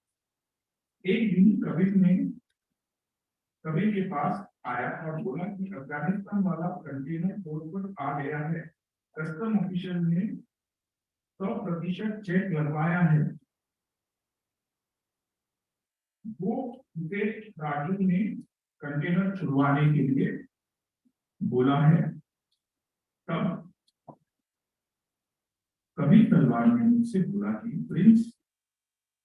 एक दिन कबीर के पास आया और बोला कि अफगानिस्तान वाला कंटेनर पोर्ट पर आ गया है. कस्टम ऑफिसर ने 100% चेक लगवाया है. वो राजू ने कंटेनर छुड़वाने के लिए बोला है. तब कभी तलवार ने मुझसे बोला कि प्रिंस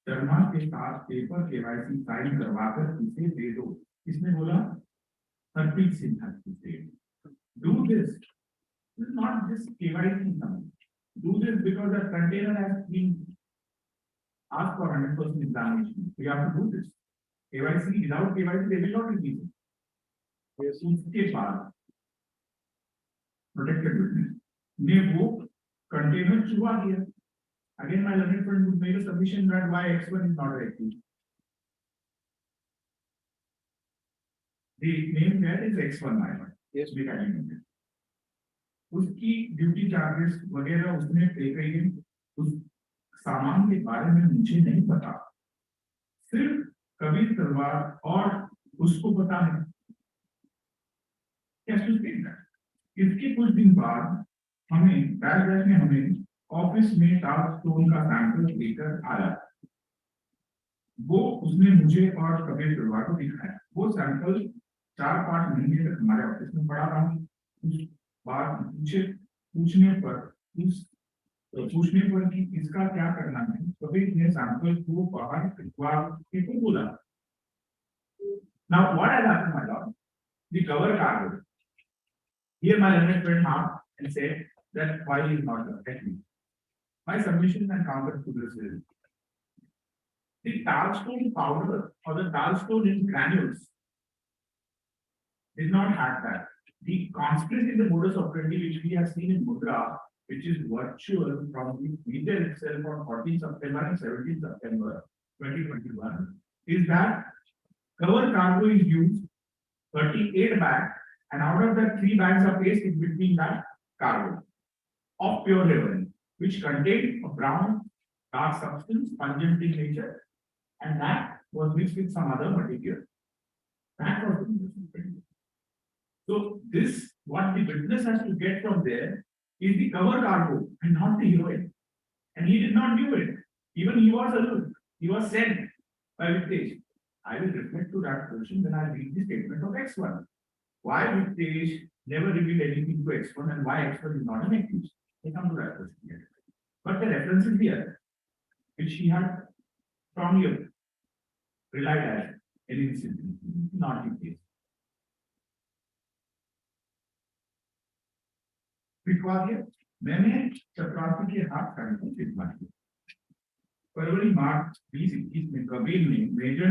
शर्मा के साथ पेपर केवाईसी साइन करवाकर इसे दे दो. किसने बोला? हरप्रीत सिंह ने. Do this, not this KYC now. Do this because the container has been asked for 100% examination. We have to do this. KYC, without KYC, they will not release it. Yes. उसके बाद protected witness ने वो container छुपा दिया. Again, my learned friend would make a submission that why X1 is not accused. The name there is X1, my lord. Yes, we can name it. उसकी duty charges वगैरह उसने पे किए. उस सामान के बारे में मुझे नहीं पता, सिर्फ कबीर तलवार और उसको पता है. इसके कुछ दिन बाद हमें पैराग्राफ में हमें ऑफिस में टास्क स्टोन का सैंपल लेकर आया. वो उसने मुझे और कबीर तलवार को दिखाया. वो सैंपल 4-5 महीने तक हमारे ऑफिस में पड़ा रहा. बात पूछने पर कि इसका क्या करना है, कबीर ने सैंपल को बाहर को बोला. Now what has happened, my lord? The cover cargo. Here my learned friend half and said that why is not affected. My submission and counter to this is the tarstone powder or the tarstone in granules did not have that. The conspiracy in the modus operandi which we have seen in Mudra, which is virtual from the meter itself on 14th September and 17th September 2021, is that cover cargo is used 38 bags, and out of that 3 bags are placed in between that cargo of pure revenue, which contained a brown dark substance, pungent in nature, and that was mixed with some other material. That was the modus operandi. So this, what the witness has to get from there is the cover cargo and not the heroine. And he did not do it. Even he was alone. He was sent by Vitesh. I will reflect to that question when I read the statement of X1. Why Vitesh never revealed anything to X1 and why X1 is not an accused? I come to that question here. But the reference is here, which he had strongly relied at any incident, not the case. Because मैंने चपरासी के हाथ काटने को फिल्मा की फरवरी मार्च 2021 में कबीर ने मेजर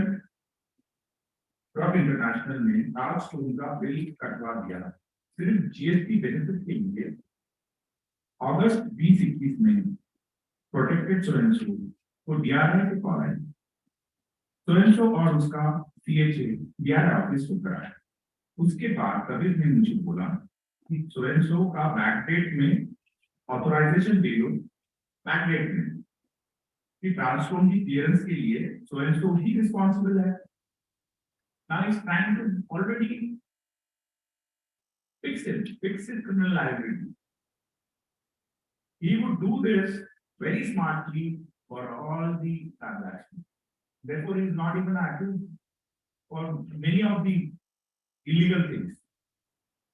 ड्रॉप इंटरनेशनल में लार्ज स्टोन का बिल कटवा दिया सिर्फ जीएसटी बेनिफिट के लिए अगस्त 2021 में प्रोटेक्टेड सोरेंसो को डीआरआई से कॉल आई सोरेंसो और उसका सीएचए डीआरआई ऑफिस को कराया उसके बाद कबीर ने मुझे बोला कि सोरेंसो का बैकडेट में ऑथराइजेशन दे दो बैकडेट में कि ट्रांसफॉर्म की क्लियरेंस के लिए सोरेंसो ही रिस्पांसिबल है now he's trying to already fix his criminal liability. He would do this very smartly for all the transactions. Therefore, he is not even accused for many of the illegal things.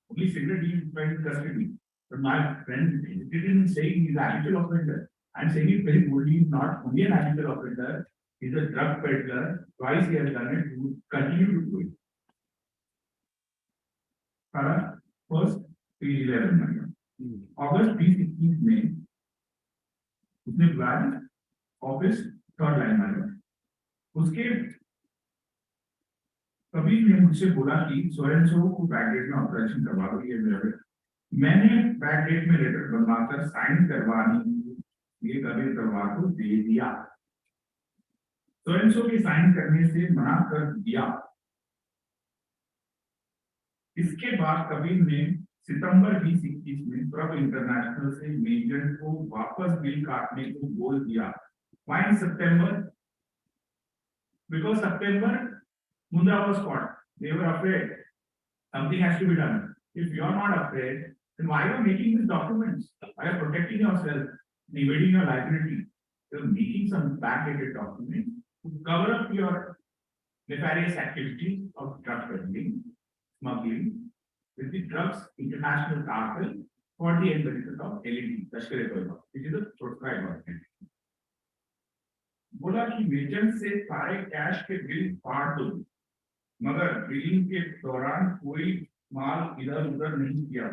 Only cigarette he is in custody. But my friend didn't say he is an habitual offender. I'm saying it very boldly, he's not only an habitual offender, he's a drug peddler. Twice he has done it, he would continue to do it. First, page 11 में August 2021 में उसने बुलाया office third line में उसके कबीर ने मुझसे बोला कि सोरेंसो को बैकडेट में ऑपरेशन करवा दो ये मेरा मैंने बैकडेट में लेटर बनवाकर साइन करवानी ये कबीर करवा को दे दिया सोरेंसो के साइन करने से मना कर दिया इसके बाद कबीर ने सितंबर 2021 में प्रॉप इंटरनेशनल से मेजर को वापस बिल काटने को बोल दिया Why in September? Because September Mundra was caught. They were afraid. Something has to be done. If you are not afraid, then why are you making these documents? Why are you protecting yourself, evading your liability? You're making some backdated documents to cover up your nefarious activities of drug peddling, smuggling, with the drugs international cartel for the end benefit of LED, Tashkar-e-Taiba, which is a proscribed organization. बोला कि major से सारे cash के bill फाड़ दो मगर billing के दौरान कोई माल इधर उधर नहीं किया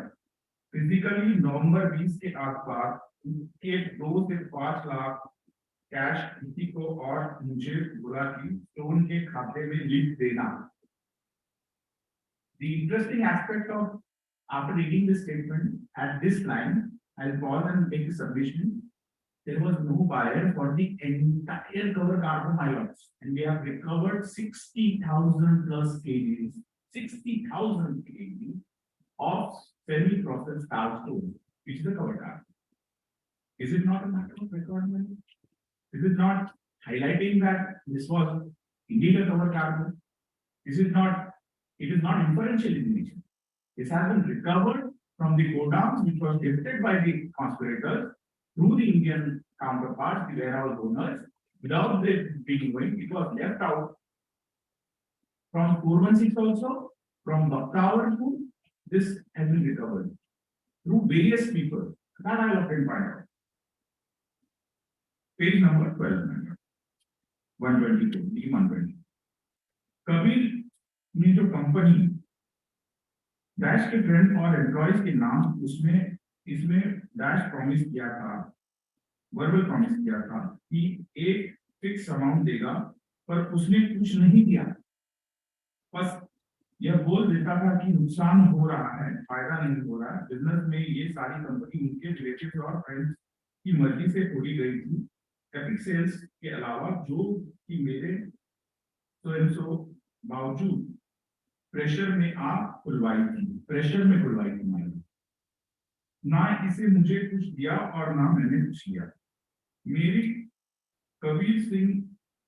फिजिकली नवंबर 20 के आसपास उसके 2 से 5 लाख कैश किसी को और मुझे बोला कि स्टोन के खाते में लिख देना The interesting aspect of after reading this statement at this line I'll pause and make a submission there was no buyer for the entire cover cargo ions and we have recovered 60,000 plus kgs 60,000 kg of semi-processed stone which is the cover cargo is it not a matter of requirement is it not highlighting that this was indeed a cover cargo this is not it is not inferential in nature this has been recovered from the godowns which was lifted by the conspirators through the Indian counterparts, the warehouse owners, without them being knowing, it was left out from 416 also, from Bhaktavar too, this has been recovered through various people. That I will find out. Page number 12, 122, D120. Kabir ने जो company dash के friend और employees के नाम उसमें इसमें dash promise किया था वर्बल प्रॉमिस किया था कि एक फिक्स अमाउंट देगा पर उसने कुछ नहीं दिया बस यह बोल देता था कि नुकसान हो रहा है फायदा नहीं हो रहा है बिजनेस में ये सारी कंपनी उनके रिलेटिव्स और फ्रेंड्स की मर्जी से खोली गई थी एपिक सेल्स के अलावा जो कि मेरे सो बावजूद प्रेशर में खुलवाई थी मैंने ना इसे मुझे कुछ दिया और ना मैंने कुछ लिया मेरी कबीर सिंह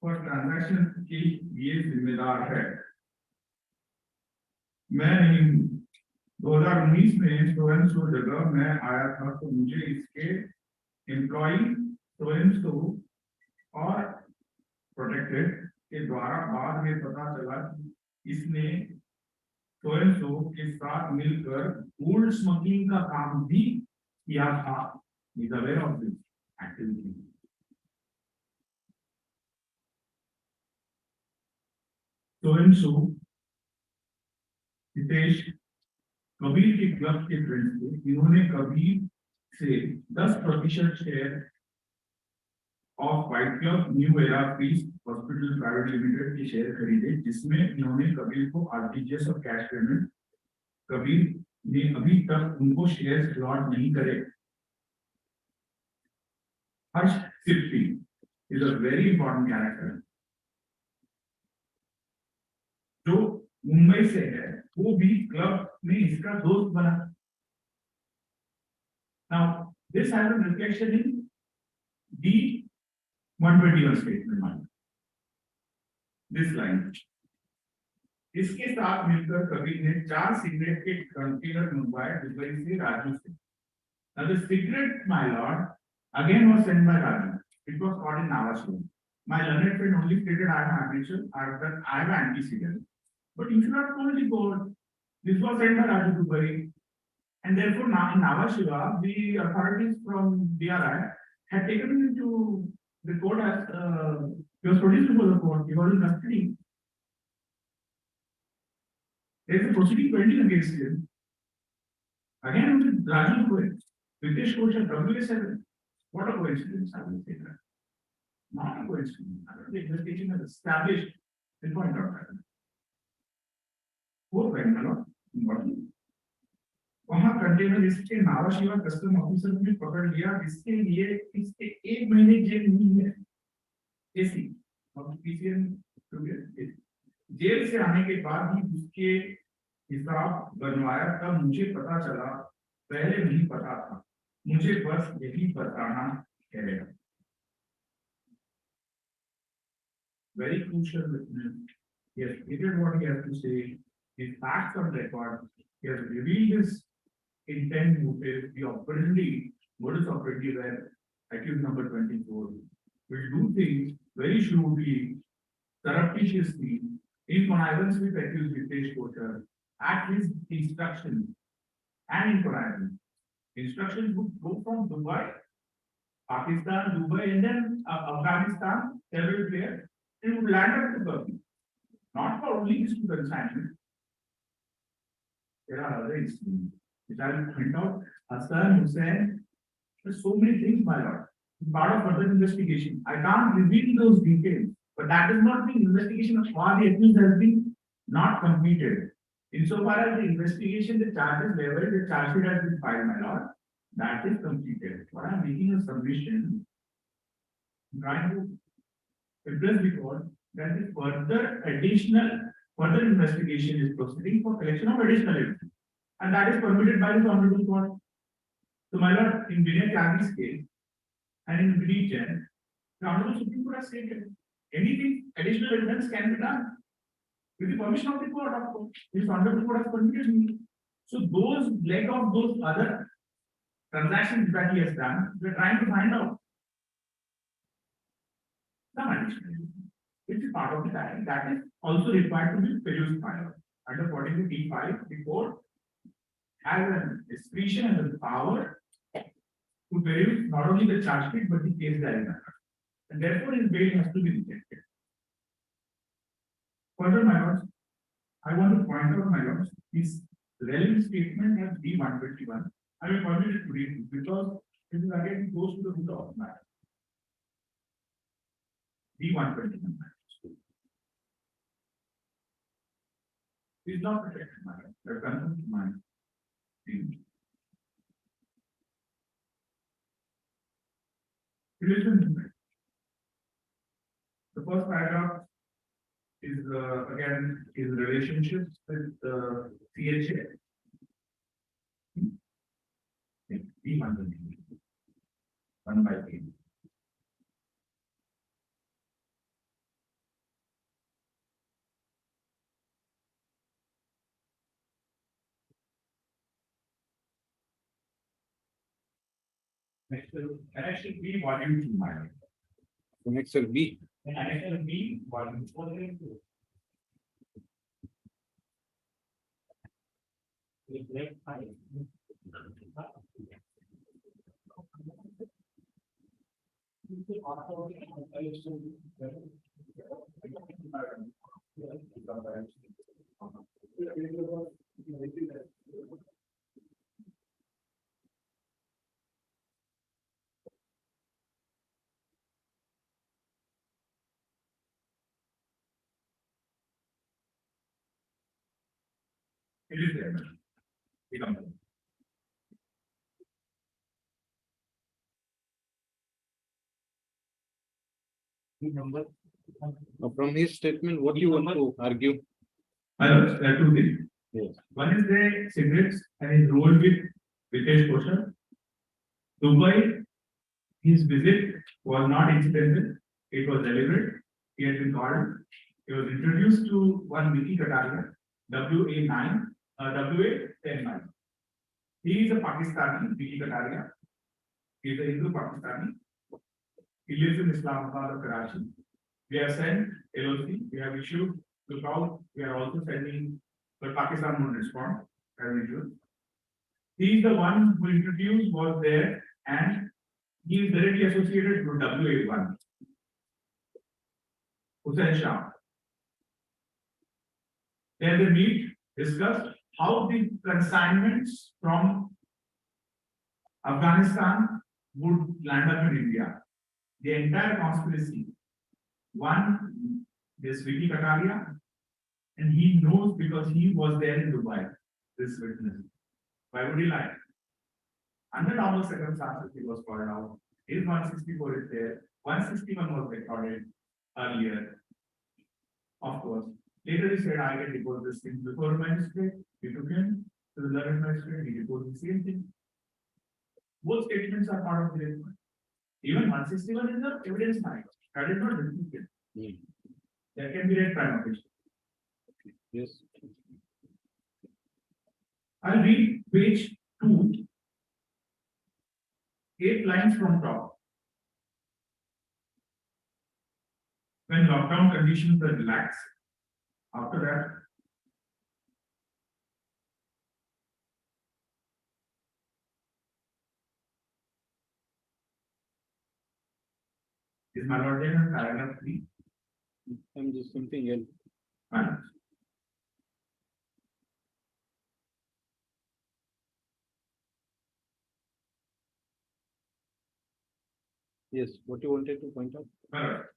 पर ट्रांजैक्शन के लिए जिम्मेदार है मैं नहीं हूं 2019 में स्वयं सो जगह मैं आया था तो मुझे इसके एम्प्लॉय स्वयं सो और प्रोटेक्टेड के द्वारा बाद में पता चला कि इसने स्वयं सो के साथ मिलकर गोल्ड स्मगलिंग का काम भी किया था. He's aware of this activity. स्वयं सो हितेश कबीर के क्लब के फ्रेंड्स थे. इन्होंने कबीर से 10% share of white club new era peace hospital private limited के शेयर खरीदे, जिसमें इन्होंने कबीर को आरटीजीएस और कैश पेमेंट. कबीर ने अभी तक उनको शेयर अलॉट नहीं करे. Harsh Sippi is a very important character जो मुंबई से है, वो भी क्लब में इसका दोस्त बना. Now this has a reflection in the 121 statement. This line, इसके साथ मिलकर कबीर ने 4 सिगरेट के कंटेनर मंगवाए दुबई से राजू से. Now the cigarette, my lord, again was sent by Raju. It was caught in Navashima. My learned friend only stated I am habitual, I am anti-cigarette. But you should not told the court. This was sent by Raju Dubai. And therefore now in Navashima, the authorities from DRI had taken him to the court as he was produced before the court. He was in custody. There is a proceeding pending against him. Again with Raju Dubai. British Coach at WA7. What a coincidence, I will say that. Not a coincidence. The investigation has established the point of that. Fourth point, important. वहां container इसके नावाशिवा custom officer ने पकड़ लिया, जिसके लिए इसके 1 महीने jail नहीं है. एसी और पीसीएम जेल से आने के बाद ही उसके हिसाब बनवाया. तब मुझे पता चला, पहले नहीं पता था. मुझे बस यही बताना है. Very crucial witness. He has stated what he has to say. His facts on record. He has revealed his intent, motive, the operandi, modus operandi where accused number 24 will do things very shrewdly, surreptitiously, in connivance with accused Hitesh Kochar, at his instruction and in connivance. Instructions would go from Dubai, Pakistan, Dubai, and then Afghanistan, several players, and would land up to Turkey. Not for only his consignment. There are other incidents which I will point out. Hassan, Hussain, there's so many things, my lord. Part of further investigation. I can't reveal those details, but that is not the investigation of all the accused has been not completed. Insofar as the investigation, the charges level, the charge sheet has been filed, my lord. That is completed. What I am making a submission, trying to address the court that the further investigation is proceeding for collection of additional evidence, and that is permitted by the honorable court. So, my lord, in Vinay Tyag's case and in Vinay Jain, the honorable Supreme Court has stated anything additional evidence can be done with the permission of the court, of course. This honorable court has permitted me. So, those leg of those other transactions that he has done, we are trying to find out some additional evidence, which is part of the diary. That is also required to be produced by us. Under 42 T5, the court has an discretion and the power to produce not only the charge sheet but the case diary, and therefore his bail has to be rejected. Further, my lords, I want to point out, my lords, his relevant statement as D121. I will permit it to read it because it is again goes to the root of matter. D121. It is not protected matter. The consent to mind. Listen, the first paragraph is again his relationships with CHA. One by three. Annexure B, volume 2, madam. Annexure B. Annexure B, volume 2. It is there, madam. Become. From his statement, what you want to argue? Hello, there are two things. Yes. One is the cigarettes and his role with Vitesh Kosher. Dubai, his visit was not incidental, it was deliberate. He had been called. He was introduced to one Vicky Kataria, WA10. He is a Pakistani, Vicky Kataria. He is a Hindu Pakistani. He lives in Islamabad or Karachi. We have sent LOC, we have issued lookout, we are also sending, but Pakistan won't respond as usual. He is the one who introduced, was there, and he is directly associated with WA1. Hussain Shah. Then they meet, discuss how the consignments from Afghanistan would land up in India. The entire conspiracy. One, this Vicky Kataria, and he knows because he was there in Dubai, this witness. Why would he lie? Under normal circumstances, he was called out. His 164 is there. 161 was recorded earlier. Of course. Later he said, I can report this thing before magistrate. We took him to the 11th magistrate. He reported the same thing. Both statements are part of the report. Even 161 is the evidence matter. That is not repeated. That can be read prima facie. Yes. I'll read page 2, 8 lines from top. When lockdown conditions are relaxed, after that, is my lord in paragraph 3. I'm just something else. Fine. Yes, what you wanted to point out? Correct.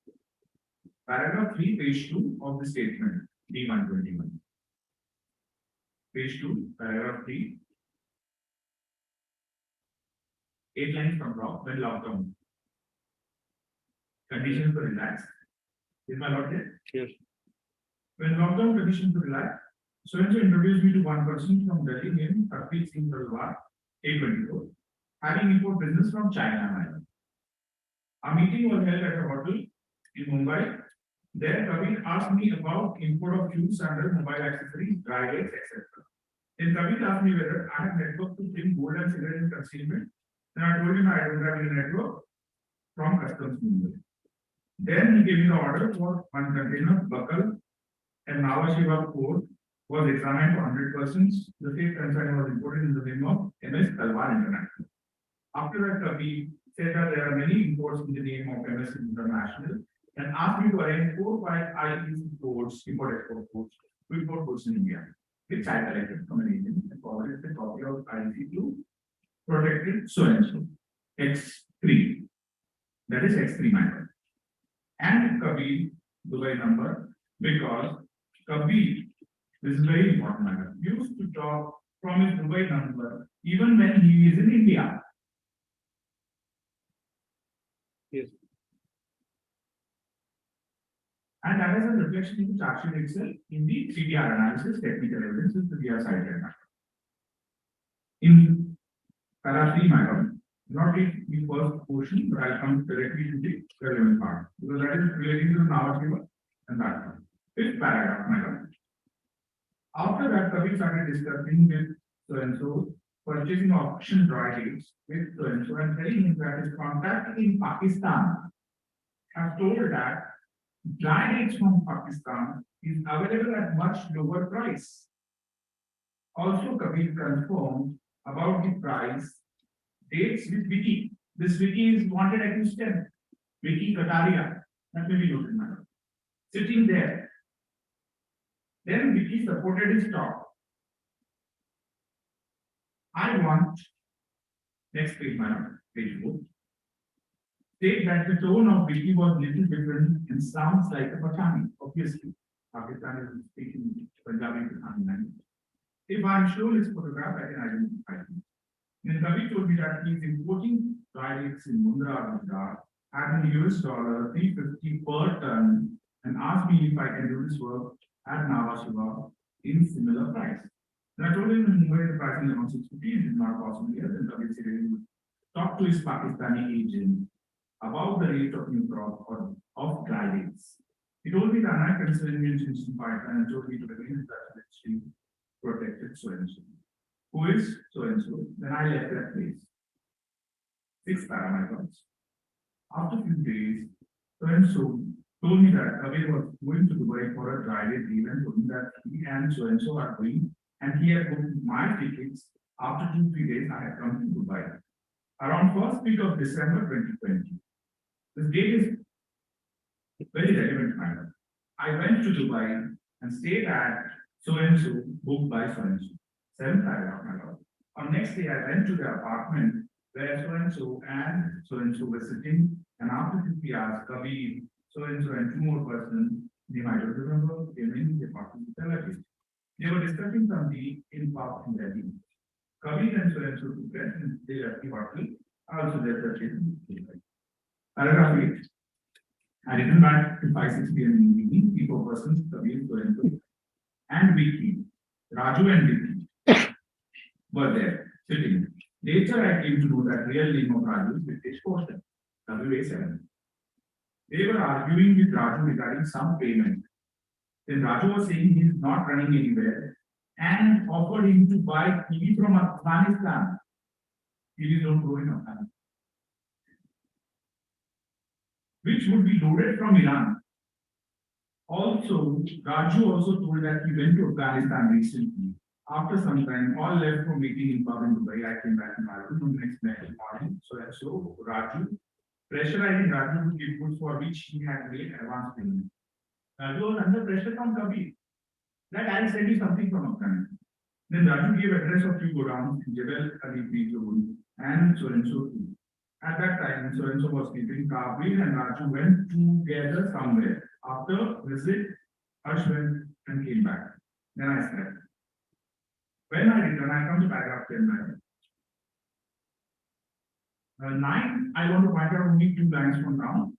Paragraph 3, page 2 of the statement, D121. Page 2, paragraph 3. 8 lines from top, when lockdown. Conditions were relaxed. Is my lord there? Yes. When lockdown conditions were relaxed, so introduced me to one person from Delhi named Harpreet Singh Talwar, A24, having import business from China. A meeting was held at a hotel in Mumbai. There, Kabir asked me about import of shoes, sandals, mobile accessories, dry goods, etc. Then Kabir asked me whether I have network to bring gold and silver in concealment. Then I told him I don't have any network from customs Mumbai. Then he gave me the order for one container, buckle, and Nava Shiva code was examined for 100%. The same consignment was imported in the name of MS Talwar International. After that, Kabir said that there are many imports in the name of MS International and asked me to arrange 4 or 5 IEC codes, import-export codes, to import goods in India, which I collected from an agent and forwarded the copy of IEC to protected so and so, X3. That is X3 matter. And Kabir Dubai number, because Kabir, this is very important matter, used to talk from his Dubai number even when he is in India. Yes. And that is a reflection in the chart sheet itself in the CDR analysis, technical evidence, which we are cited. In para 3 matter, not the first portion, but I'll come directly to the relevant part, because that is relating to the Nava Shiva and that one. 5th paragraph, matter. After that, Kabir started discussing with so and so purchasing auction dry dates with so and telling him that his contact in Pakistan have told that dry dates from Pakistan is available at much lower price. Also, Kabir confirmed about the price dates with Vicky. This Vicky is wanted accused 10. Vicky Kataria, that may be noted, madam. Sitting there. Then Vicky supported his talk. I want, next page, madam, page 4. State that the tone of Vicky was little different and sounds like a Patani. Obviously, Pakistan is speaking Punjabi Patani language. If I'm shown his photograph, I can identify him. Then Kabir told me that he is importing dialects in Mundra, Gujarat, at $350 per ton, and asked me if I can do this work at Nava Shiva in similar price. And I told him in Mumbai the pricing is around 650, it is not possible here. Then Kabir said he would talk to his Pakistani agent about the rate of new crop or of dry dates. He told me that I consider Indian pipeline and told me to remain in touch with she protected so and so. Who is so and so? Then I left that place. 6 parameters. After a few days, so and so told me that Kabir was going to Dubai for a dry date event, told me that he and so are going, and he had booked my tickets. After 2-3 days, I had come to Dubai. Around first week of December 2020. This date is very relevant, madam. I went to Dubai and stayed at so and so, booked by so and so. 7th paragraph, my lord. On next day, I went to the apartment where so and so were sitting, and after 50 hours, Kabir, so and 2 more persons, they might not remember, came in the apartment with the luggage. They were discussing something in Park in Delhi. Kabir and so took rest and they left the apartment. Also, their purchase. Paragraph 8. I returned back to 5-6 p.m. in the evening. 3 4 persons, Kabir, so and Vicky, Raju and Vicky were there sitting. Later, I came to know that real name of Raju is British Postal, WA7. They were arguing with Raju regarding some payment. Then Raju was saying he is not running anywhere and offered him to buy TV from Afghanistan. TVs don't grow in Afghanistan, which would be loaded from Iran. Also, Raju also told that he went to Afghanistan recently. After some time, all left for meeting in pub in Dubai. I came back in Raju from next morning. So Raju, pressurizing Raju to give goods for which he had made advance payment. Raju was under pressure from Kabir that I'll send you something from Afghanistan. Then Raju gave address of 2 godowns in Jebel Ali Beach and so too. At that time, so was sleeping. Kabir and Raju went together somewhere. After visit, Harsh went and came back. Then I slept. When I return, I come to paragraph 10. 9, I want to point out only 2 lines from now.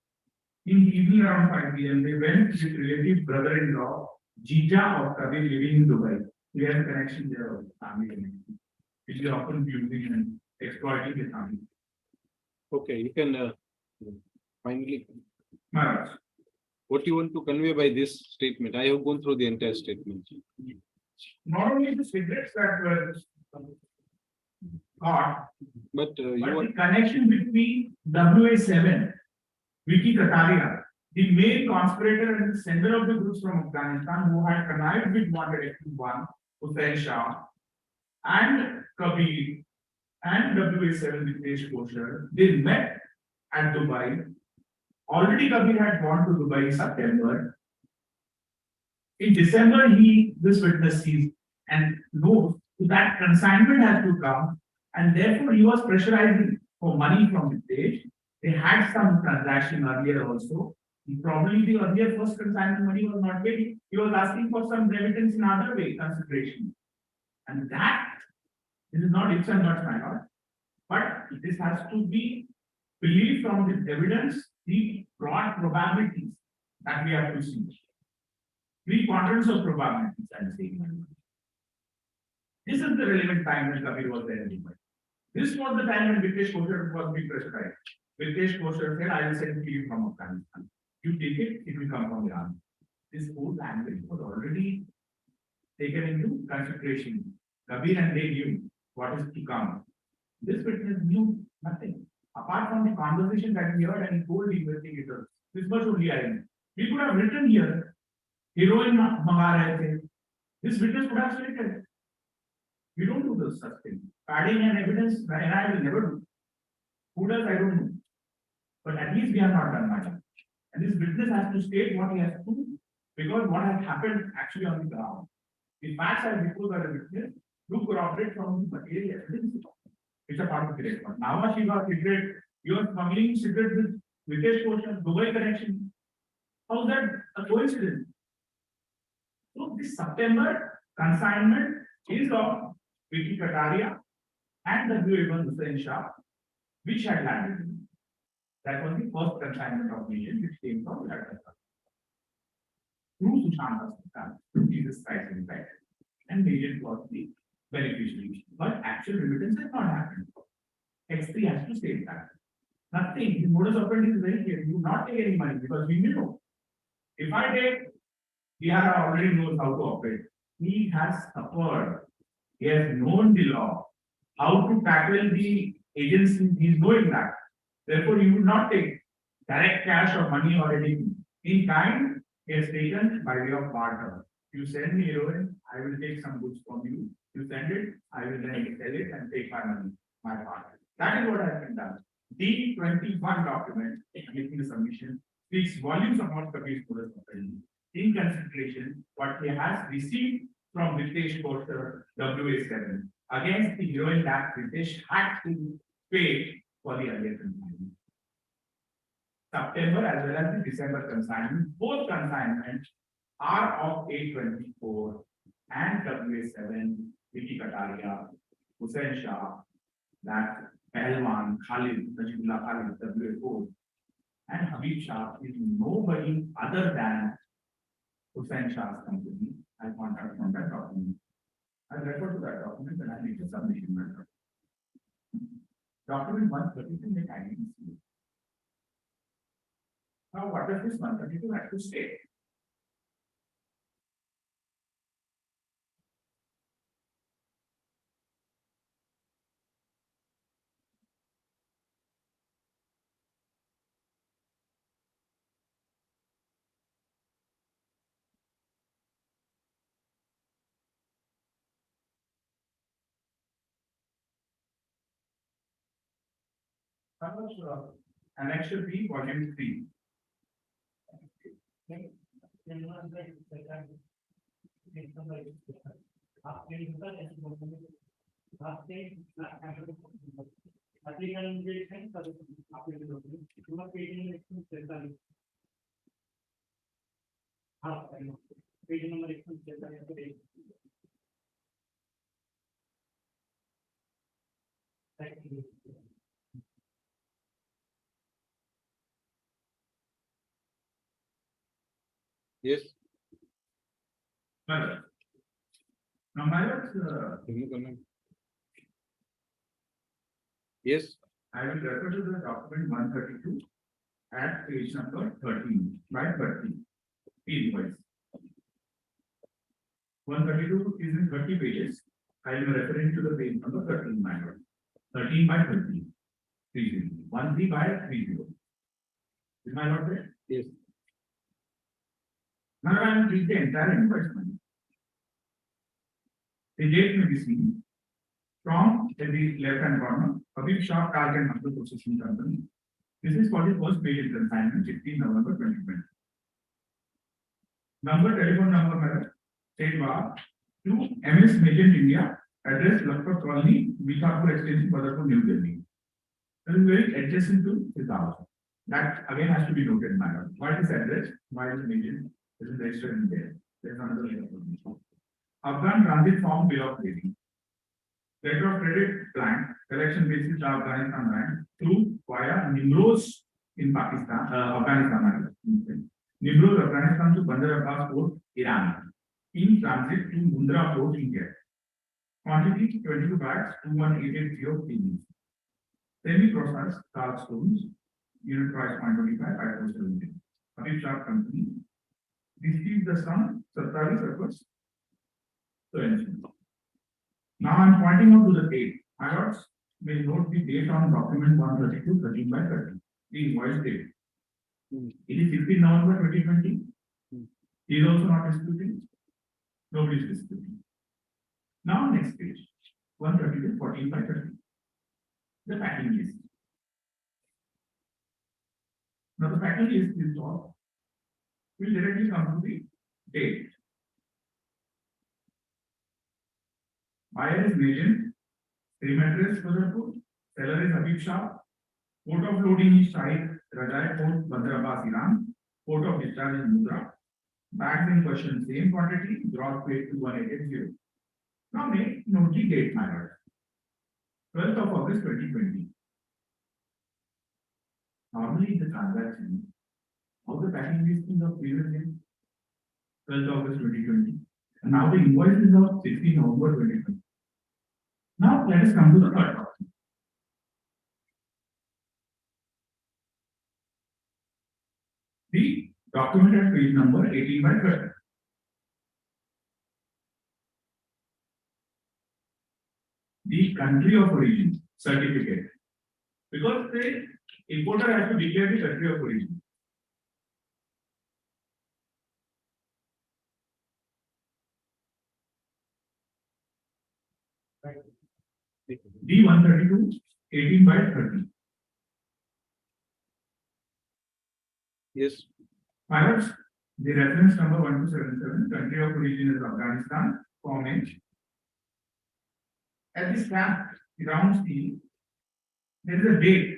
In the evening around 5 p.m., they went with relative brother-in-law, Jija of Kabir living in Dubai. We have a connection there with family, which is often using and exploiting the family. Okay, you can finally. Maharaj. What you want to convey by this statement? I have gone through the entire statement. Not only the cigarettes that were got, But you but want the connection between WA7, Vicky Kataria, the main conspirator and the sender of the goods from Afghanistan, who had connived with wanted one, Hussain Shah, and Kabir, and WA7 Vitesh Kosher, they met at Dubai. Already Kabir had gone to Dubai in September. In December, this witness sees and knows that consignment has to come, and therefore he was pressurizing for money from Vitesh. They had some transaction earlier also. Probably the earlier first consignment money was not paid. He was asking for some remittance in other way consideration. And that this is not ifs and buts, my lord. But this has to be believed from the evidence, the broad probabilities that we have to see. 3/4 of probabilities, I'm saying. This is the relevant time when Kabir was there in Dubai. This was the time when Vitesh Kosher was being prescribed. Vitesh Kosher said, I will send you from Afghanistan. You take it will come from Iran. This whole language was already taken into consideration. Kabir and they knew what is to come. This witness knew nothing. Apart from the conversation that he heard and told the investigators, this much only I knew. We could have written here, heroin manga rahe the. This witness could have stated. We don't do those such things. Padding and evidence, and I will never do. Who does, I don't know. But at least we have not done much. And this witness has to state what he has to do, because what has happened actually on the ground. The facts are before the witness do corroborate from the material evidence. It's a part of the record. Now she got cigarette, you are smuggling cigarette with Vitesh Koshan, Dubai connection. How is that a coincidence? So this September consignment is of Vicky Kataria and W.A. Hussain Shah, which had landed. That was the first consignment of million which came from Latin. Through Sushant Jesus Christ in fact, and million was the beneficiary. But actual remittance has not happened. X3 has to state that. Nothing. The modus operandi is very clear. You do not take any money because we know. If I take, Bihar already knows how to operate. He has suffered. He has known the law. How to tackle the agency, he is knowing that. Therefore, you would not take direct cash or money or anything. In kind, he has taken by way of barter. You send me heroin, I will take some goods from you. You send it, I will then sell it and take my money, my part. That is what has been done. The 21 document making the submission speaks volumes about Kabir's modus operandi. In consideration, what he has received from Vitesh Kosher WA7 against the heroin that Vitesh had to pay for the earlier consignment. September as well as the December consignment, both consignments are of A24 and WA7, Vicky Kataria, Hussain Shah, that Pahalwan, Khalid, Najibullah Khalid, WA4, and Habib Shah is nobody other than Hussain Shah's company. I contact from that document. I refer to that document and I make a submission matter. Document 132 make identity. Now, what does this 132 have to state? Annexure B, volume 3. Yes. Now, my Yes. I will refer to the document 132 at page number 13 by 30. Page wise. 132 is in 30 pages. I am referring to the page number 13 by 13 by 30. 30. 13 by 30. Is my not there? Yes. Now I am reading the entire invoice money. The date may be seen from the left hand corner, Habib Shah Car and Muscle Processing Company. This is for the first page in consignment, 16 November 2020. Number, telephone number, madam, state bar, to MS Magent India, address Lakpur Colony, Bishapur Extension, Badarpur, New Delhi. That is very adjacent to his house. That again has to be noted, madam. What is address? Why is Magent? This is registered in there. There is another layer of Afghan Transit Form Bill of Lading. Letter of credit blank, collection basis of Afghanistan bank through via Nimroz in Pakistan, Afghanistan. Nimroz, Afghanistan to Bandar Abbas Port, Iran. In transit to Mundra Port, India. Quantity 22 bags, 21880 kg. Semi-processed star stones, unit price 0.25, 570. Habib Shah Company. Received the sum, 27 surplus. So, Now I'm pointing out to the date. My lords may note the date on document 132 13/30. The invoice date. It is 16 November 2020. He is also not disputing. Nobody is disputing. Now next page. 132 14/30. The packing list. Now the packing list is all. Will directly come to the date. Buyer is Nagin. Same address Fazalpur. Seller is Habib Shah. Port of loading is Shahid Rajai Port, Bandar Abbas, Iran. Port of discharge is Mudra. Bags in question, same quantity, gross weight to 1880. Now make note the date matter. 12th of August 2020. Normally the transaction, how the packing list is of previous day, 12th August 2020. And now the invoice is of 16 November 2020. Now let us come to the third topic. The document at page number 18/30. The country of origin certificate. Because the importer has to declare the country of origin. D132 18/30. Yes. Pilots, the reference number 1277, country of origin is Afghanistan, form H. At the stamp, ground steel, there is a date,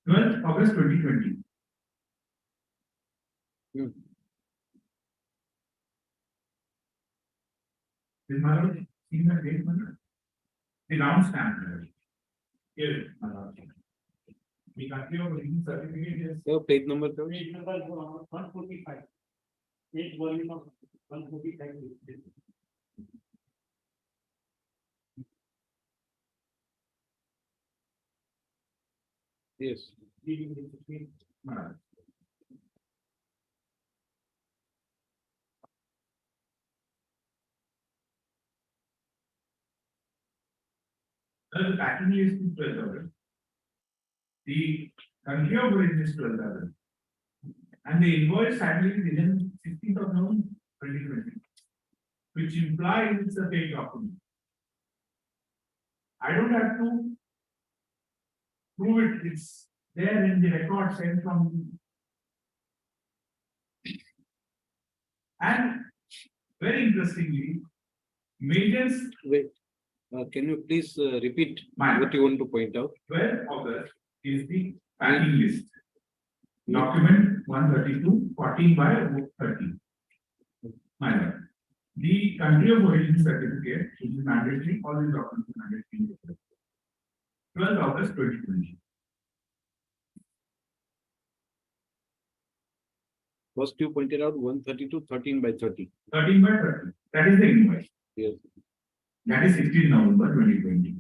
12th August 2020. Is my lord seeing the date, my lord? The round stamp. Here, my lord. The country of origin certificate is So page number Page number 145. Page volume of 145. yes. my lord. The packing list is 12,000. The country of origin is 12,000. And the invoice sadly is within 16th of November 2020, which implies it's a fake document. I don't have to prove it, it's there in the record sent from me. And very interestingly, Majors Wait. Can you please repeat My- what you want to point out? 12th August is the packing list. Document 132, 14/30. My lord. The country of origin certificate, which is mandatory, all these documents are mandatory. 12th August 2020. First you pointed out 132 13/30. 13/30. That is the invoice. Yes. That is 16 November 2020.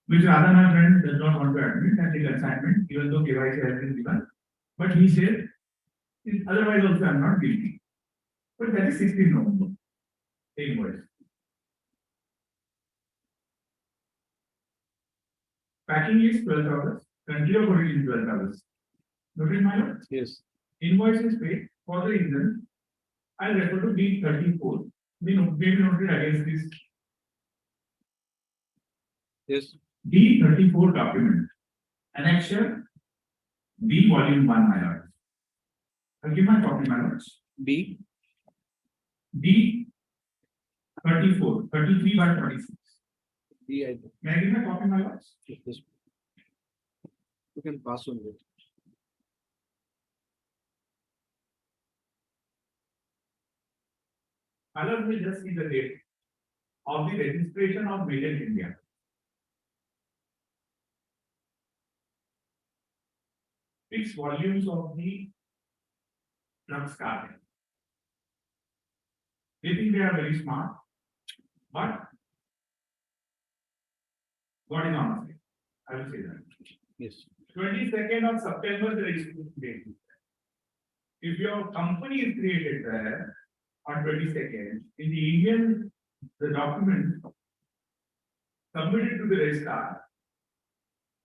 Which rather my friend does not want to admit and take assignment, even though KYC has been given. But he said, otherwise also I am not guilty. But that is 16 November. The invoice. Packing is 12th August. Country of origin 12th August. Noted, my lord? Yes. Invoice is paid for the reason I'll refer to D34. We noted against this Yes. D34 document. Annexure B volume 1, my lord. I'll give my copy, my lords. B. D34, 33/46. B. May I give my copy, my lords? Yes. You can pass on it. My lord will just see the date of the registration of Made in India. Six volumes of the drugs card. They think they are very smart, but God is on side. I will say that. Yes. 22nd of September, the registration date. If your company is created there on 22nd, in the Indian, the document submitted to the registrar.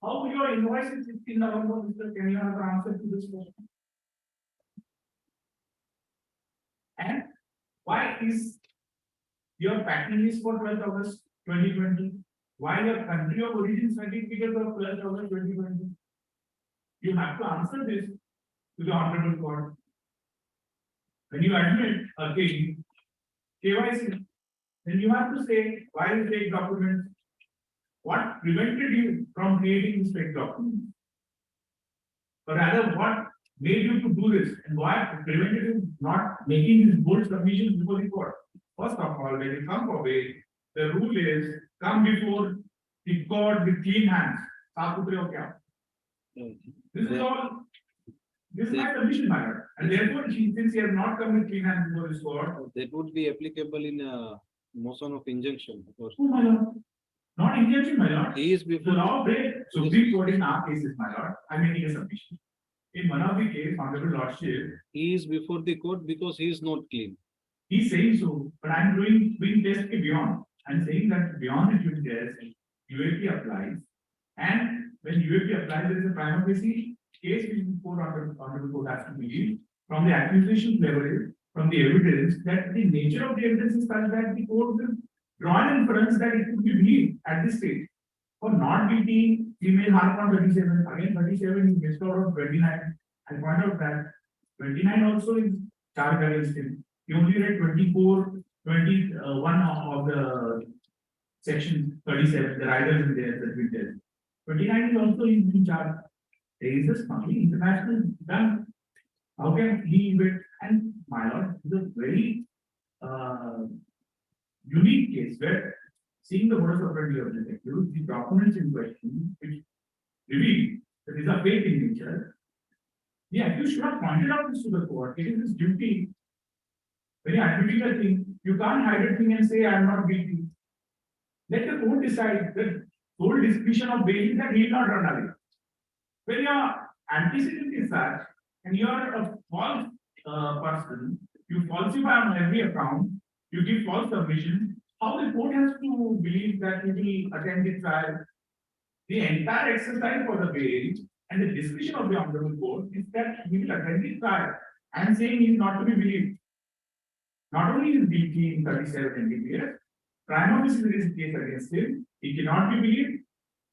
How your invoice is 15 November, Mr. Can you have an answer to this question? And why is your packing is for 12th August 2020? Why your country of origin certificate of 12th August 2020? You have to answer this to the Honorable Court. When you admit again KYC, then you have to say why you fake documents. What prevented you from creating this fake document? Or rather, what made you to do this, and why prevented you not making these bold submissions before the court? First of all, when you come for bail, the rule is come before the court with clean hands. This is all. This is my submission, my lord. And therefore, since he has not come with clean hands before this court, That would be applicable in a motion of injunction. Because oh, my lord. Not injunction, my lord. he is The before, law break. Supreme Court in our cases, my lord, I'm making a submission. In one of the case, Honorable Lordship, he is before the court because he is not clean. he's saying so, but I'm doing test beyond. I'm saying that beyond the doing test, UAP applies. And when UAP applies, there is a prima facie case which before Honorable Court has to believe from the accusation level, from the evidence, that the nature of the evidence is such that the court will draw an inference that it could be believed at this stage. For not guilty, he may harm on 37. Again, 37 is missed out on 29. I point out that 29 also is charged against him. He only read 24, 21 of the section 37. The riders in there that we did. 29 is also in charge. There is a smuggling international done. How can he wait? And my lord, this is a very unique case where seeing the modus operandi of the accused, the documents in question, which reveal that these are fake in nature, the accused should have pointed out this to the court. It is his duty. When you are admitting a thing, you can't hide a thing and say, I am not guilty. Let the court decide. The whole discretion of bail is that he will not run away. When your antecedent is such, and you are a false person, you falsify on every account, you give false submission, how the court has to believe that he will attend the trial? The entire exercise for the bail and the discretion of the Honorable Court is that he will attend the trial. I am saying he is not to be believed. Not only is guilty in 37 NDPS, prima facie there is a case against him. He cannot be believed.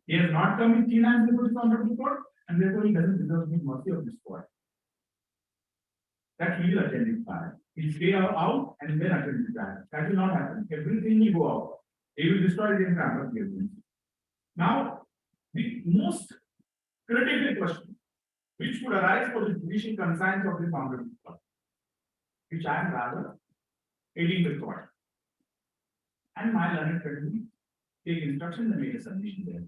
He has not come with clean hands before the Honorable Court, and therefore he doesn't deserve the mercy of this court. That he will attend the trial. He'll stay out and then attend the trial. That will not happen. Everything will go out. He will destroy the entire evidence. Now, the most critical question which would arise for the judicial conscience of the Honorable Court, which I am rather aiding the court. And my learned friend take instructions and make a submission there.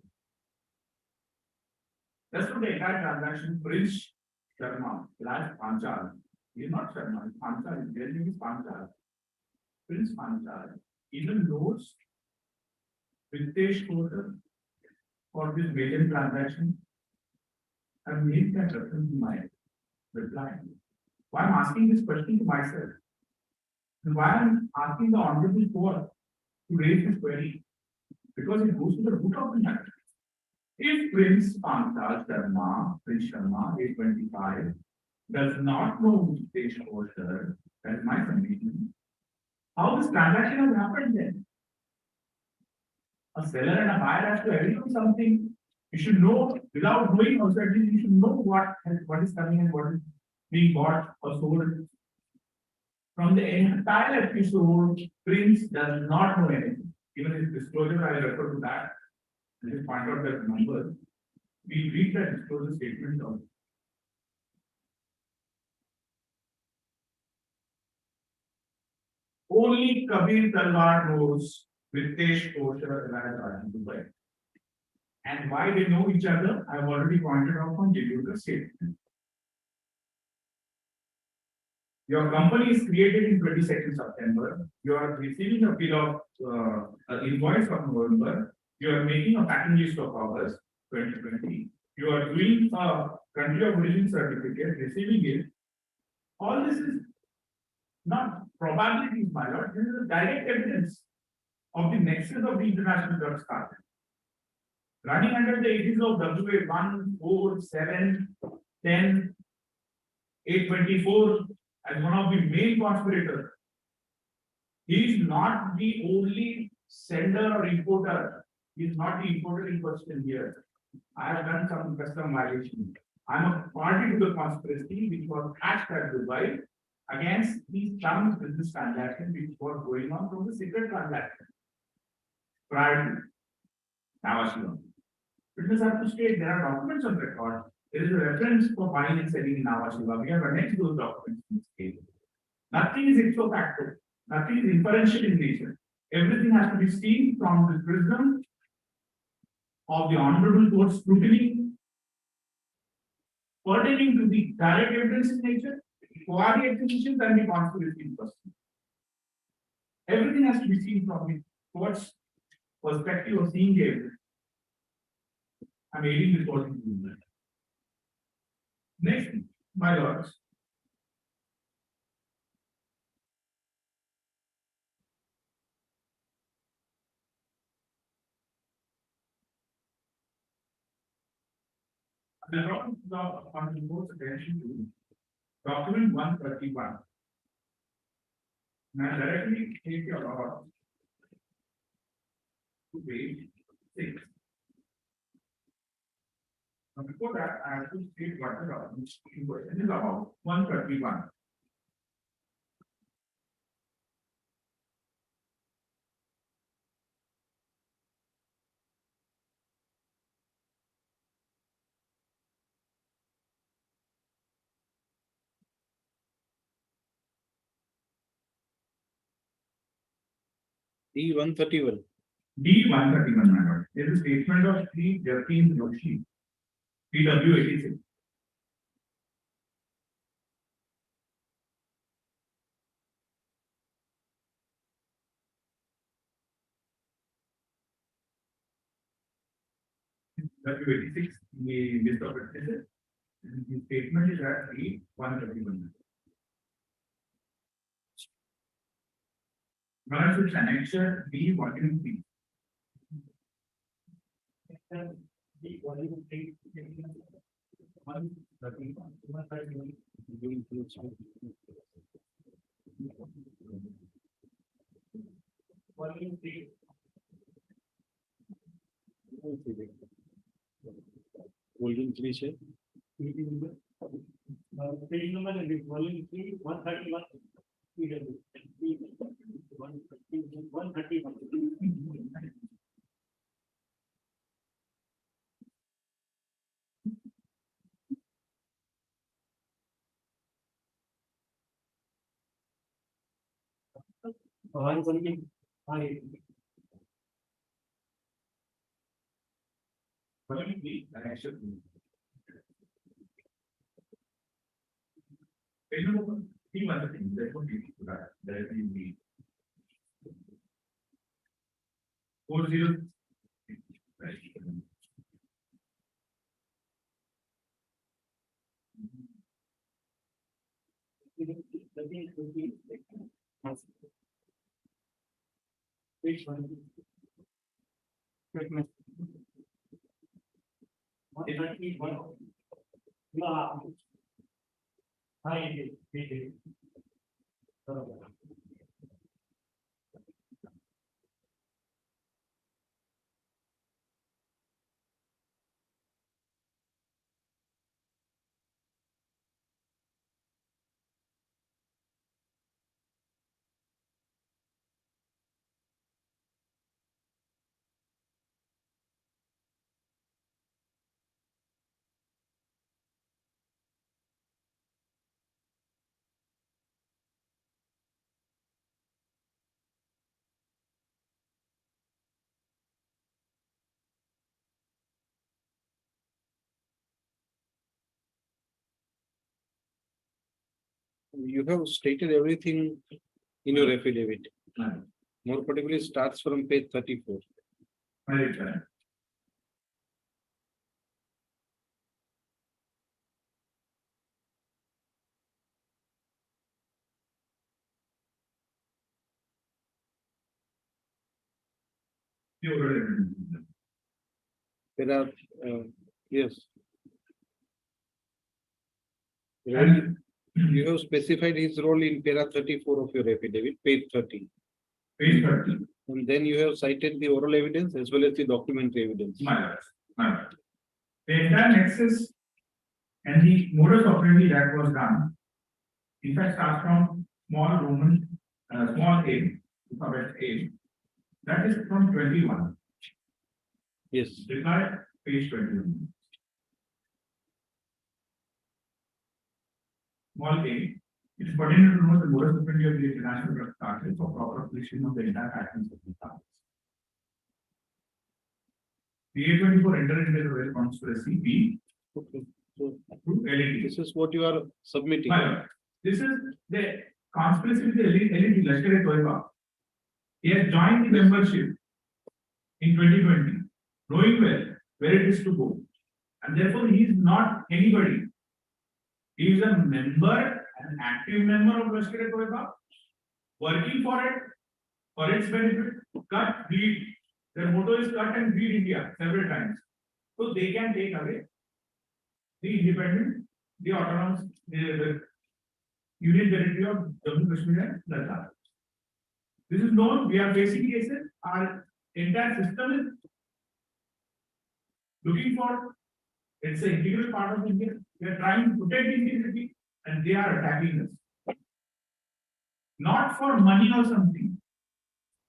That's for the entire transaction, Prince Sharma, Raj Panchal. He is not Sharma, Panchal, his real name is Panchal. Prince Panchal even knows Ritesh Kotak for this major transaction. I've made that reference in my reply. Why I'm asking this question to myself? And why I'm asking the Honorable Court to raise this query? Because it goes to the root of the matter. If Prince Panchal Sharma, Prince Sharma, 825, does not know Ritesh Kotak, that is my submission, how this transaction has happened then? A seller and a buyer has to agree on something. You should know, without knowing also, at least you should know what is coming and what is being bought or sold. From the entire episode, Prince does not know anything. Even his disclosure, I will refer to that. I just point out that number. We read that disclosure statement also. Only Kabir Talwar knows Ritesh Kotak and Raj Dubai. And why they know each other, I have already pointed out from the statement. Your company is created in 22nd September. You are receiving a bill of invoice of November. You are making a packing list of August 2020. You are doing a country of origin certificate, receiving it. All this is not probabilities, my lord. This is a direct evidence of the nexus of the international drug cartel. running under the aegis of WA 1, 4, 7, 10, 824 as one of the main conspirators. He is not the only sender or importer. He is not the importer in question here. I have done some custom violation. I am a party to the conspiracy which was hatched at Dubai against these terms business transaction which was going on from the secret transaction. Prior to Navashima. Witness have to state there are documents on record. There is a reference for buying and selling in Navashima. We have annexed those documents in this case. Nothing is ipso facto. Nothing is inferential in nature. Everything has to be seen from the prism of the honorable court scrutiny, pertaining to the direct evidence in nature, quasi acquisitions, and the conspiracy in question. Everything has to be seen from the court's perspective of seeing the evidence. I'm aiding this court in doing that. Next, my lords. I draw the court's attention to document 131. Now directly take your lord to page 6. Now before that, I have to state what the document is about 131. D131. D131, my lord. There is a statement of Sri Jatin Joshi, PW86. W86, the list of witnesses. The statement is at D131. Now it's annexure D volume 3. The volume 3. Volume 3. Volume 3 છે. Page number is volume 3, 131. 131. Volume 3, annexure 2. Page number 3, that would be directly in the 40. Which one? You have stated everything in your affidavit. More particularly starts from page 34. Right. There are, yes. And You have specified his role in para 34 of your affidavit, page 30. page 30, And then you have cited the oral evidence as well as the documentary evidence. my lord, my lord. The entire nexus and the modus operandi that was done, in fact, starts from small Roman, small a, alphabet A, that is from 21. Yes. Reply, page 21. Small a, it is pertinent to know the modus operandi of the international drug cartel for proper application of the entire patterns of the cartels. The A24 entered into the real conspiracy B Okay. So through LED. this is what you are submitting. My lord, this is the conspiracy with the LED Lashkar-e-Toiba. He has joined the membership in 2020, knowing well where it is to go. And therefore, he is not anybody. He is a member, an active member of Lashkar-e-Toiba, working for its benefit, cut, bleed. Their motto is cut and bleed India several times. So they can take away the independent, the autonomous, the union territory of Jammu Kashmir and Ladakh. This is known, we are facing cases, our entire system is looking for, it's an integral part of India. We are trying to protect integrity and they are attacking us. Not for money or something.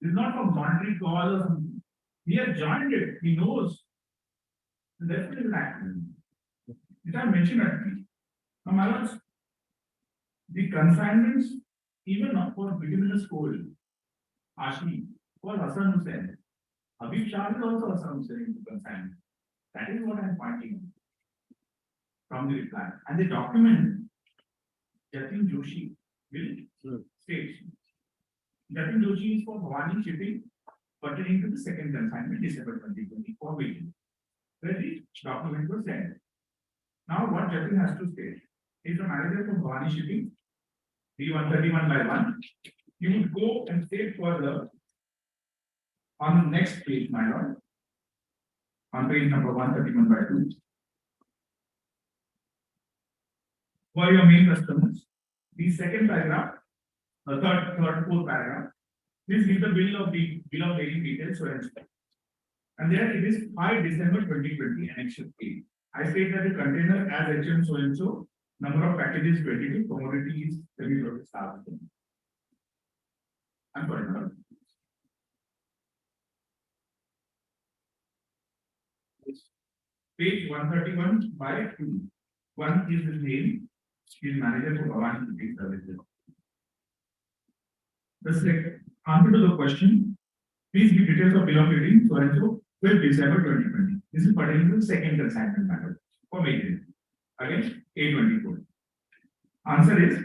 This is not for monetary cause or something. He has joined it, he knows. And therefore it is happening. It I mentioned at least. Now, my lords, the consignments, even not for bituminous coal, Ashi, was Hassan Hussain. Habib Shah is also Hassan Hussain in the consignment. That is what I am pointing from the reply. And the document, Jatin Joshi will state. Jatin Joshi is for Bhavani shipping pertaining to the second consignment, December 2024, where the document was sent. Now, what Jatin has to state is a manager from Bhavani shipping, D131 by 1. You would go and state further on the next page, my lord, on page number 131 by 2. For your main customers, the second paragraph, the fourth paragraph, please give the bill of lading details so and so. And there it is 5 December 2020, Annexure A. I state that the container as HM so and so, number of packages 22, commodity is semi-processed stuff. I'm sorry, madam. Page 131 by 2. 1 is his name, he is manager for Bhavani Shipping Services. The second answer to the question, please give details of bill of lading so and so, 12 December 2020. This is pertaining to the second consignment matter for maintenance. Again, A24. Answer is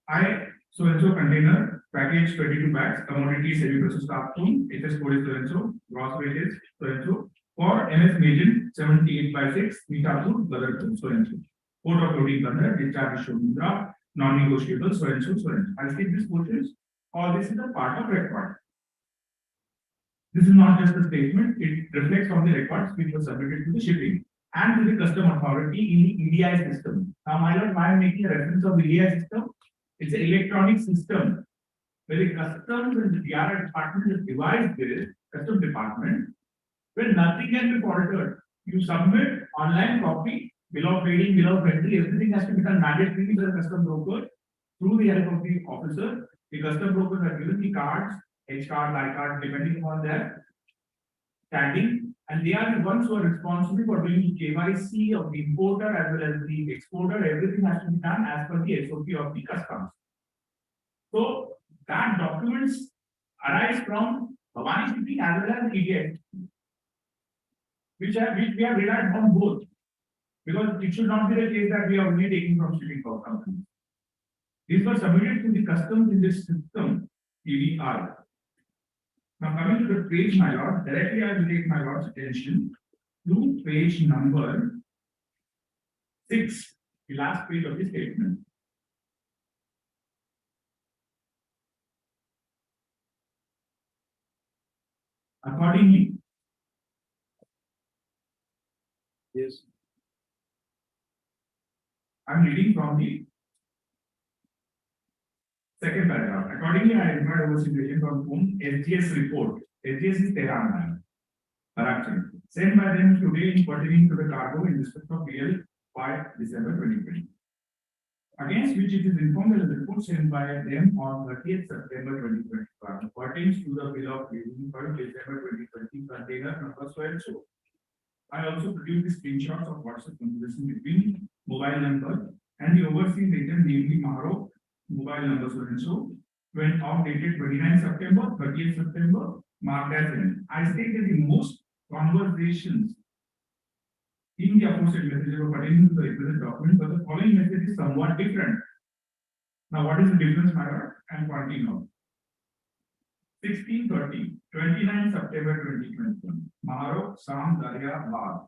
I so and so container, package 22 bags, commodity semi-processed cartoon, HS code is so and so, gross weight is so and so, for MS Major 78 by 6, Mitapur, Gadarpur, so and so. Port of loading under, discharge is shown draft, non-negotiable, so and so, so and so. I'll skip this portion. All this is a part of record. This is not just a statement, it reflects on the records which were submitted to the shipping and to the custom authority in the EDI system. Now, my lord, why I am making a reference of the EDI system? It's an electronic system where the customs and the DRI department has devised this custom department where nothing can be altered. You submit online copy, bill of lading, bill of entry, everything has to be done mandatorily by the custom broker through the help of the officer. The custom brokers are given the cards, H card, I card, depending upon their standing, and they are the ones who are responsible for doing the KYC of the importer as well as the exporter. Everything has to be done as per the SOP of the customs. So that documents arise from Bhavani shipping as well as EDI, which we have relied on both, because it should not be the case that we are only taking from shipping companies. These were submitted to the customs in this system, EDR. Now coming to the page, my lord, directly I will take my lord's attention to page number 6, the last page of the statement. Accordingly, I'm reading from the second paragraph. Accordingly, I required overseas agent from whom SGS report. SGS is Tehran, Karachi, sent by them today in pertaining to the cargo in respect of PL 5 December 2020. Against which it is informed that the report sent by them on 30th September 2021 pertains to the bill of lading for December 2020 container number so and so. I also produced the screenshots of WhatsApp conversation between mobile number and the overseas agent, namely Maharo, mobile number so and so, when off dated 29 September, 30th September, marked as end. I state that the most conversations in the aforesaid message were pertaining to the requisite document, but the following message is somewhat different. Now, what is the difference, my lord? I am pointing out. 16:30, 29 September 2021. Maharo, Sam, Darya, Bad.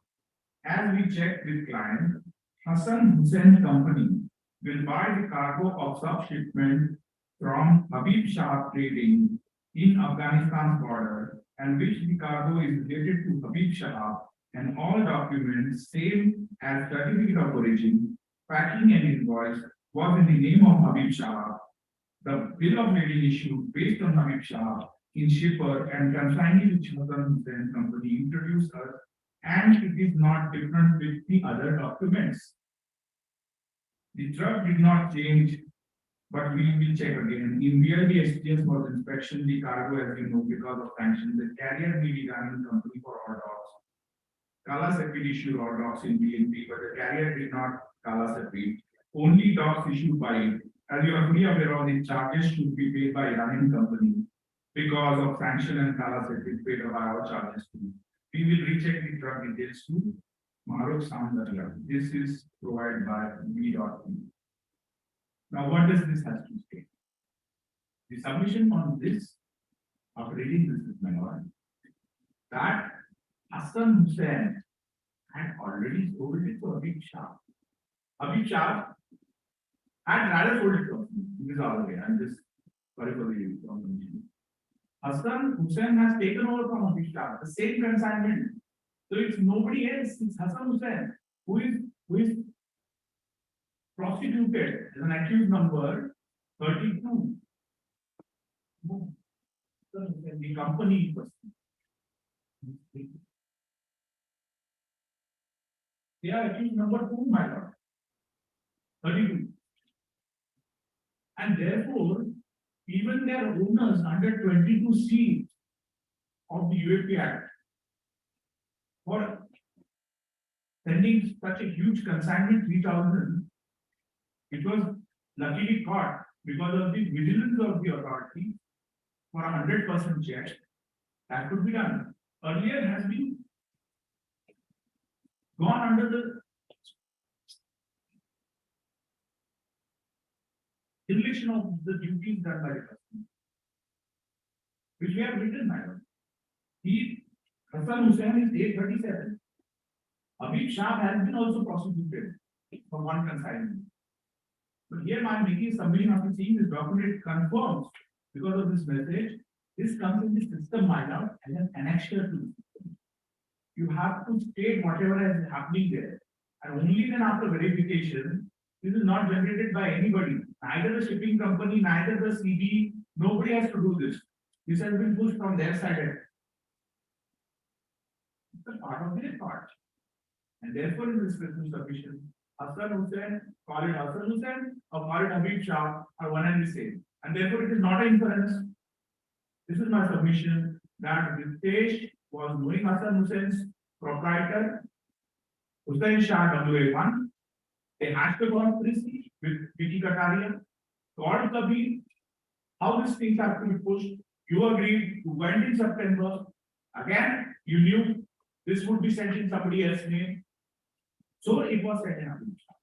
As we checked with client, Hassan Hussain Company will buy the cargo of subshipment from Habib Shah Trading in Afghanistan's border, and which the cargo is related to Habib Shah, and all documents, same as certificate of origin, packing and invoice, was in the name of Habib Shah. The bill of lading issued based on Habib Shah in shipper and consignee which Hassan Hussain Company introduced us, and it is not different with the other documents. The truck did not change, but we will check again. In BLD STS was inspection the cargo, as you know, because of sanctions. The carrier will be running company for all dogs. Kala Sepid issued all dogs in BNP, but the carrier did not Kala Sepid. Only dogs issued by it. As you are fully aware of, the charges should be paid by running company because of sanction and Kala Sepid paid by our charges too. We will recheck the truck details too. Marok Sound. This is provided by me.me. Now, what does this have to say? The submission on this, after reading this with my lord, that Hassan Hussain had already sold it to Habib Shah. Habib Shah had rather sold it to us. This is all the way. I'm just sorry for the information. Hassan Hussain has taken over from Habib Shah, the same consignment. So it's nobody else, it's Hassan Hussain, who is prosecuted as an accused number 32. The company they are accused number 2, my lord. 32. And therefore, even their owners under 22C of the UAP Act for sending such a huge consignment 3,000, it was luckily caught because of the vigilance of the authority for 100% check that could be done. Earlier has been gone under the dereliction of the duties done by the customer, which we have written, madam. Hassan Hussain is 837. Habib Shah has been also prosecuted for one consignment. But here I am making a summary after seeing this document. It confirms because of this message. This comes in the system, my lord, as an annexure to the system. You have to state whatever is happening there, and only then after verification. This is not generated by anybody, neither the shipping company, neither the CD. Nobody has to do this. This has been pushed from their side. It's a part of their record. And therefore, in this written submission, Hassan Hussain, call it Hassan Hussain, or call it Habib Shah, are one and the same. And therefore, it is not an inference. This is my submission that Ritesh was knowing Hassan Hussain's proprietor, Hussain Shah WA1. They hashed the conspiracy with Vicky Kataria, called Kabir. How these things have to be pushed? You agreed, you went in September. Again, you knew this would be sent in somebody else's name. So it was sent in Habib Shah.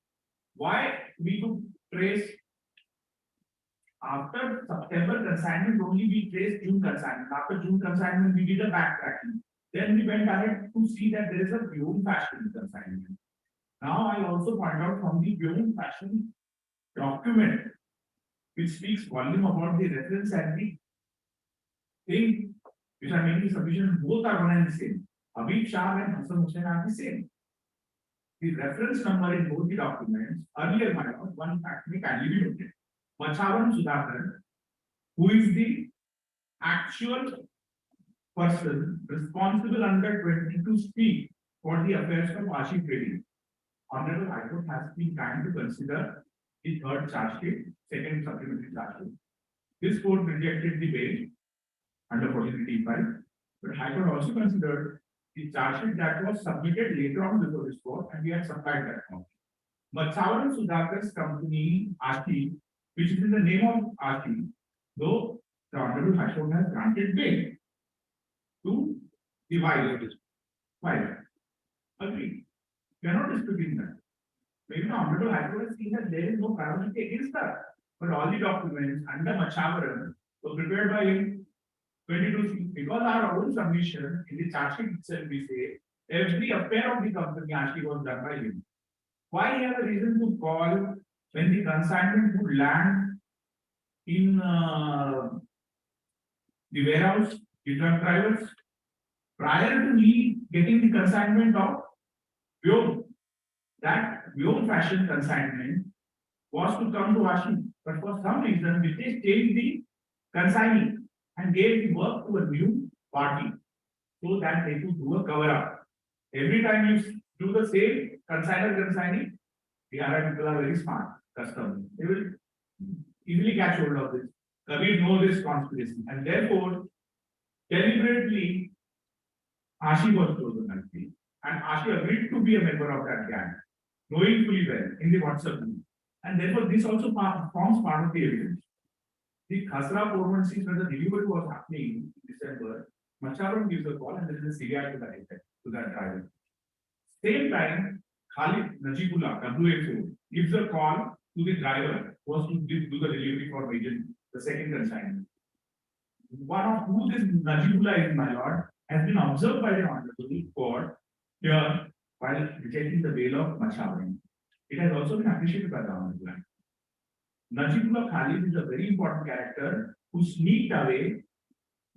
Why we could trace after September consignment only we traced June consignment. After June consignment, we did a backtracking. Then we went ahead to see that there is a beyond fashion consignment. Now I also point out from the beyond fashion document, which speaks volume about the reference and the thing which are making submission, both are one and the same. Habib Shah and Hassan Hussain are the same. the reference number in both the documents, earlier, my lord, one fact may kindly be noted. Machavan Sudhakar, who is the actual person responsible under 22C for the affairs of Ashi trading. Honorable High Court has been trying to consider the third charge sheet, second supplementary charge sheet. This court rejected the bail under 43T5, but High Court also considered the charge sheet that was submitted later on before this court, and we had supplied that form. Machavan Sudhakar's company, Ashi, which is in the name of Ashi, though the Honorable High Court has granted bail to the violators. Why? Agree. We are not disputing that. Maybe the Honorable High Court has seen that there is no penalty against that. But all the documents under Machavaran were prepared by him. 22C, because our own submission in the charge sheet itself, we say every affair of the company actually was done by him. Why he has a reason to call when the consignment would land in the warehouse, the truck drivers, prior to me getting the consignment of Vyom, that Vyom fashion consignment was to come to Ashi, but for some reason, British changed the consignee and gave the work to a new party so that they could do a cover up. Every time you do the same consignee, the Arab people are very smart customers. They will easily catch hold of this. We know this conspiracy, and therefore, deliberately, Ashi was chosen country, and Ashi agreed to be a member of that gang, knowing fully well in the WhatsApp group. And therefore, this also forms part of the evidence. The Khasra 416, when the delivery was happening in December, Machavan gives a call and there is a CI to that effect, to that driver. Same time, Khalid Najibullah, WFO, gives a call to the driver who was to do the delivery for region, the second consignment. One of who this Najibullah is, my lord, has been observed by the Honorable Court here while rejecting the bail of Machavan. It has also been appreciated by the Honorable. Najibullah Khalid is a very important character who sneaked away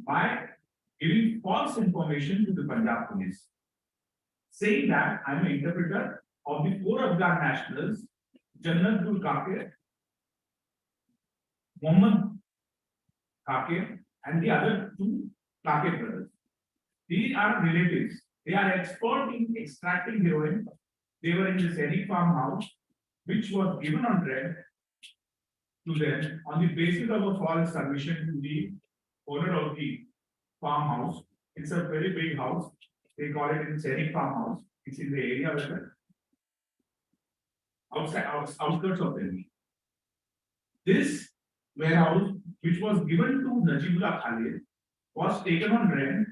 by giving false information to the Punjab police, saying that I am an interpreter of the 4 Afghan nationals, Jannat Kake, Muhammad Kake, and the other 2 Kake brothers. These are relatives. They are expert in extracting heroin. They were in the Seri farmhouse, which was given on rent to them on the basis of a false submission to the owner of the farmhouse. It's a very big house. They call it in Seri farmhouse. It's in the area where outskirts of Delhi. This warehouse, which was given to Najibullah Khalid, was taken on rent,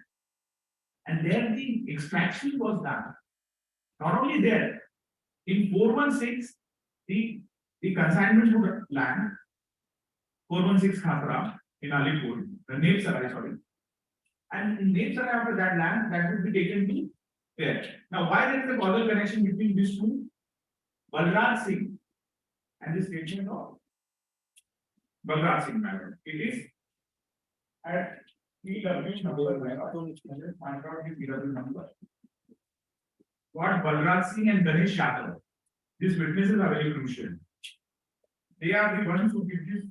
and there the extraction was done. Not only there, in 416, the consignment would land 416 Khatra in Alipur, the Nepsarai, sorry. And in Nepsarai, after that land, that would be taken to there. Now, why there is a causal connection between these two? Balraj Singh and the statement of Balraj Singh matter. It is at PW number, find out the PW number. What Balraj Singh and Ganesh Yadav, these witnesses are very crucial. They are the ones who give this.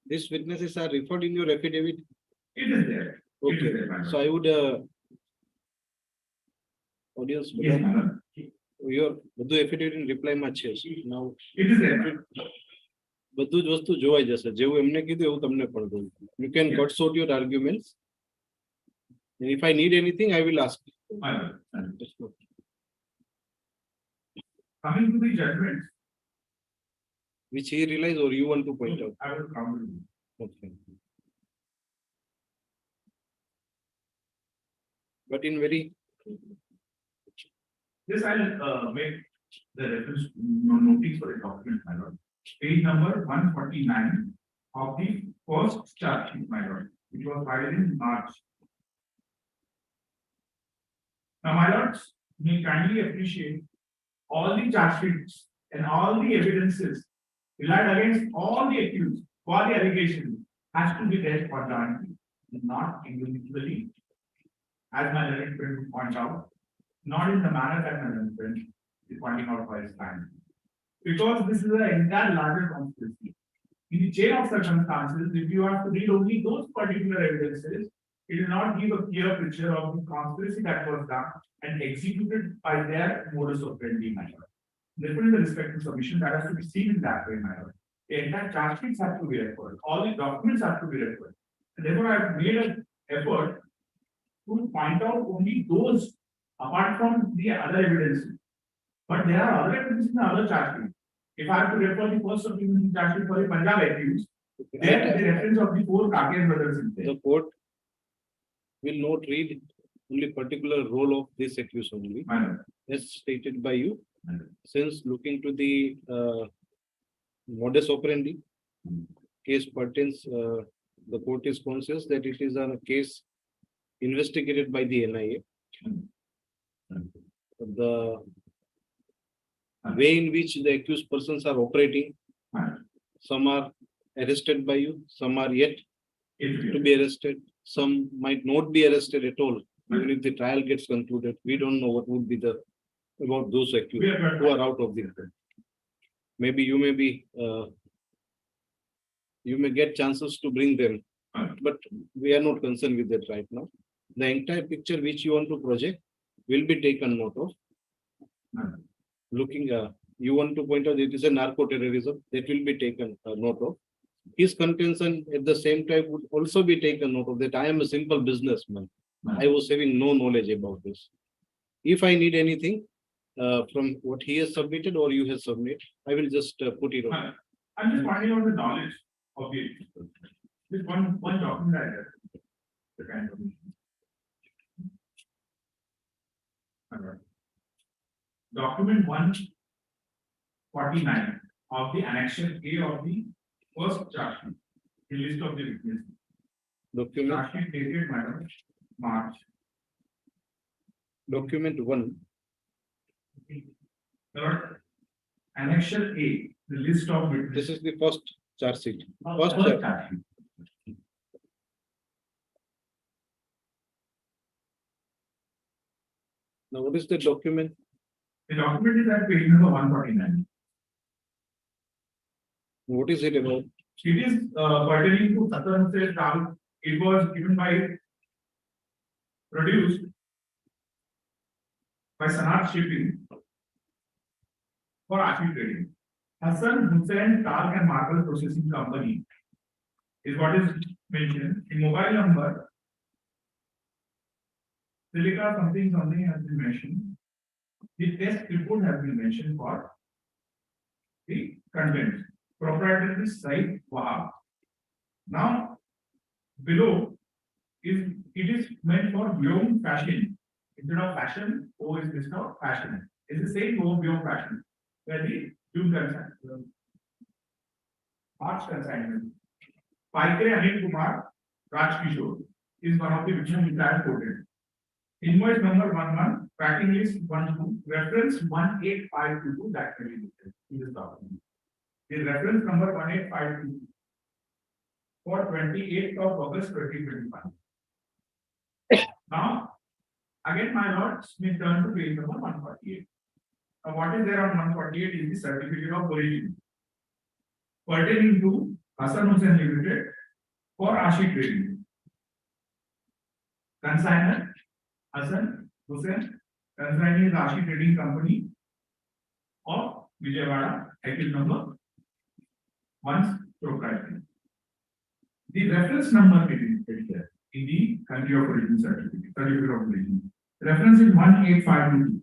These witnesses are referred in your affidavit? It is there. Okay. It is there, So I would audience yes, your બધું affidavit in reply માં છે. Now it is there. બધું જ વસ્તુ જોવાઈ જશે. જેવું એમને કીધું એવું તમને પણ દઉં. You can cut short your arguments. And if I need anything, I will ask. Coming to the judgments, Which he realized or you want to point out? I will come to you. Okay. But in very This I'll make the reference notice for the document, my lord. Page number 149 of the first charge sheet, my lord, which was filed in March. Now, my lords, may kindly appreciate all the charge sheets and all the evidences relied against all the accused for the allegation has to be dealt conjointly, not individually, as my learned friend would point out, not in the manner that my learned friend is pointing out for his client. Because this is an entire larger conspiracy. In the chain of circumstances, if you have to read only those particular evidences, it will not give a clear picture of the conspiracy that was done and executed by their modus operandi manner. Therefore, in the respective submission, that has to be seen in that way manner. The entire charge sheets have to be referred, all the documents have to be referred. And therefore, I have made an effort to point out only those apart from the other evidences. But there are other evidences in the other charge sheet. If I have to refer the first supplementary charge sheet for the Punjab accused, there the reference of the 4 Kakesh brothers is there. The court will not read only particular role of this accused only, Madam. as stated by you. Since looking to the modus operandi, case pertains, the court is conscious that it is a case investigated by the NIA. The way in which the accused persons are operating, some are arrested by you, some are yet to be arrested, some might not be arrested at all. Even if the trial gets concluded, we don't know what would be the about those accused who are out of the country. Maybe you may be you may get chances to bring them, but we are not concerned with that right now. The entire picture which you want to project will be taken note of. Looking, you want to point out it is a narco terrorism, that will be taken note of. His contention at the same time would also be taken note of, that I am a simple businessman. I was having no knowledge about this. If I need anything from what he has submitted or you have submitted, I will just put it on. I'm just finding out the knowledge of the this one document I read. The kind of document 149 of the annexure A of the first charge sheet, the list of the witnesses. Document, Charge sheet dated, madam, March. document 1, Third, annexure A, the list of witnesses. this is the first charge sheet. First First charge sheet. Now, what is the document? The document is at page number 149. What is it about? It is pertaining to Saturn says travel. It was given by produced by Sanat Shipping for Ashi Trading. Hassan Hussain Talc and Marble Processing Company is what is mentioned. The mobile number silica something has been mentioned. The test report has been mentioned for the content. Proprietary site Wahab. Now, below it is meant for beyond fashion. Instead of fashion, O is missed out fashion. It's the same O beyond fashion. Where the June consignment. March consignment. Paikre Anil Kumar Raj Kishore is one of the witnesses which I have quoted. Invoice number 11, tracking list 12, reference 18522 that can be listed in this document. The reference number 1852 for 28th of August 2025. Now, again, my lords, we turn to page number 148. Now, what is there on 148 is the certificate of origin pertaining to Hassan Hussain Limited for Ashi Trading. Consignor Hassan Hussain, consigning is Ashi Trading Company of Vijayawada, account number 1 proprietary. The reference number is here in the country of origin certificate, certificate of origin. Reference is 1852.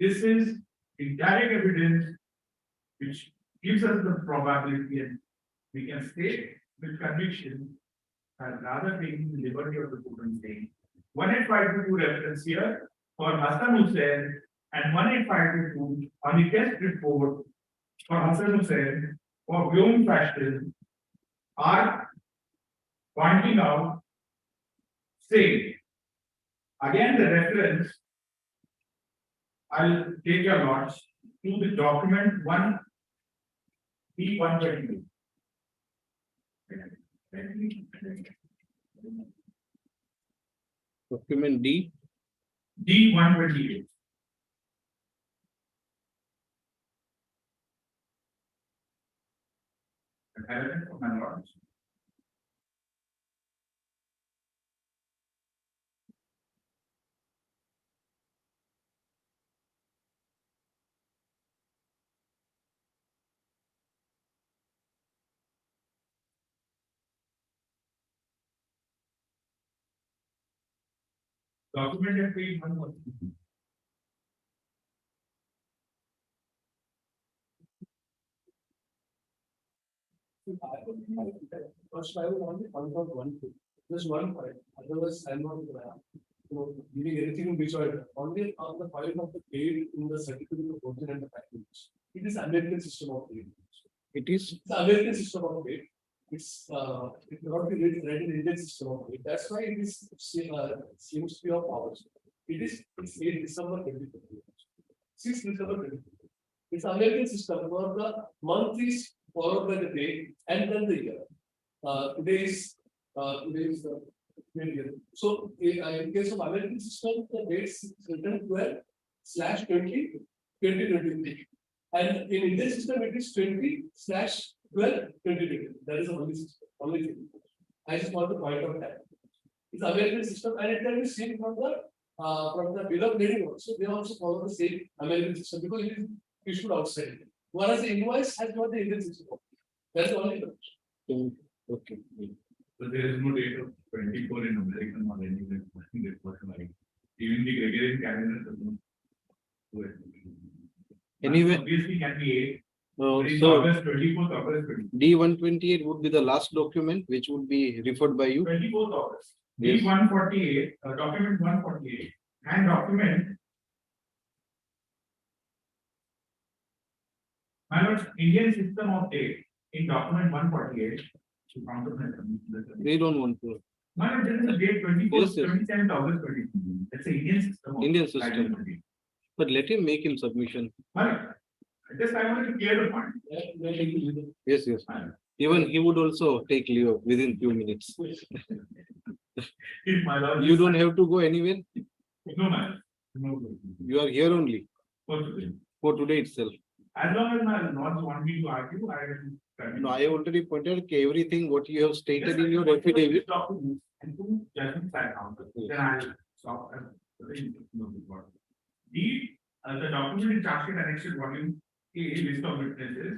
This is indirect evidence which gives us the probability, and we can state with conviction, and rather taking the liberty of the court and saying 1852 reference here for Hassan Hussain and 1852 on the test report for Hassan Hussain for beyond fashion are pointing out, say, again the reference, I'll take your notes to the document 1B122. Document D. D128. Element of my lords. Document at page 1. First, I would want to point out one thing, just one point, otherwise I'm not, giving anything which I only on the file of the paid in the certificate of origin and the package. It is American system of paid. It is, It's American system of paid. It cannot be read in Indian system of paid. That's why it is, seems to be of ours. It's 8 December 2020. 6 December 2020. It's American system where the month is followed by the day and then the year. Today is so in case of American system, the dates written 12/20/2023. And in Indian system, it is 20/12/2020. That is the only system, only thing. I just want to point out that. It's American system and it can be seen from the bill of lading also. They also follow the same American system because it is issued outside. Whereas the invoice has got the Indian system. That's the only difference. okay. So there is no date of 24 in American or anywhere. Even the Gregorian calendar does not do it. Anyway, Obviously can be 8. It is so August 24th, August 24th. D128 would be the last document which would be referred by you. 24th August. Yes. D148, document 148, and document. My lord, Indian system of date in document 148. We don't want to. My lord, there is a date 24th, Yes, yes. 27th August 2022. That's the Indian system. Indian system. But let him make him submission. My lord, just I wanted to clear the point. Yes, yes. My lord. Even he would also take leave within few minutes. If my lord. You don't have to go anywhere. No, man. No. You are here only Possibly. for today itself. As long as my lords want me to argue, I will. continue. No, I already pointed out everything what you have stated Yes, in your sir. affidavit. Documents and two judgments I found. Then I will stop and. The document in charge sheet annexed volume A, list of witnesses,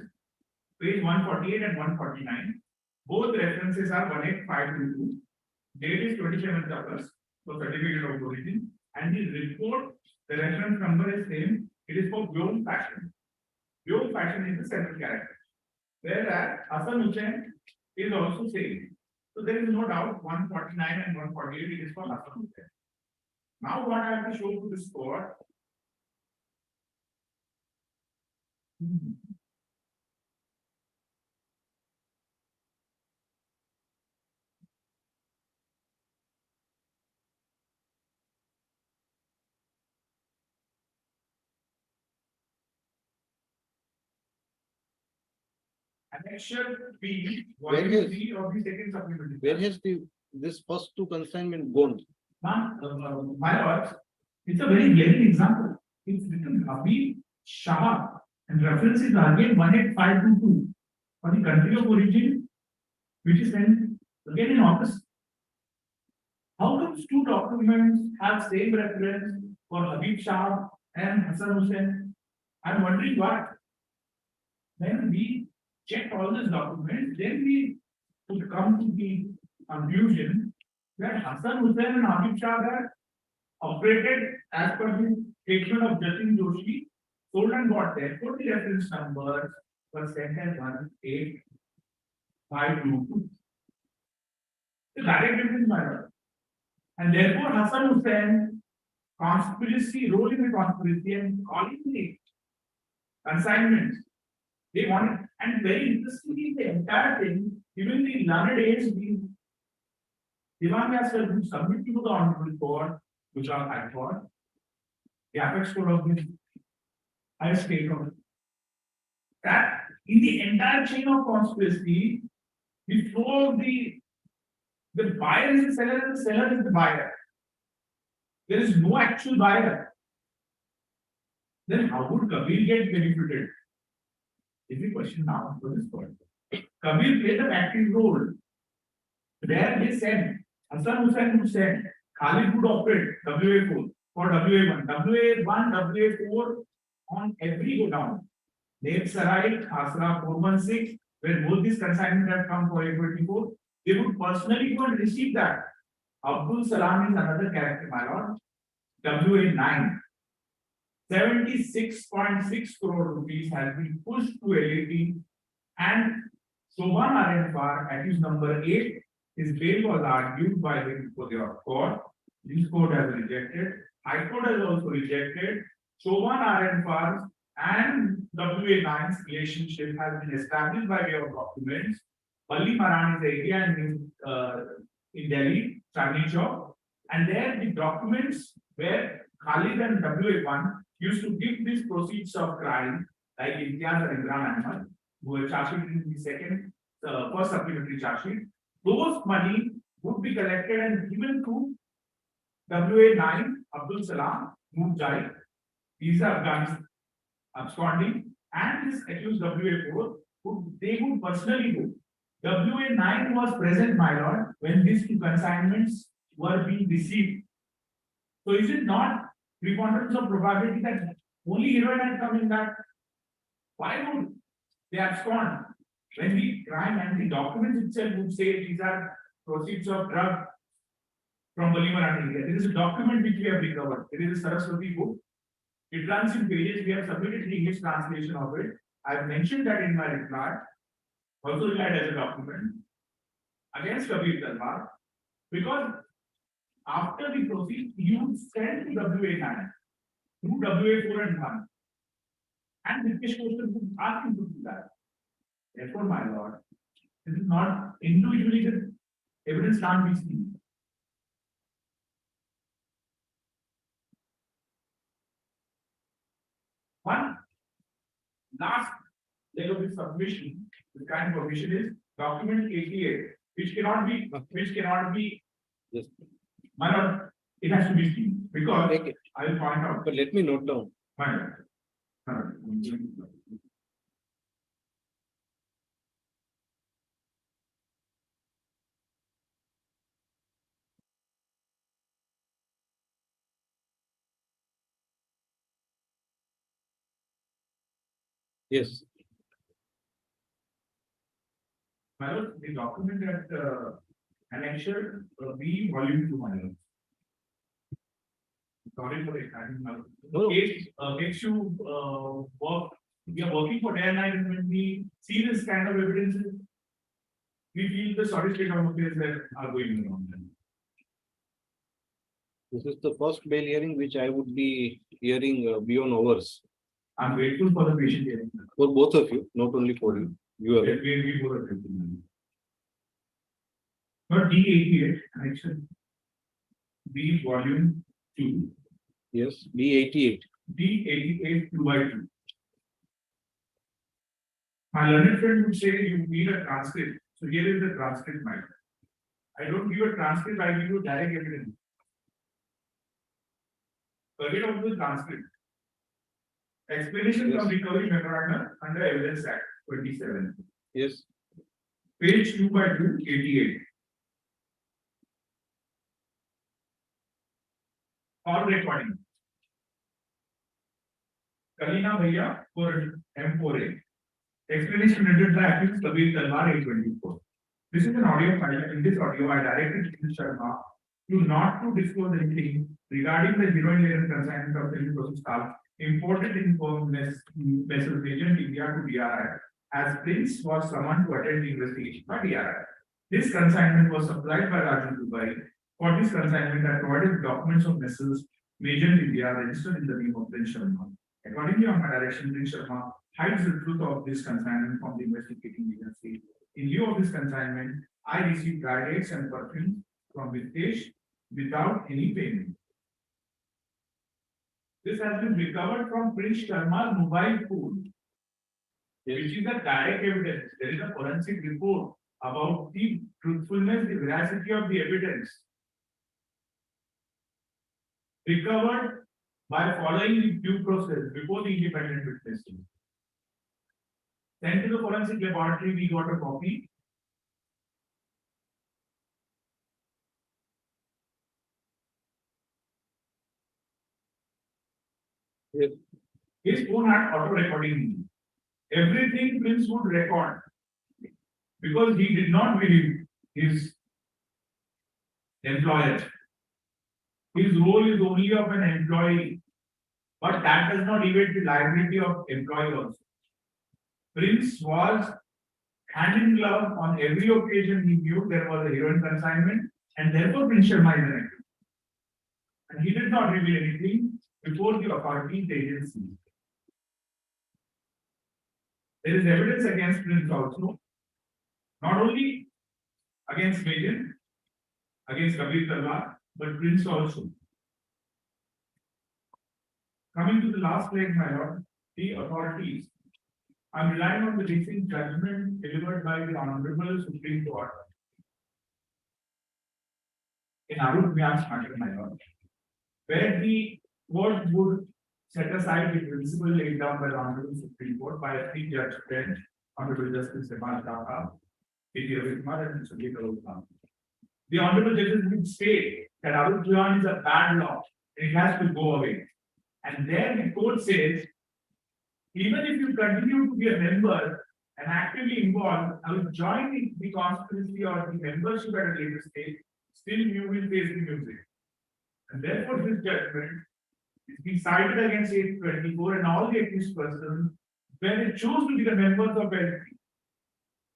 page 148 and 149. Both references are 18522. Date is 27th August for certificate of origin, and the report, the reference number is same. It is for Vyom fashion. Vyom fashion is the central character. Whereas Hassan Hussain is also same. So there is no doubt 149 and 148 it is for Hassan Hussain. Now what I have to show to this court. Annexure B, Where volume is- 3 of the second supplementary. Where has this first two consignment gone? Ma'am, my lords, it's a very glaring example. It's written Habib Shah and reference is again 18522 for the country of origin, which is sent again in August. How comes two documents have same reference for Habib Shah and Hassan Hussain? I'm wondering why. When we checked all these documents, then we would come to the conclusion that Hassan Hussain and Habib Shah were operated as per the statement of Jatin Joshi, sold and bought. Therefore, the reference numbers were sent as 18522. The direct difference matter. And therefore, Hassan Hussain conspiracy, role in the conspiracy and calling the consignments. They wanted, and very interestingly, the entire thing, even the learned age, the Divan Yasser who submitted to the honorable court, which are high court, the apex court of the highest state court, that in the entire chain of conspiracy, before the buyer is the seller and the seller is the buyer. There is no actual buyer. Then how would Kabir get benefited? Is the question now for this point. Kabir played an active role. There they said, Hassan Hussain would said, Khalid would operate WA4 for WA1, WA1, WA4 on every go down. Nate Sarai, Khasra 416, where both these consignments have come for A24, they would personally go and receive that. Abdul Salam is another character, my lord. WA9. 76.6 crore rupees has been pushed to LAT, and Soban RFR, accused number 8, his bail was argued by him before the court. This court has rejected. High Court has also rejected. Soban RFR and WA9's relationship has been established by way of documents. Balli Maran is the area in Delhi, Chandni Chowk, and there the documents where Khalid and WA1 used to give these proceeds of crime, like Imtiaz and Imran Ahmad, who were charged in the first supplementary charge sheet. Those money would be collected and given to WA9, Abdul Salam, Mujahid, these are Afghanis absconding, and this accused WA4, they would personally go. WA9 was present, my lord, when these two consignments were being received. So is it not preponderance of probability that only heroin had come in that? Why would they abscond when the crime and the documents itself would say these are proceeds of drug from Balimaran area? There is a document which we have recovered. It is a Saraswati book. It runs in pages. We have submitted the English translation of it. I have mentioned that in my reply. Also relied as a document against Kabir Talwar, because after the proceeds, you send to WA9 through WA4 and 1, and Nitish Koshal would ask him to do that. Therefore, my lord, this is not individually the evidence can't be seen. One last leg of this submission, this kind of submission is document 88, which cannot be Yes. my lord, it has to be seen because Take it. I will point out. But let me note down. My lord. Yes. My lord, the document at annexure B volume 2, my lord. Sorry for the time. No. It makes you work. We are working for day and night, and when we see this kind of evidence, we feel the sorry state of affairs that are going on. This is the first bail hearing which I would be hearing beyond hours. I'm grateful for the patient hearing. For both of you, not only for you. You are. We both are grateful. But D88, connection B volume 2. Yes, B88. D88 2/2. My learned friend would say you need a transcript. So here is the transcript, my friend. I don't give a transcript, I give you direct evidence. Forget about the transcript. Explanation from recovery memorandum under Evidence Act 27. Yes. Page 2/2, 88. Call recording. Kalina Bhaiya for M4A. Explanation written by accused Kabir Talwar 824. This is an audio file. In this audio, I directed Mr. Sharma to not to disclose anything regarding the heroin laden consignment of Telugu staff imported in vessel agent India to DRI, as Prince was summoned to attend the investigation by DRI. This consignment was supplied by Raju Dubai. For this consignment, I provided documents of vessels Major India registered in the name of Prince Sharma. Accordingly, on my direction, Prince Sharma hides the truth of this consignment from the investigating agency. In lieu of this consignment, I received dry dates and perfume from Vitesh without any payment. This has been recovered from Prince Sharma's mobile phone, which is a direct evidence. There is a forensic report about the truthfulness, the veracity of the evidence. recovered by following the due process before the independent witnessing. Sent to the forensic laboratory, we got a copy. Yes. His phone had auto recording. Everything Prince would record because he did not believe his employer. His role is only of an employee, but that does not evade the liability of employee also. Prince was hand in glove on every occasion. He knew there was a heroin consignment, and therefore Prince Sharma is an accused. And he did not reveal anything before the authorities agency. There is evidence against Prince also, not only against Majan, against Kabir Talwar, but Prince also. Coming to the last leg, my lord, the authorities. I'm relying on the recent judgment delivered by the Honorable Supreme Court in Arun Vyas matter, my lord, where the court would set aside the principle laid down by the Honorable Supreme Court by a three-judge bench, Honorable Justice Semal Tata, P.T. Ravikumar, and Sojitra. The Honorable Judges would state that Arun Vyas is a bad law and it has to go away. And there the court says, even if you continue to be a member and actively involved, I will join the conspiracy or the membership at a later stage, still you will face the music. And therefore, this judgment is being cited against 824 and all the accused persons when they choose to be the members of LP.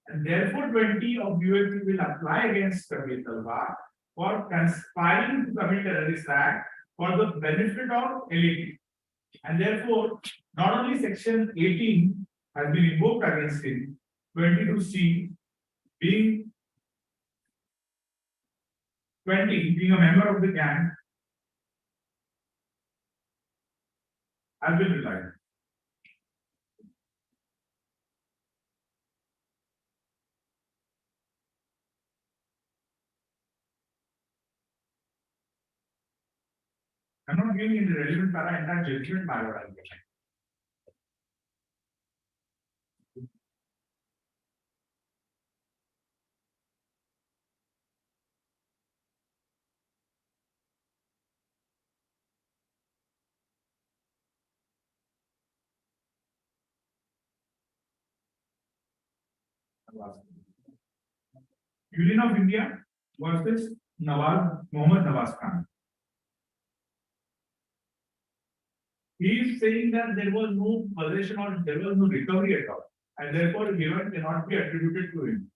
And therefore, 20 of UAP will apply against Kabir Talwar for conspiring to commit terrorist act for the benefit of LAP. And therefore, not only section 18 has been invoked against him, 22C being 20 being a member of the gang has been relied. I'm not giving in the relevant para entire judgment by what I'm getting. Union of India versus Mohammed Nawaz Khan. He is saying that there was no possession or there was no recovery at all, and therefore heroin cannot be attributed to him.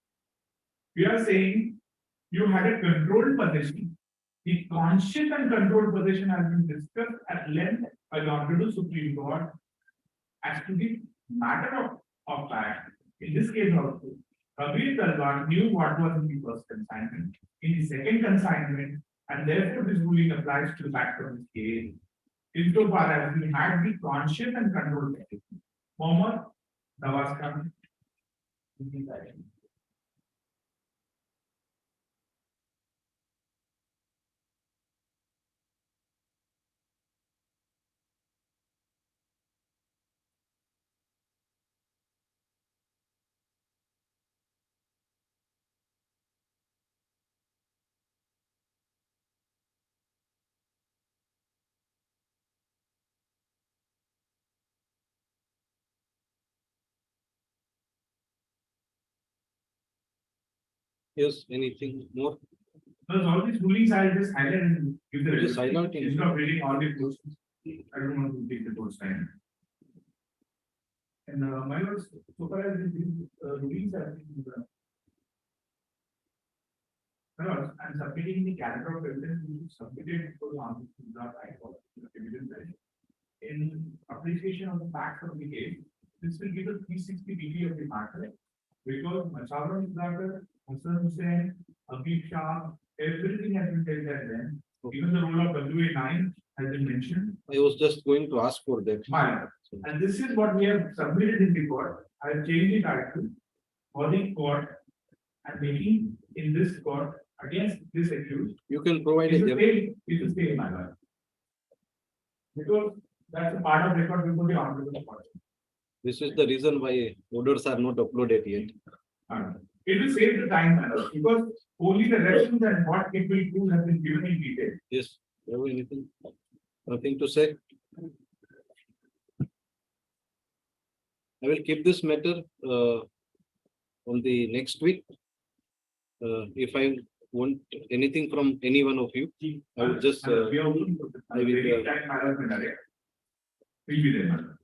We are saying you had a controlled possession. The conscious and controlled possession has been discussed at length by the Honorable Supreme Court as to the matter of fact. In this case also, Kabir Talwar knew what was in the first consignment, in the second consignment, and therefore this ruling applies to the fact of this case. Insofar as we had the conscious and controlled possession. Mohammed Nawaz Khan. Yes, anything more? Because all these rulings I just highlight and give the Just highlight it. instead of reading all the questions. I don't want to take the course time. And my lord, so far as these rulings are I'm submitting the calendar of evidence which is submitted for the answer to the right of the evidence. In appreciation of the facts of the case, this will give a 360 degree of the matter because Machawar Ibrahim, Hassan Hussain, Habib Shah, everything has been taken then. Even the role of WA9 has been mentioned. I was just going to ask for that. Minor. And this is what we have submitted in the court. I have changed the title for the court and making in this court against this accused. You can provide It a will stay in my life. Because that's a part of record before the honorable court. This is the reason why orders are not uploaded yet. It will save the time, madam, because only the reference and what it will do has been given in detail. Yes, you have anything? Nothing to say? I will keep this matter on the next week. If I want anything from any one of you, I will just We are looking for the I will, very time management area. Will be there, madam.